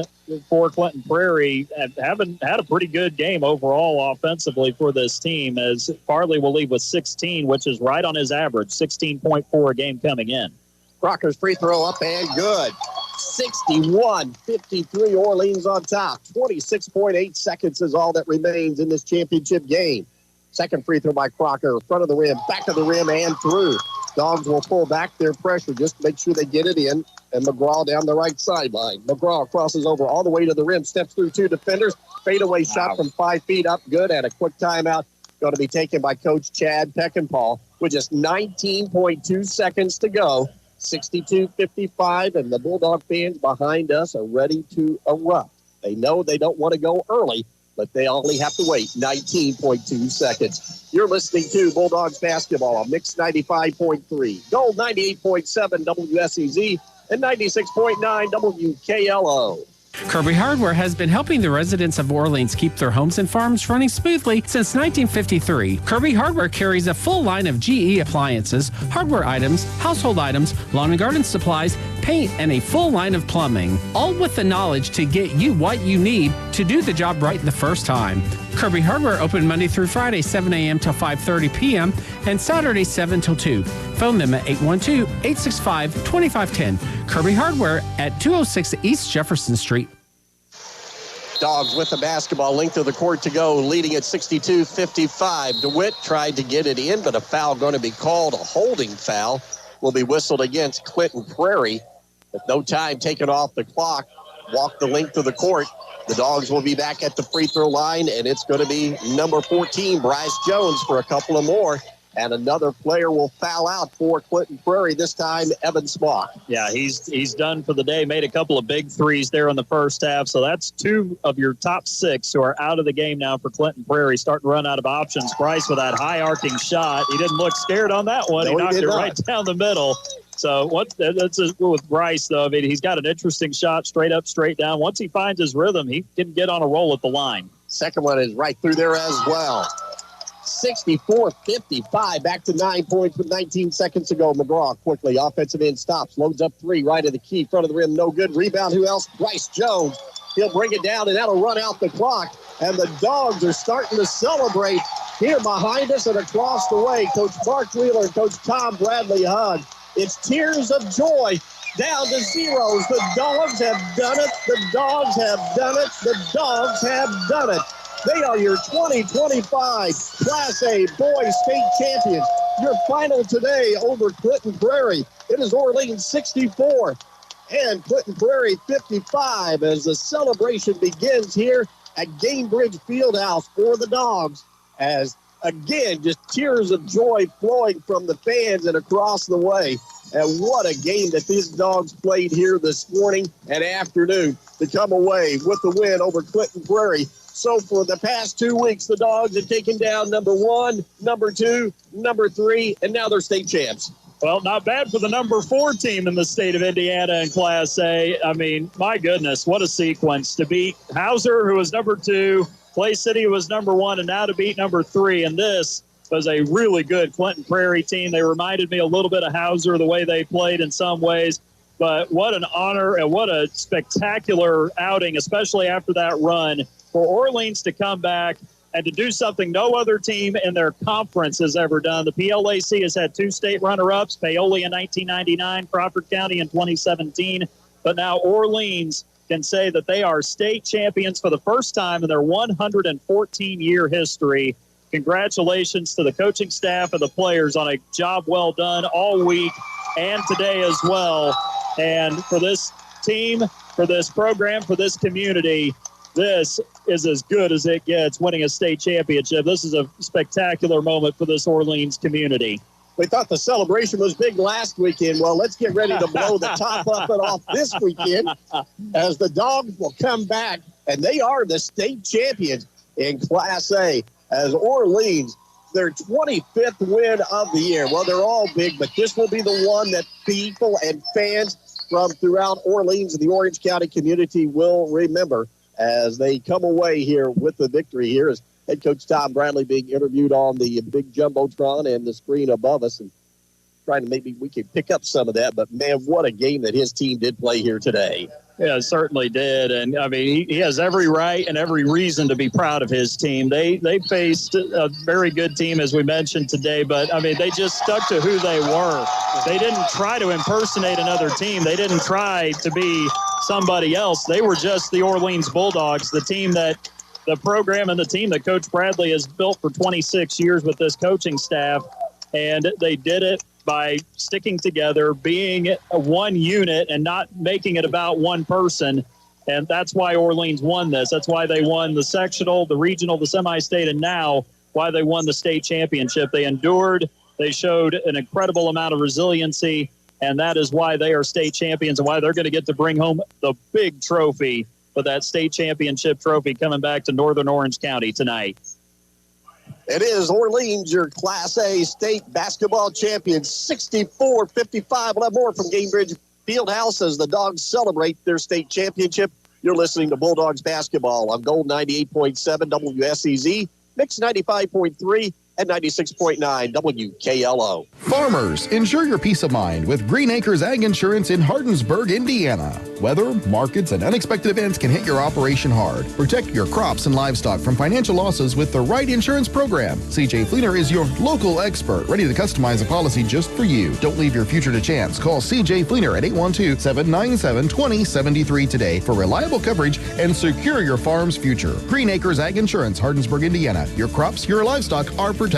for Clinton Prairie haven't had a pretty good game overall offensively for this team, as Farley will lead with 16, which is right on his average, 16.4 a game coming in. Crocker's free throw up and good. 61-53, Orleans on top. 26.8 seconds is all that remains in this championship game. Second free throw by Crocker, front of the rim, back of the rim, and through. Dogs will pull back their pressure just to make sure they get it in. And McGraw down the right sideline. McGraw crosses over all the way to the rim, steps through two defenders. Fadeaway shot from 5 feet up, good, and a quick timeout going to be taken by Coach Chad Peckinpah with just 19.2 seconds to go. 62-55, and the Bulldog fans behind us are ready to erupt. They know they don't want to go early, but they only have to wait 19.2 seconds. You're listening to Bulldogs basketball on Mix 95.3, Gold 98.7 WSEZ, and 96.9 WKLO. Kirby Hardware has been helping the residents of Orleans keep their homes and farms running smoothly since 1953. Kirby Hardware carries a full line of GE appliances, hardware items, household items, lawn and garden supplies, paint, and a full line of plumbing, all with the knowledge to get you what you need to do the job right the first time. Kirby Hardware open Monday through Friday, 7 a.m. till 5:30 p.m. and Saturday, 7 till 2. Phone them at 812-865-2510. Kirby Hardware at 206 East Jefferson Street. Dogs with the basketball, length of the court to go, leading at 62-55. DeWitt tried to get it in, but a foul going to be called. A holding foul will be whistled against Clinton Prairie. With no time taken off the clock, walk the length of the court. The Dogs will be back at the free throw line, and it's going to be number 14, Bryce Jones, for a couple of more. And another player will foul out for Clinton Prairie, this time Evan Smock. Yeah, he's done for the day, made a couple of big threes there in the first half. So that's two of your top six who are out of the game now for Clinton Prairie, starting to run out of options. Bryce with that high arcing shot. He didn't look scared on that one. No, he knocked it not. right down the middle. So that's with Bryce, though. I mean, he's got an interesting shot, straight up, straight down. Once he finds his rhythm, he can get on a roll at the line. Second one is right through there as well. 64-55, back to 9 points with 19 seconds to go. McGraw quickly, offensive end stops, loads up three, right of the key, front of the rim, no good. Rebound, who else? Bryce Jones. He'll bring it down, and that'll run out the clock. And the Dogs are starting to celebrate here behind us and across the way. Coach Mark Wheeler and Coach Tom Bradley hug. It's tears of joy, down to zeros. The Dogs have done it. The Dogs have done it. The Dogs have done it. They are your 2025 Class A Boys State Champions. Your final today over Clinton Prairie. It is Orleans 64 and Clinton Prairie 55 as the celebration begins here at Gamebridge Fieldhouse for the Dogs. As, again, just tears of joy flowing from the fans and across the way. And what a game that these Dogs played here this morning and afternoon to come away with the win over Clinton Prairie. So for the past 2 weeks, the Dogs have taken down number 1, number 2, number 3, and now they're state champs. Well, not bad for the number 4 team in the state of Indiana in Class A. I mean, my goodness, what a sequence. To beat Hauser, who was number 2, Clay City was number 1, and now to beat number 3. And this was a really good Clinton Prairie team. They reminded me a little bit of Hauser, the way they played in some ways. But what an honor and what a spectacular outing, especially after that run, for Orleans to come back and to do something no other team in their conference has ever done. The PLAC has had 2 state runner-ups, Paoli in 1999, Crawford County in 2017. But now Orleans can say that they are state champions for the first time in their 114-year history. Congratulations to the coaching staff and the players on a job well done all week and today as well. And for this team, for this program, for this community, this is as good as it gets, winning a state championship. This is a spectacular moment for this Orleans community. We thought the celebration was big last weekend. Well, let's get ready to blow the top up and off this weekend as the Dogs will come back, and they are the state champions in Class A as Orleans, their 25th win of the year. Well, they're all big, but this will be the one that people and fans from throughout Orleans and the Orange County community will remember as they come away here with the victory. Here is head coach Tom Bradley being interviewed on the big Jumbotron and the screen above us. And trying to maybe we could pick up some of that. But, man, what a game that his team did play here today. Yeah, certainly did. And, I mean, he has every right and every reason to be proud of his team. They faced a very good team, as we mentioned today, but, I mean, they just stuck to who they were. They didn't try to impersonate another team. They didn't try to be somebody else. They were just the Orleans Bulldogs, the team that the program and the team that Coach Bradley has built for 26 years with this coaching staff. And they did it by sticking together, being one unit and not making it about one person. And that's why Orleans won this. That's why they won the sectional, the regional, the semi-state, and now why they won the state championship. They endured. They showed an incredible amount of resiliency, and that is why they are state champions and why they're going to get to bring home the big trophy, with that state championship trophy coming back to Northern Orange County tonight. It is Orleans, your Class A state basketball champion, 64-55. We'll have more from Gamebridge Fieldhouse as the Dogs celebrate their state championship. You're listening to Bulldogs basketball on Gold 98.7 WSEZ, Mix 95.3, and 96.9 WKLO. Farmers, ensure your peace of mind with Green Acres Ag Insurance in Hardinsburg, Indiana. Weather, markets, and unexpected events can hit your operation hard. Protect your crops and livestock from financial losses with the right insurance program. CJ Fleener is your local expert, ready to customize a policy just for you. Don't leave your future to chance. Call CJ Fleener at 812-797-2073 today for reliable coverage and secure your farm's future. Green Acres Ag Insurance, Hardinsburg, Indiana. Your crops, your livestock, our protection.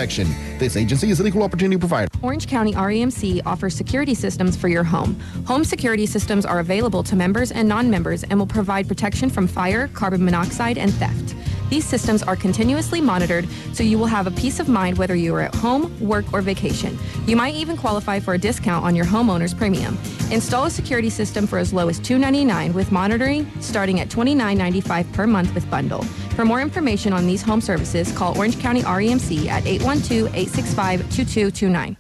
This agency is an equal opportunity provider. Orange County REMC offers security systems for your home. Home security systems are available to members and non-members and will provide protection from fire, carbon monoxide, and theft. These systems are continuously monitored, so you will have a peace of mind whether you are at home, work, or vacation. You might even qualify for a discount on your homeowner's premium. Install a security system for as low as $299 with monitoring starting at $29.95 per month with bundle. For more information on these home services, call Orange County REMC at 812-865-2229.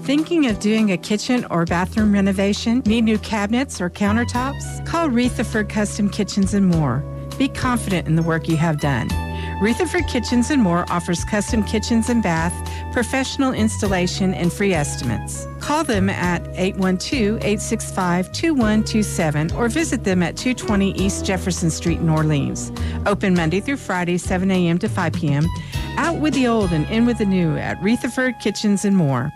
Thinking of doing a kitchen or bathroom renovation? Need new cabinets or countertops? Call Rutherford Custom Kitchens and More. Be confident in the work you have done. Rutherford Kitchens and More offers custom kitchens and bath, professional installation, and free estimates. Call them at 812-865-2127 or visit them at 220 East Jefferson Street in Orleans. Open Monday through Friday, 7 a.m. to 5 p.m. Out with the old and in with the new at Rutherford Kitchens and More.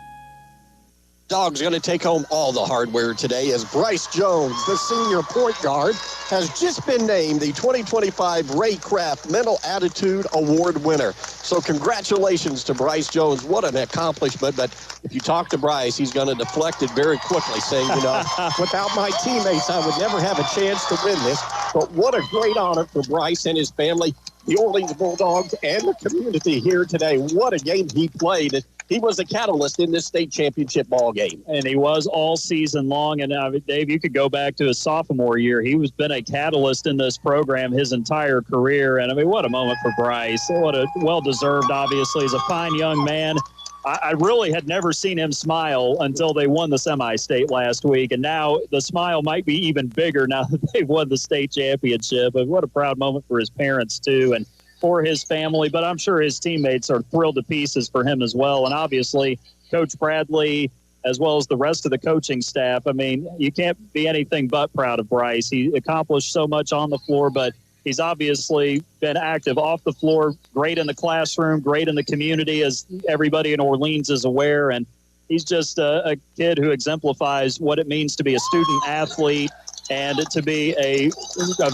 Dogs going to take home all the hardware today as Bryce Jones, the senior point guard, has just been named the 2025 Ray Kraft Mental Attitude Award winner. So congratulations to Bryce Jones. What an accomplishment. But if you talk to Bryce, he's going to deflect it very quickly, saying, you know, without my teammates, I would never have a chance to win this. But what a great honor for Bryce and his family, the Orleans Bulldogs, and the community here today. What a game he played. He was a catalyst in this state championship ball game. And he was all season long. And, Dave, you could go back to his sophomore year. He was been a catalyst in this program his entire career. And, I mean, what a moment for Bryce. What a well-deserved, obviously. He's a fine young man. I really had never seen him smile until they won the semi-state last week. And now the smile might be even bigger now that they've won the state championship. But what a proud moment for his parents, too. And for his family, but I'm sure his teammates are thrilled to pieces for him as well. And obviously, Coach Bradley, as well as the rest of the coaching staff, I mean, you can't be anything but proud of Bryce. He accomplished so much on the floor, but he's obviously been active off the floor, great in the classroom, great in the community, as everybody in Orleans is aware. And he's just a kid who exemplifies what it means to be a student athlete and to be a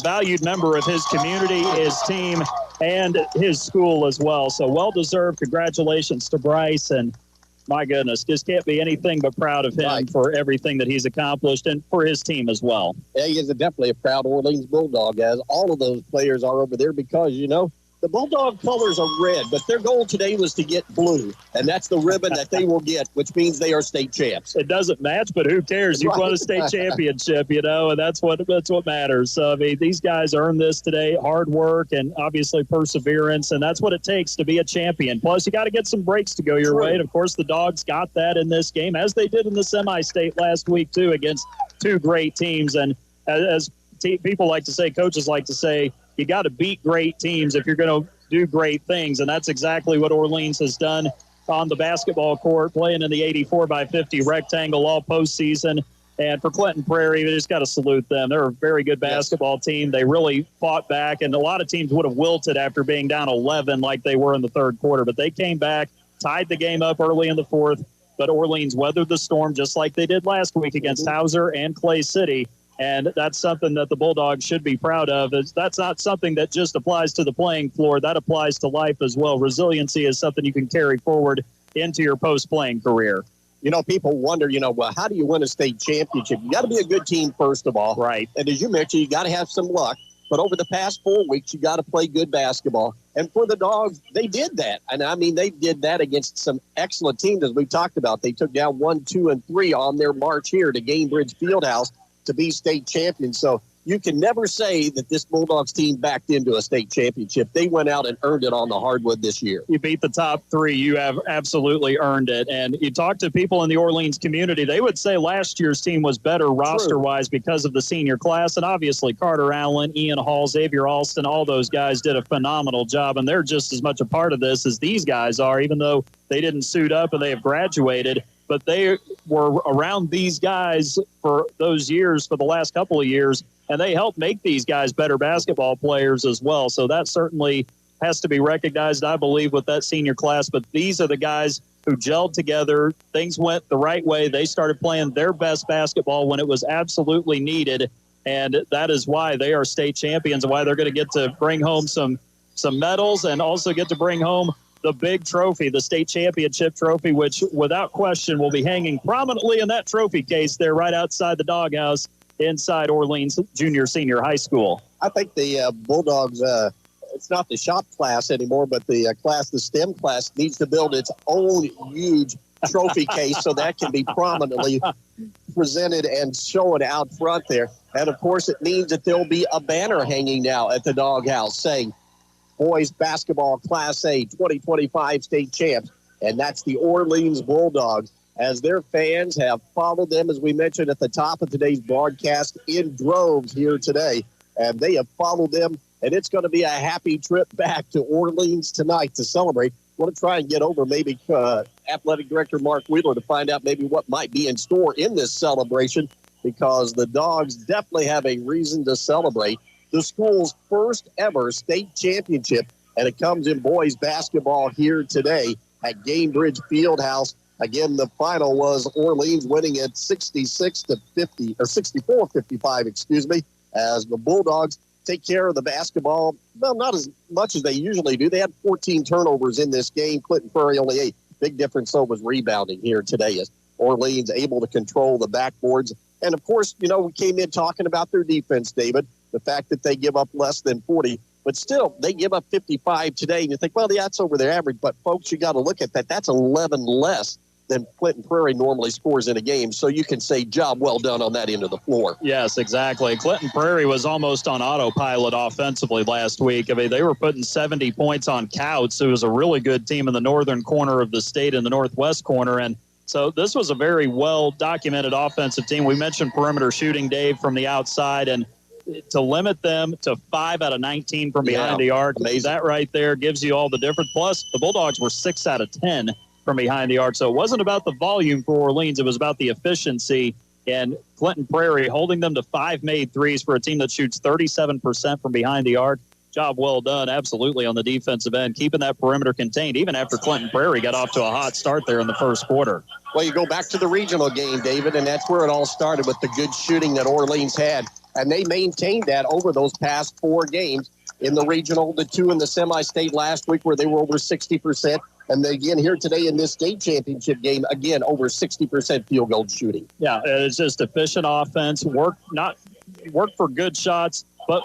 valued member of his community, his team, and his school as well. So well-deserved. Congratulations to Bryce. And my goodness, just can't be anything but proud of him for everything that he's accomplished and for his team as well. Yeah, he is definitely a proud Orleans Bulldog, as all of those players are over there, because, you know, the Bulldog colors are red, but their goal today was to get blue, and that's the ribbon that they will get, which means they are state champs. It doesn't match, but who cares? You won a state championship, you know, and that's what matters. So, I mean, these guys earned this today, hard work and obviously perseverance, and that's what it takes to be a champion. Plus, you got to get some breaks to go your way, and, of course, the Dogs got that in this game, as they did in the semi-state last week, too, against two great teams. And as people like to say, coaches like to say, you got to beat great teams if you're going to do great things, and that's exactly what Orleans has done on the basketball court, playing in the 84-by-50 rectangle all postseason. And for Clinton Prarie, we just got to salute them. They're a very good basketball team. They really fought back, and a lot of teams would have wilted after being down 11 like they were in the third quarter. But they came back, tied the game up early in the fourth, but Orleans weathered the storm just like they did last week against Hauser and Clay City. And that's something that the Bulldogs should be proud of. That's not something that just applies to the playing floor. That applies to life as well. Resiliency is something you can carry forward into your post-playing career. You know, people wonder, well, how do you win a state championship? You got to be a good team, first of all. Right. And as you mentioned, you got to have some luck. But over the past 4 weeks, you got to play good basketball. And for the Dogs, they did that. And, I mean, they did that against some excellent teams, as we talked about. They took down 1, 2, and 3 on their march here to Gainbridge Fieldhouse to be state champions. So you can never say that this Bulldogs team backed into a state championship. They went out and earned it on the hardwood this year. You beat the top 3. You have absolutely earned it. And you talk to people in the Orleans community, they would say last year's team was better roster-wise because of the senior class. And obviously Carter Allen, Ian Hall, Xavier Alston, all those guys did a phenomenal job. And they're just as much a part of this as these guys are, even though they didn't suit up and they have graduated. But they were around these guys for those years, for the last couple of years, and they helped make these guys better basketball players as well. So that certainly has to be recognized, I believe, with that senior class. But these are the guys who gelled together. Things went the right way. They started playing their best basketball when it was absolutely needed, and that is why they are state champions and why they're going to get to bring home some medals and also get to bring home the big trophy, the state championship trophy, which without question will be hanging prominently in that trophy case there right outside the doghouse inside Orleans Junior-Senior High School. I think the Bulldogs, it's not the shop class anymore, but the STEM class needs to build its own huge trophy case so that can be prominently presented and shown out front there. And, of course, it means that there'll be a banner hanging now at the doghouse saying, Boys Basketball Class A 2025 state champs, and that's the Orleans Bulldogs, as their fans have followed them, as we mentioned at the top of today's broadcast, in droves here today, and they have followed them, and it's going to be a happy trip back to Orleans tonight to celebrate. I want to try and get over maybe Athletic Director Mark Wheeler to find out maybe what might be in store in this celebration, because the Dogs definitely have a reason to celebrate. The school's first ever state championship, and it comes in boys basketball here today at Gainbridge Fieldhouse. Again, the final was Orleans winning at 64-55, excuse me, as the Bulldogs take care of the basketball. Well, not as much as they usually do. They had 14 turnovers in this game. Clinton Prarie only 8. Big difference, though, was rebounding here today as Orleans able to control the backboards. And, of course, we came in talking about their defense, David. The fact that they give up less than 40, but still they give up 55 today. And you think, well, that's over their average. But, folks, you got to look at that. That's 11 less than Clinton Prarie normally scores in a game. So you can say job well done on that end of the floor. Yes, exactly. Clinton Prarie was almost on autopilot offensively last week. I mean, they were putting 70 points on Couts, who was a really good team in the northern corner of the state and the northwest corner. And so this was a very well-documented offensive team. We mentioned perimeter shooting, Dave, from the outside, and to limit them to 5 out of 19 from behind the arc, amazing. That right there gives you all the difference. Plus, the Bulldogs were 6 out of 10 from behind the arc. So it wasn't about the volume for Orleans. It was about the efficiency. And Clinton Prarie holding them to 5 made threes for a team that shoots 37% from behind the arc. Job well done, absolutely, on the defensive end, keeping that perimeter contained, even after Clinton Prarie got off to a hot start there in the first quarter. Well, you go back to the regional game, David, and that's where it all started with the good shooting that Orleans had. And they maintained that over those past 4 games in the regional, the 2 in the semi-state last week where they were over 60%. And then again here today in this state championship game, again, over 60% field goal shooting. Yeah, it's just efficient offense, work for good shots, but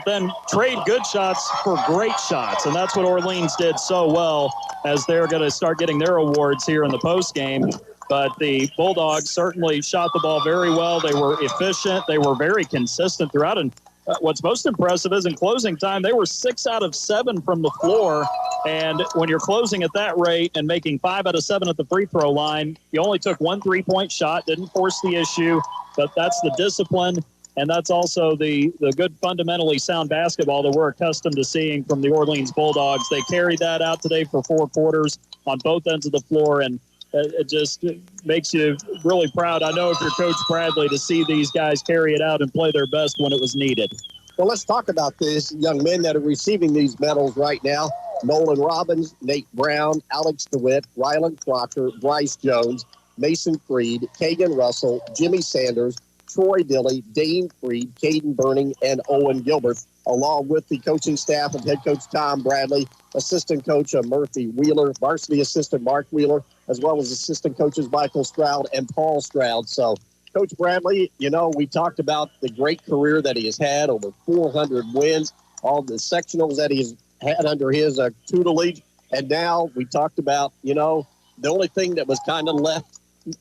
then trade good shots for great shots. And that's what Orleans did so well, as they're going to start getting their awards here in the postgame. But the Bulldogs certainly shot the ball very well. They were efficient. They were very consistent throughout. And what's most impressive is in closing time, they were 6 out of 7 from the floor. And when you're closing at that rate and making 5 out of 7 at the free throw line, you only took 1 3-point shot, didn't force the issue. But that's the discipline. And that's also the good fundamentally sound basketball that we're accustomed to seeing from the Orleans Bulldogs. They carried that out today for 4 quarters. on both ends of the floor, and it just makes you really proud. I know if you're Coach Bradley, to see these guys carry it out and play their best when it was needed. Well, let's talk about this young men that are receiving these medals right now. Nolan Robbins, Nate Brown, Alex DeWitt, Rylan Crocker, Bryce Jones, Mason Freed, Kagan Russell, Jimmy Sanders, Troy Dilly, Dane Freed, Caden Burning, and Owen Gilbert, along with the coaching staff of head coach Tom Bradley, assistant coach Murphy Wheeler, varsity assistant Mark Wheeler, as well as assistant coaches Michael Stroud and Paul Stroud. So, Coach Bradley, you know, we talked about the great career that he has had, over 400 wins, all the sectionals that he's had under his tutelage. And now we talked about, you know, the only thing that was kind of left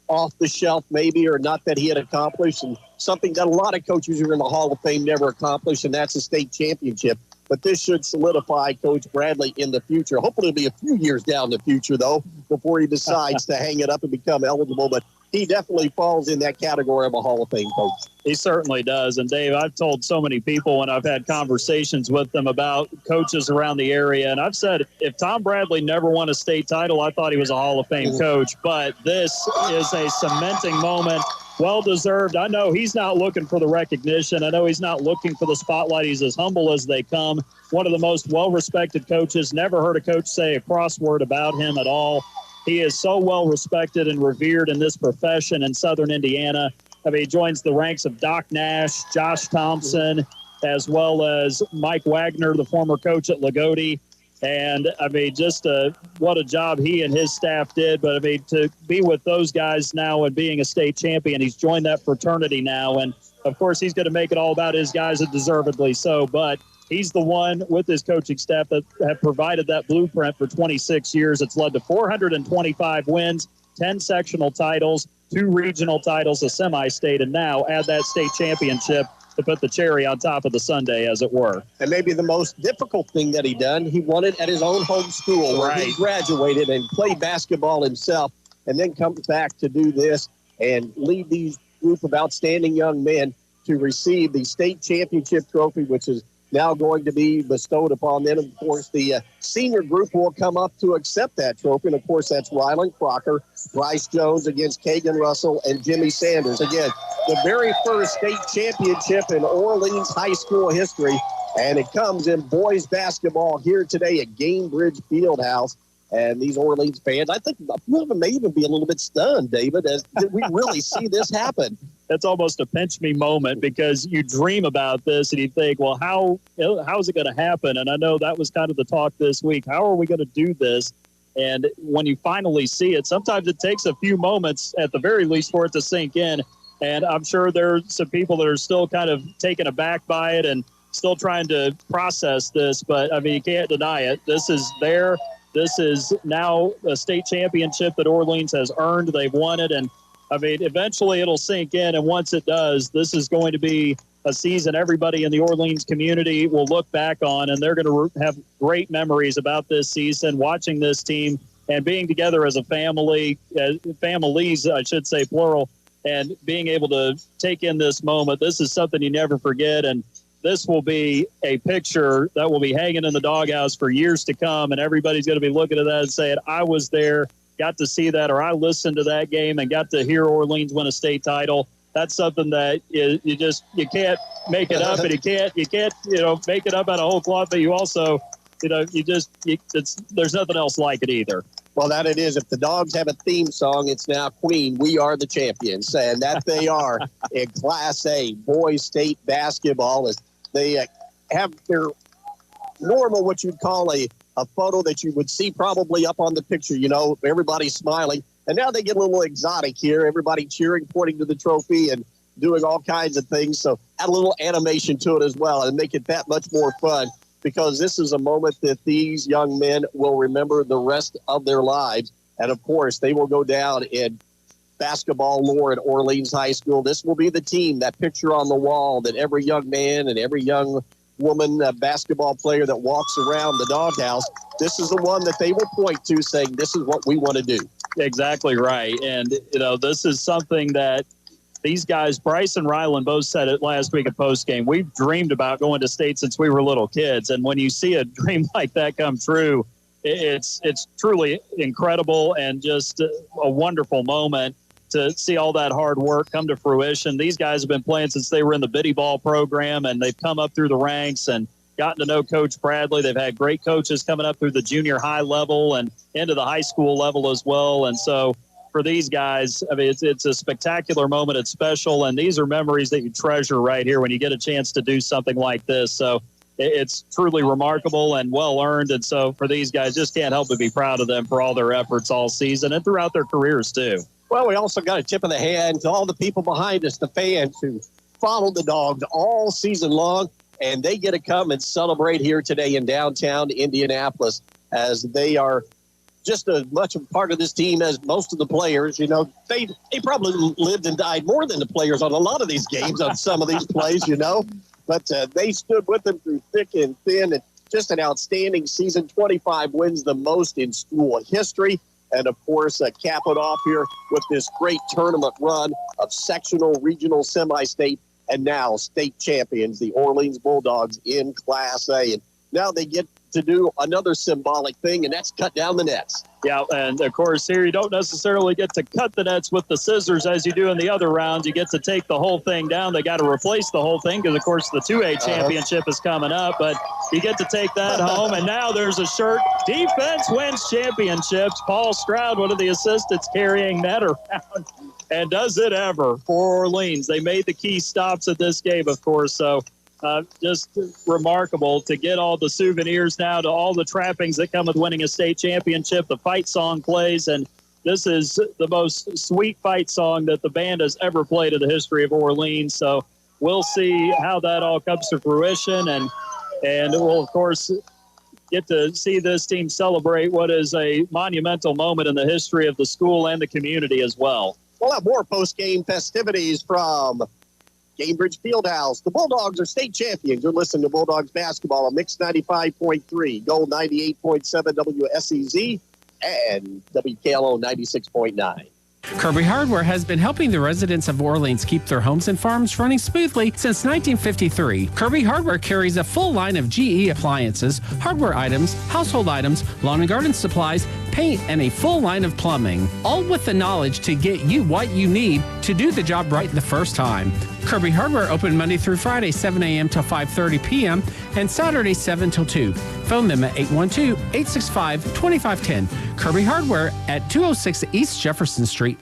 off the shelf maybe, or not that he had accomplished, and something that a lot of coaches who are in the Hall of Fame never accomplished, and that's a state championship. But this should solidify Coach Bradley in the future. Hopefully it'll be a few years down the future, though, before he decides to hang it up and become eligible. But he definitely falls in that category of a Hall of Fame coach. He certainly does. And, Dave, I've told so many people when I've had conversations with them about coaches around the area, and I've said if Tom Bradley never won a state title, I thought he was a Hall of Fame coach. But this is a cementing moment. Well-deserved. I know he's not looking for the recognition. I know he's not looking for the spotlight. He's as humble as they come. One of the most well-respected coaches. Never heard a coach say a cross word about him at all. He is so well-respected and revered in this profession in Southern Indiana. I mean, he joins the ranks of Doc Nash, Josh Thompson, as well as Mike Wagner, the former coach at Lagodi. And, I mean, just what a job he and his staff did. But, I mean, to be with those guys now and being a state champion, he's joined that fraternity now. And, of course, he's going to make it all about his guys, and deservedly so. But he's the one with his coaching staff that have provided that blueprint for 26 years. It's led to 425 wins, 10 sectional titles, 2 regional titles, a semi-state, and now add that state championship to put the cherry on top of the sundae, as it were. And maybe the most difficult thing that he done, he won it at his own home school where he graduated and played basketball himself, and then comes back to do this and lead these group of outstanding young men to receive the state championship trophy, which is now going to be bestowed upon them. Of course, the senior group will come up to accept that trophy. And, of course, that's Rylan Crocker, Bryce Jones against Kagan Russell, and Jimmy Sanders. Again, the very first state championship in Orleans high school history. And it comes in boys basketball here today at Gamebridge Fieldhouse. And these Orleans fans, I think one of them may even be a little bit stunned, David, as we really see this happen. That's almost a pinch me moment, because you dream about this and you think, well, how is it going to happen? And I know that was kind of the talk this week. How are we going to do this? And when you finally see it, sometimes it takes a few moments at the very least for it to sink in. And I'm sure there's some people that are still kind of taken aback by it and still trying to process this. But, I mean, you can't deny it. This is there. This is now a state championship that Orleans has earned. They've won it. And, I mean, eventually it'll sink in. And once it does, this is going to be a season everybody in the Orleans community will look back on. And they're going to have great memories about this season, watching this team and being together as a family, families, I should say, plural, and being able to take in this moment. This is something you never forget. And this will be a picture that will be hanging in the doghouse for years to come, and everybody's going to be looking at that and saying, I was there, got to see that, or I listened to that game and got to hear Orleans win a state title. That's something that you can't make it up, and you can't make it up out of whole cloth, but you also, there's nothing else like it either. Well, that it is. If the Dogs have a theme song, it's now Queen, We Are the Champions, and that they are in Class A boys state basketball. As they have their normal, what you'd call a photo that you would see probably up on the picture, everybody smiling. And now they get a little exotic here, everybody cheering, pointing to the trophy and doing all kinds of things. So add a little animation to it as well and make it that much more fun, because this is a moment that these young men will remember the rest of their lives. And, of course, they will go down in basketball lore at Orleans High School. This will be the team, that picture on the wall that every young man and every young woman basketball player that walks around the doghouse, this is the one that they will point to saying, this is what we want to do. Exactly right. And, this is something that these guys, Bryce and Rylan, both said it last week at postgame. We've dreamed about going to state since we were little kids. And when you see a dream like that come true, it's truly incredible and just a wonderful moment to see all that hard work come to fruition. These guys have been playing since they were in the Biddy Ball program, and they've come up through the ranks and gotten to know Coach Bradley. They've had great coaches coming up through the junior high level and into the high school level as well. And so for these guys, I mean, it's a spectacular moment. It's special, and these are memories that you treasure right here when you get a chance to do something like this. So it's truly remarkable and well-earned. And so for these guys, just can't help but be proud of them for all their efforts all season and throughout their careers too. Well, we also got a tip of the hand to all the people behind us, the fans who followed the Dogs all season long, and they get to come and celebrate here today in downtown Indianapolis, as they are just as much a part of this team as most of the players. You know, they probably lived and died more than the players on a lot of these games, on some of these plays, you know. But they stood with them through thick and thin, and just an outstanding season. 25 wins, the most in school history. And, of course, cap it off here with this great tournament run of sectional, regional, semi-state, and now state champions, the Orleans Bulldogs in Class A. And now they get to do another symbolic thing, and that's cut down the nets. Yeah, and of course here you don't necessarily get to cut the nets with the scissors as you do in the other rounds. You get to take the whole thing down. They got to replace the whole thing because, of course, the 2A championship is coming up, but you get to take that home. And now there's a shirt. Defense wins championships. Paul Stroud, one of the assistants, carrying that around. And does it ever for Orleans. They made the key stops at this game, of course, so just remarkable to get all the souvenirs now, to all the trappings that come with winning a state championship. The fight song plays, and this is the most sweet fight song that the band has ever played in the history of Orleans. So we'll see how that all comes to fruition, and we'll, of course, get to see this team celebrate what is a monumental moment in the history of the school and the community as well. We'll have more post-game festivities from Cambridge Fieldhouse. The Bulldogs are state champions. You're listening to Bulldogs basketball on Mix 95.3, Gold 98.7 WSEZ, and WKLO 96.9. Kirby Hardware has been helping the residents of Orleans keep their homes and farms running smoothly since 1953. Kirby Hardware carries a full line of GE appliances, hardware items, household items, lawn and garden supplies, paint, and a full line of plumbing, all with the knowledge to get you what you need to do the job right the first time. Kirby Hardware open Monday through Friday, 7 a.m. till 5:30 p.m. and Saturday, 7 till 2. Phone them at 812-865-2510. Kirby Hardware at 206 East Jefferson Street.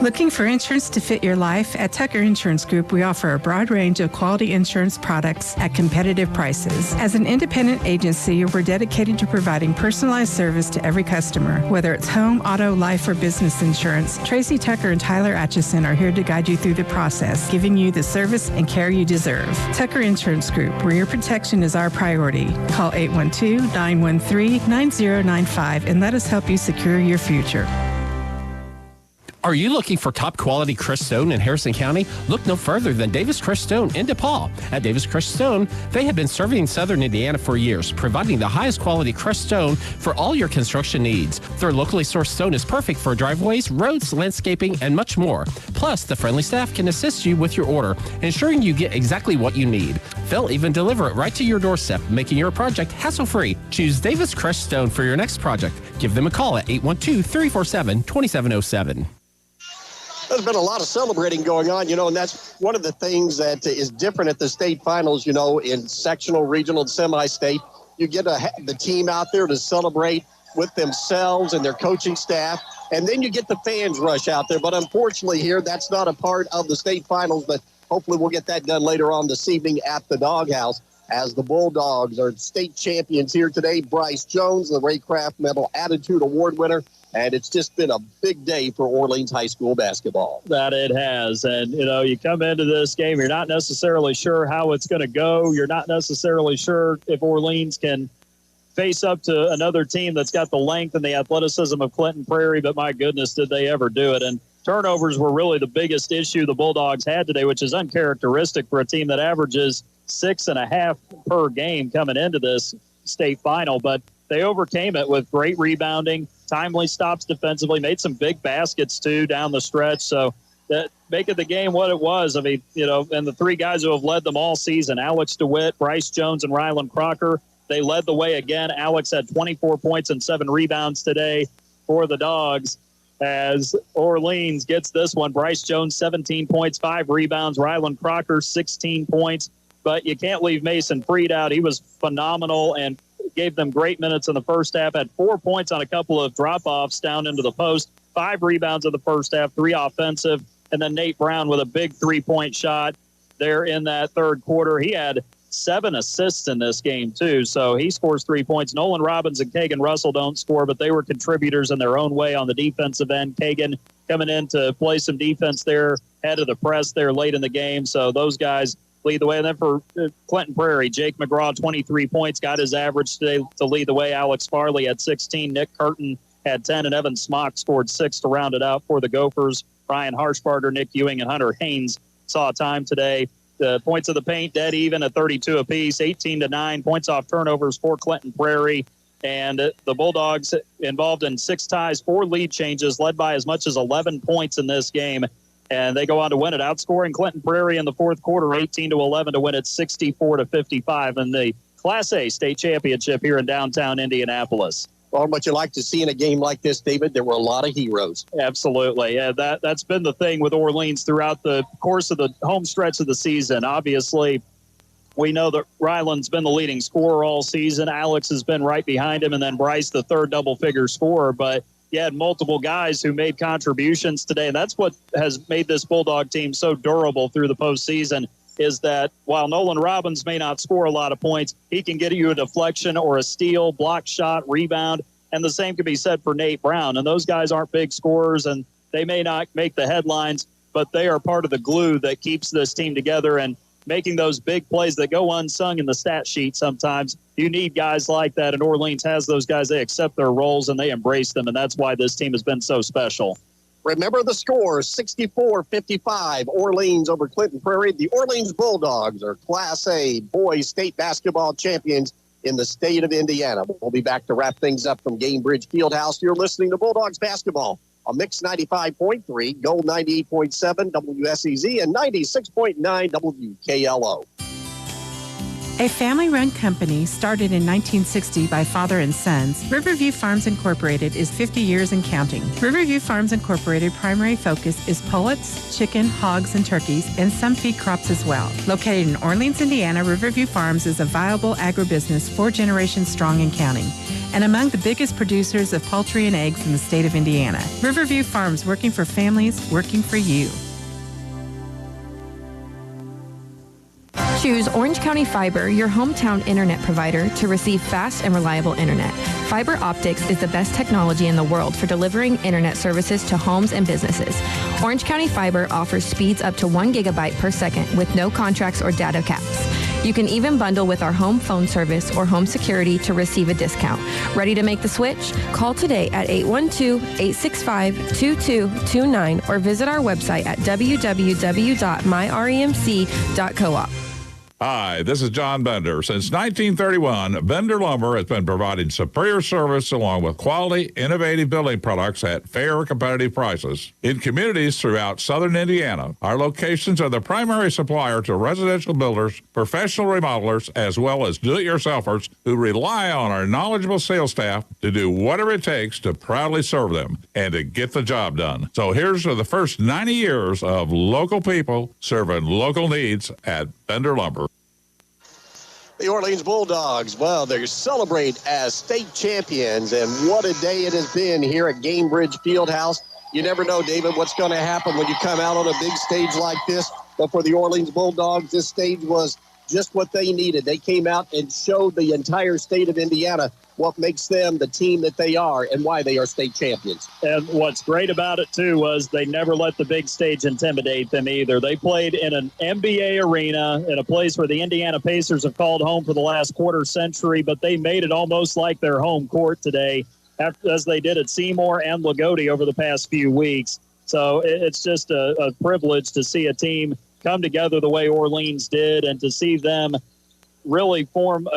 Looking for insurance to fit your life? At Tucker Insurance Group, we offer a broad range of quality insurance products at competitive prices. As an independent agency, we're dedicated to providing personalized service to every customer. Whether it's home, auto, life, or business insurance, Tracy Tucker and Tyler Atchison are here to guide you through the process, giving you the service and care you deserve. Tucker Insurance Group, where your protection is our priority. Call 812-913-9095 and let us help you secure your future. Are you looking for top quality crushed stone in Harrison County? Look no further than Davis Crushed Stone in DePaul. At Davis Crushed Stone, they have been serving Southern Indiana for years, providing the highest quality crushed stone for all your construction needs. Their locally sourced stone is perfect for driveways, roads, landscaping, and much more. Plus, the friendly staff can assist you with your order, ensuring you get exactly what you need. They'll even deliver it right to your doorstep, making your project hassle-free. Choose Davis Crushed Stone for your next project. Give them a call at 812-347-2707. There's been a lot of celebrating going on, you know, and that's one of the things that is different at the state finals, you know, in sectional, regional, and semi-state. You get the team out there to celebrate with themselves and their coaching staff, and then you get the fans rush out there. But unfortunately here, that's not a part of the state finals, but hopefully we'll get that done later on this evening at the Doghouse, as the Bulldogs are state champions here today. Bryce Jones, the Ray Kraft Medal Attitude Award winner. And it's just been a big day for Orleans High School basketball. That it has. And, you know, you come into this game, you're not necessarily sure how it's going to go. You're not necessarily sure if Orleans can face up to another team that's got the length and the athleticism of Clinton Prairie. But, my goodness, did they ever do it. And turnovers were really the biggest issue the Bulldogs had today, which is uncharacteristic for a team that averages 6.5 per game coming into this state final. But they overcame it with great rebounding, timely stops defensively, made some big baskets, too, down the stretch. So that making the game what it was. I mean, you know, and the three guys who have led them all season, Alex DeWitt, Bryce Jones, and Rylan Crocker, They led the way again. Alex had 24 points and 7 rebounds today for the Dogs as Orleans gets this one. Bryce Jones, 17 points, 5 rebounds. Rylan Crocker, 16 points. But you can't leave Mason Freed out. He was phenomenal and gave them great minutes in the first half, had 4 points on a couple of drop-offs down into the post, 5 rebounds in the first half, 3 offensive, and then Nate Brown with a big 3-point shot there in that third quarter. He had 7 assists in this game, too, so he scores 3 points. Nolan Robbins and Kagan Russell don't score, but they were contributors in their own way on the defensive end. Kagan coming in to play some defense there, head of the press there late in the game, so those guys lead the way. And then for Clinton Prairie, Jake McGraw, 23 points, got his average today to lead the way. Alex Farley had 16, Nick Curtin had 10, and Evan Smock scored 6 to round it out for the Gophers. Ryan Harshbarger, Nick Ewing, and Hunter Haynes saw time today. The points of the paint dead even at 32 apiece, 18-9. Points off turnovers for Clinton Prairie. And the Bulldogs involved in 6 ties, 4 lead changes, led by as much as 11 points in this game. And they go on to win it, outscoring Clinton Prairie in the fourth quarter, 18-11 to win it 64-55 in the Class A state championship here in downtown Indianapolis. Well, what you like to see in a game like this, David, there were a lot of heroes. Absolutely. Yeah, that's been the thing with Orleans throughout the course of the home stretch of the season. Obviously, we know that Ryland's been the leading scorer all season. Alex has been right behind him, and then Bryce, the third double-figure scorer. But you had multiple guys who made contributions today, and that's what has made this Bulldog team so durable through the postseason, is that while Nolan Robbins may not score a lot of points, he can get you a deflection or a steal, block shot, rebound, and the same can be said for Nate Brown. And those guys aren't big scorers, and they may not make the headlines, but they are part of the glue that keeps this team together and making those big plays that go unsung in the stat sheet sometimes. You need guys like that, and Orleans has those guys. They accept their roles, and they embrace them, and that's why this team has been so special. Remember the score, 64-55, Orleans over Clinton Prairie. The Orleans Bulldogs are Class A boys state basketball champions in the state of Indiana. We'll be back to wrap things up from Gamebridge Fieldhouse. You're listening to Bulldogs basketball on Mix 95.3, Gold 98.7, WSEZ, and 96.9 WKLO. A family-run company started in 1960 by father and sons, Riverview Farms Incorporated is 50 years and counting. Riverview Farms Incorporated primary focus is pullets, chicken, hogs, and turkeys, and some feed crops as well. Located in Orleans, Indiana, Riverview Farms is a viable agribusiness 4 generations strong and counting, and among the biggest producers of poultry and eggs in the state of Indiana. Riverview Farms, working for families, working for you. Choose Orange County Fiber, your hometown internet provider, to receive fast and reliable internet. Fiber optics is the best technology in the world for delivering internet services to homes and businesses. Orange County Fiber offers speeds up to 1 gigabyte per second with no contracts or data caps. You can even bundle with our home phone service or home security to receive a discount. Ready to make the switch? Call today at 812-865-2229 or visit our website at www.myremc.coop. Hi, this is John Bender. Since 1931, Bender Lumber has been providing superior service along with quality, innovative building products at fair, competitive prices. In communities throughout southern Indiana, our locations are the primary supplier to residential builders, professional remodelers, as well as do-it-yourselfers who rely on our knowledgeable sales staff to do whatever it takes to proudly serve them and to get the job done. So here's to the first 90 years of local people serving local needs at Bender Lumber. The Orleans Bulldogs, well, they celebrate as state champions, and what a day it has been here at Gamebridge Fieldhouse. You never know, David, what's going to happen when you come out on a big stage like this. But for the Orleans Bulldogs, this stage was just what they needed. They came out and showed the entire state of Indiana what makes them the team that they are and why they are state champions. And what's great about it, too, was they never let the big stage intimidate them either. They played in an NBA arena in a place where the Indiana Pacers have called home for the last quarter century, but they made it almost like their home court today, as they did at Seymour and Lagodi over the past few weeks. So it's just a privilege to see a team come together the way Orleans did and to see them really form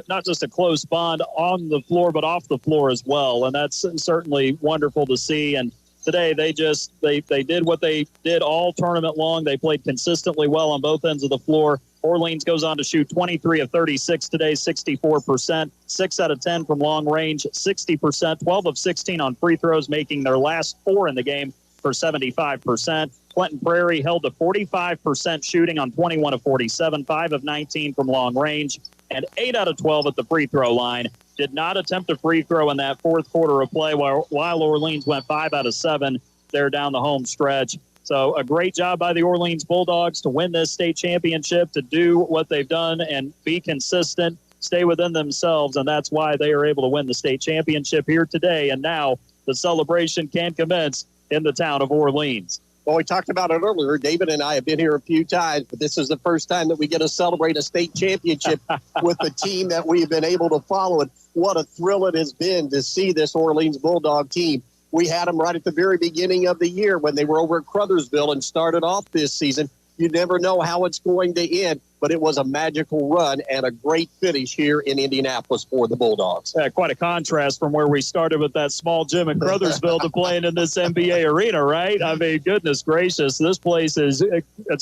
not just a close bond on the floor, but off the floor as well. And that's certainly wonderful to see. And today they did what they did all tournament long. They played consistently well on both ends of the floor. Orleans goes on to shoot 23 of 36 today, 64%, 6 out of 10 from long range, 60%, 12 of 16 on free throws, making their last 4 in the game for 75%. Clinton Prarie held to 45% shooting on 21 of 47, 5 of 19 from long range, and 8 out of 12 at the free throw line. Did not attempt a free throw in that fourth quarter of play, while Orleans went 5 out of 7 there down the home stretch. So a great job by the Orleans Bulldogs to win this state championship, to do what they've done and be consistent, stay within themselves, and that's why they are able to win the state championship here today. And now the celebration can commence in the town of Orleans. Well, we talked about it earlier. David and I have been here a few times, but this is the first time that we get to celebrate a state championship with the team that we've been able to follow. And what a thrill it has been to see this Orleans Bulldog team. We had them right at the very beginning of the year when they were over at Crothersville and started off this season. You never know how it's going to end, but it was a magical run and a great finish here in Indianapolis for the Bulldogs. Yeah, quite a contrast from where we started with that small gym in Crothersville to playing in this NBA arena, right? I mean, goodness gracious, this place it's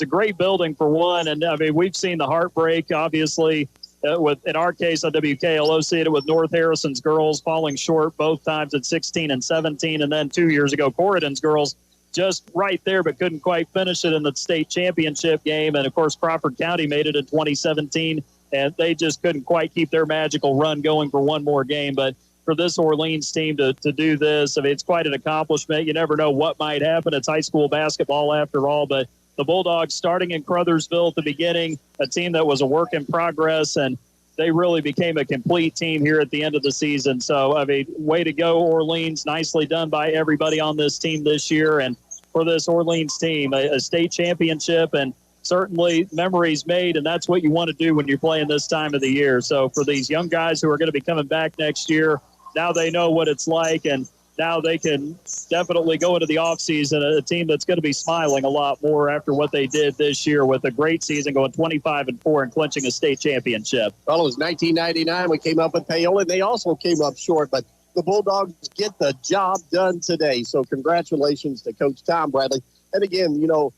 a great building for one. And I mean, we've seen the heartbreak, obviously, with, in our case on WKLO, seeing it with North Harrison's girls falling short both times at 16 and 17. And then 2 years ago, Corridon's girls just right there, but couldn't quite finish it in the state championship game. And, of course, Crawford County made it in 2017, and they just couldn't quite keep their magical run going for one more game. But for this Orleans team to do this, I mean, it's quite an accomplishment. You never know what might happen. It's high school basketball after all, but the Bulldogs starting in Crothersville at the beginning, a team that was a work in progress, and they really became a complete team here at the end of the season. So, I mean, way to go, Orleans. Nicely done by everybody on this team this year. And for this Orleans team, a state championship and certainly memories made, and that's what you want to do when you're playing this time of the year. So for these young guys who are going to be coming back next year, now they know what it's like, and now they can definitely go into the offseason a team that's going to be smiling a lot more after what they did this year with a great season, going 25-4 and clinching a state championship. Well, it was 1999. We came up with Paola, and they also came up short, but the Bulldogs get the job done today. So congratulations to Coach Tom Bradley. And again, you know,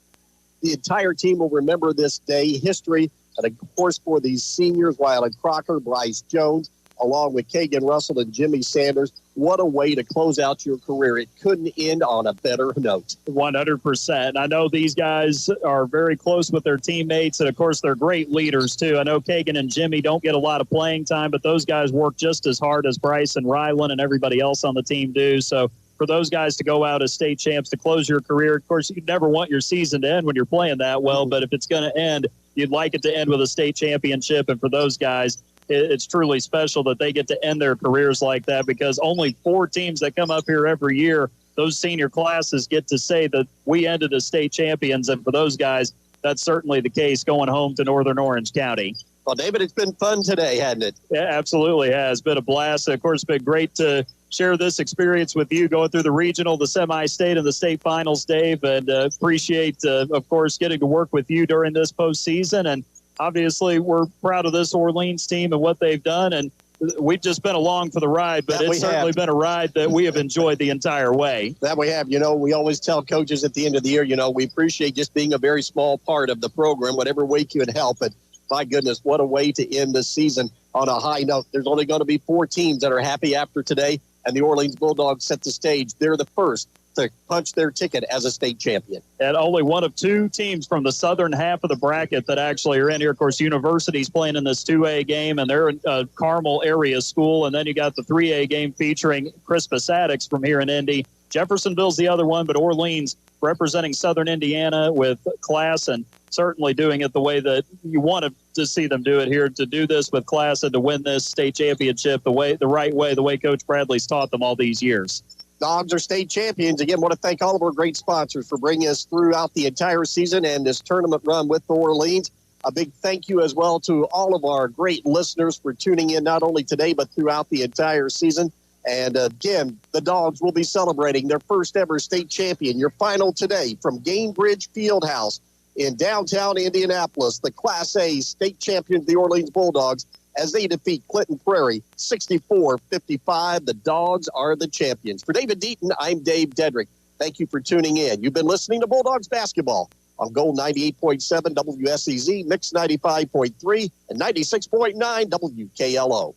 the entire team will remember this day, history, and of course for these seniors, Wyland Crocker, Bryce Jones, along with Kagan Russell and Jimmy Sanders. What a way to close out your career. It couldn't end on a better note. 100%. I know these guys are very close with their teammates, and, of course, they're great leaders, too. I know Kagan and Jimmy don't get a lot of playing time, but those guys work just as hard as Bryce and Ryland and everybody else on the team do. So for those guys to go out as state champs to close your career, of course, you never want your season to end when you're playing that well, but if it's going to end, you'd like it to end with a state championship. And for those guys, it's truly special that they get to end their careers like that, because only 4 teams that come up here every year, those senior classes, get to say that we ended as state champions. And for those guys, that's certainly the case going home to Northern Orange County. Well, David, it's been fun today, hasn't it? Yeah, absolutely has. Been a blast. Of course, it's been great to share this experience with you going through the regional, the semi-state, and the state finals, Dave. And appreciate, of course, getting to work with you during this postseason. And obviously, we're proud of this Orleans team and what they've done. And we've just been along for the ride, but it's certainly been a ride that we have enjoyed the entire way. That we have. You know, we always tell coaches at the end of the year, you know, we appreciate just being a very small part of the program, whatever way you can help it. My goodness, what a way to end the season on a high note. There's only going to be 4 teams that are happy after today, and the Orleans Bulldogs set the stage. They're the first to punch their ticket as a state champion. And only one of 2 teams from the southern half of the bracket that actually are in here. Of course, University's playing in this 2A game, and they're a Carmel area school. And then you got the 3A game featuring Crispus Attucks from here in Indy. Jeffersonville's the other one, but Orleans representing southern Indiana with class and certainly doing it the way that you want to see them do it here, to do this with class and to win this state championship the right way, the way Coach Bradley's taught them all these years. Dogs are state champions. Again, want to thank all of our great sponsors for bringing us throughout the entire season and this tournament run with Orleans. A big thank you as well to all of our great listeners for tuning in not only today but throughout the entire season. And again, the Dogs will be celebrating their first ever state champion. Your final today from Gainbridge Fieldhouse in downtown Indianapolis, the Class A state champions, the Orleans Bulldogs, as they defeat Clinton Prarie 64-55. The Dogs are the champions. For David Deaton, I'm Dave Dedrick. Thank you for tuning in. You've been listening to Bulldogs Basketball on on Gold 98.7 WSEZ, Mix 95.3, and 96.9 WKLO.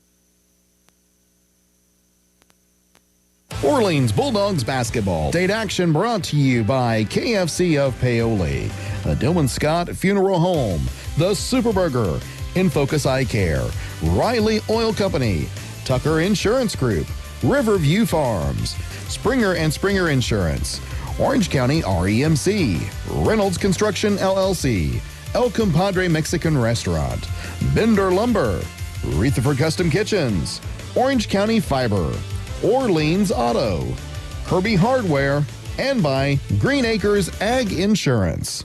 Orleans Bulldogs basketball. State action brought to you by KFC of Paoli, the Dillon Scott Funeral Home, the Superburger, In Focus Eye Care, Riley Oil Company, Tucker Insurance Group, Riverview Farms, Springer and Springer Insurance, Orange County REMC, Reynolds Construction LLC, El Compadre Mexican Restaurant, Bender Lumber, Rutherford Custom Kitchens, Orange County Fiber, Orleans Auto, Kirby Hardware, and by Green Acres Ag Insurance.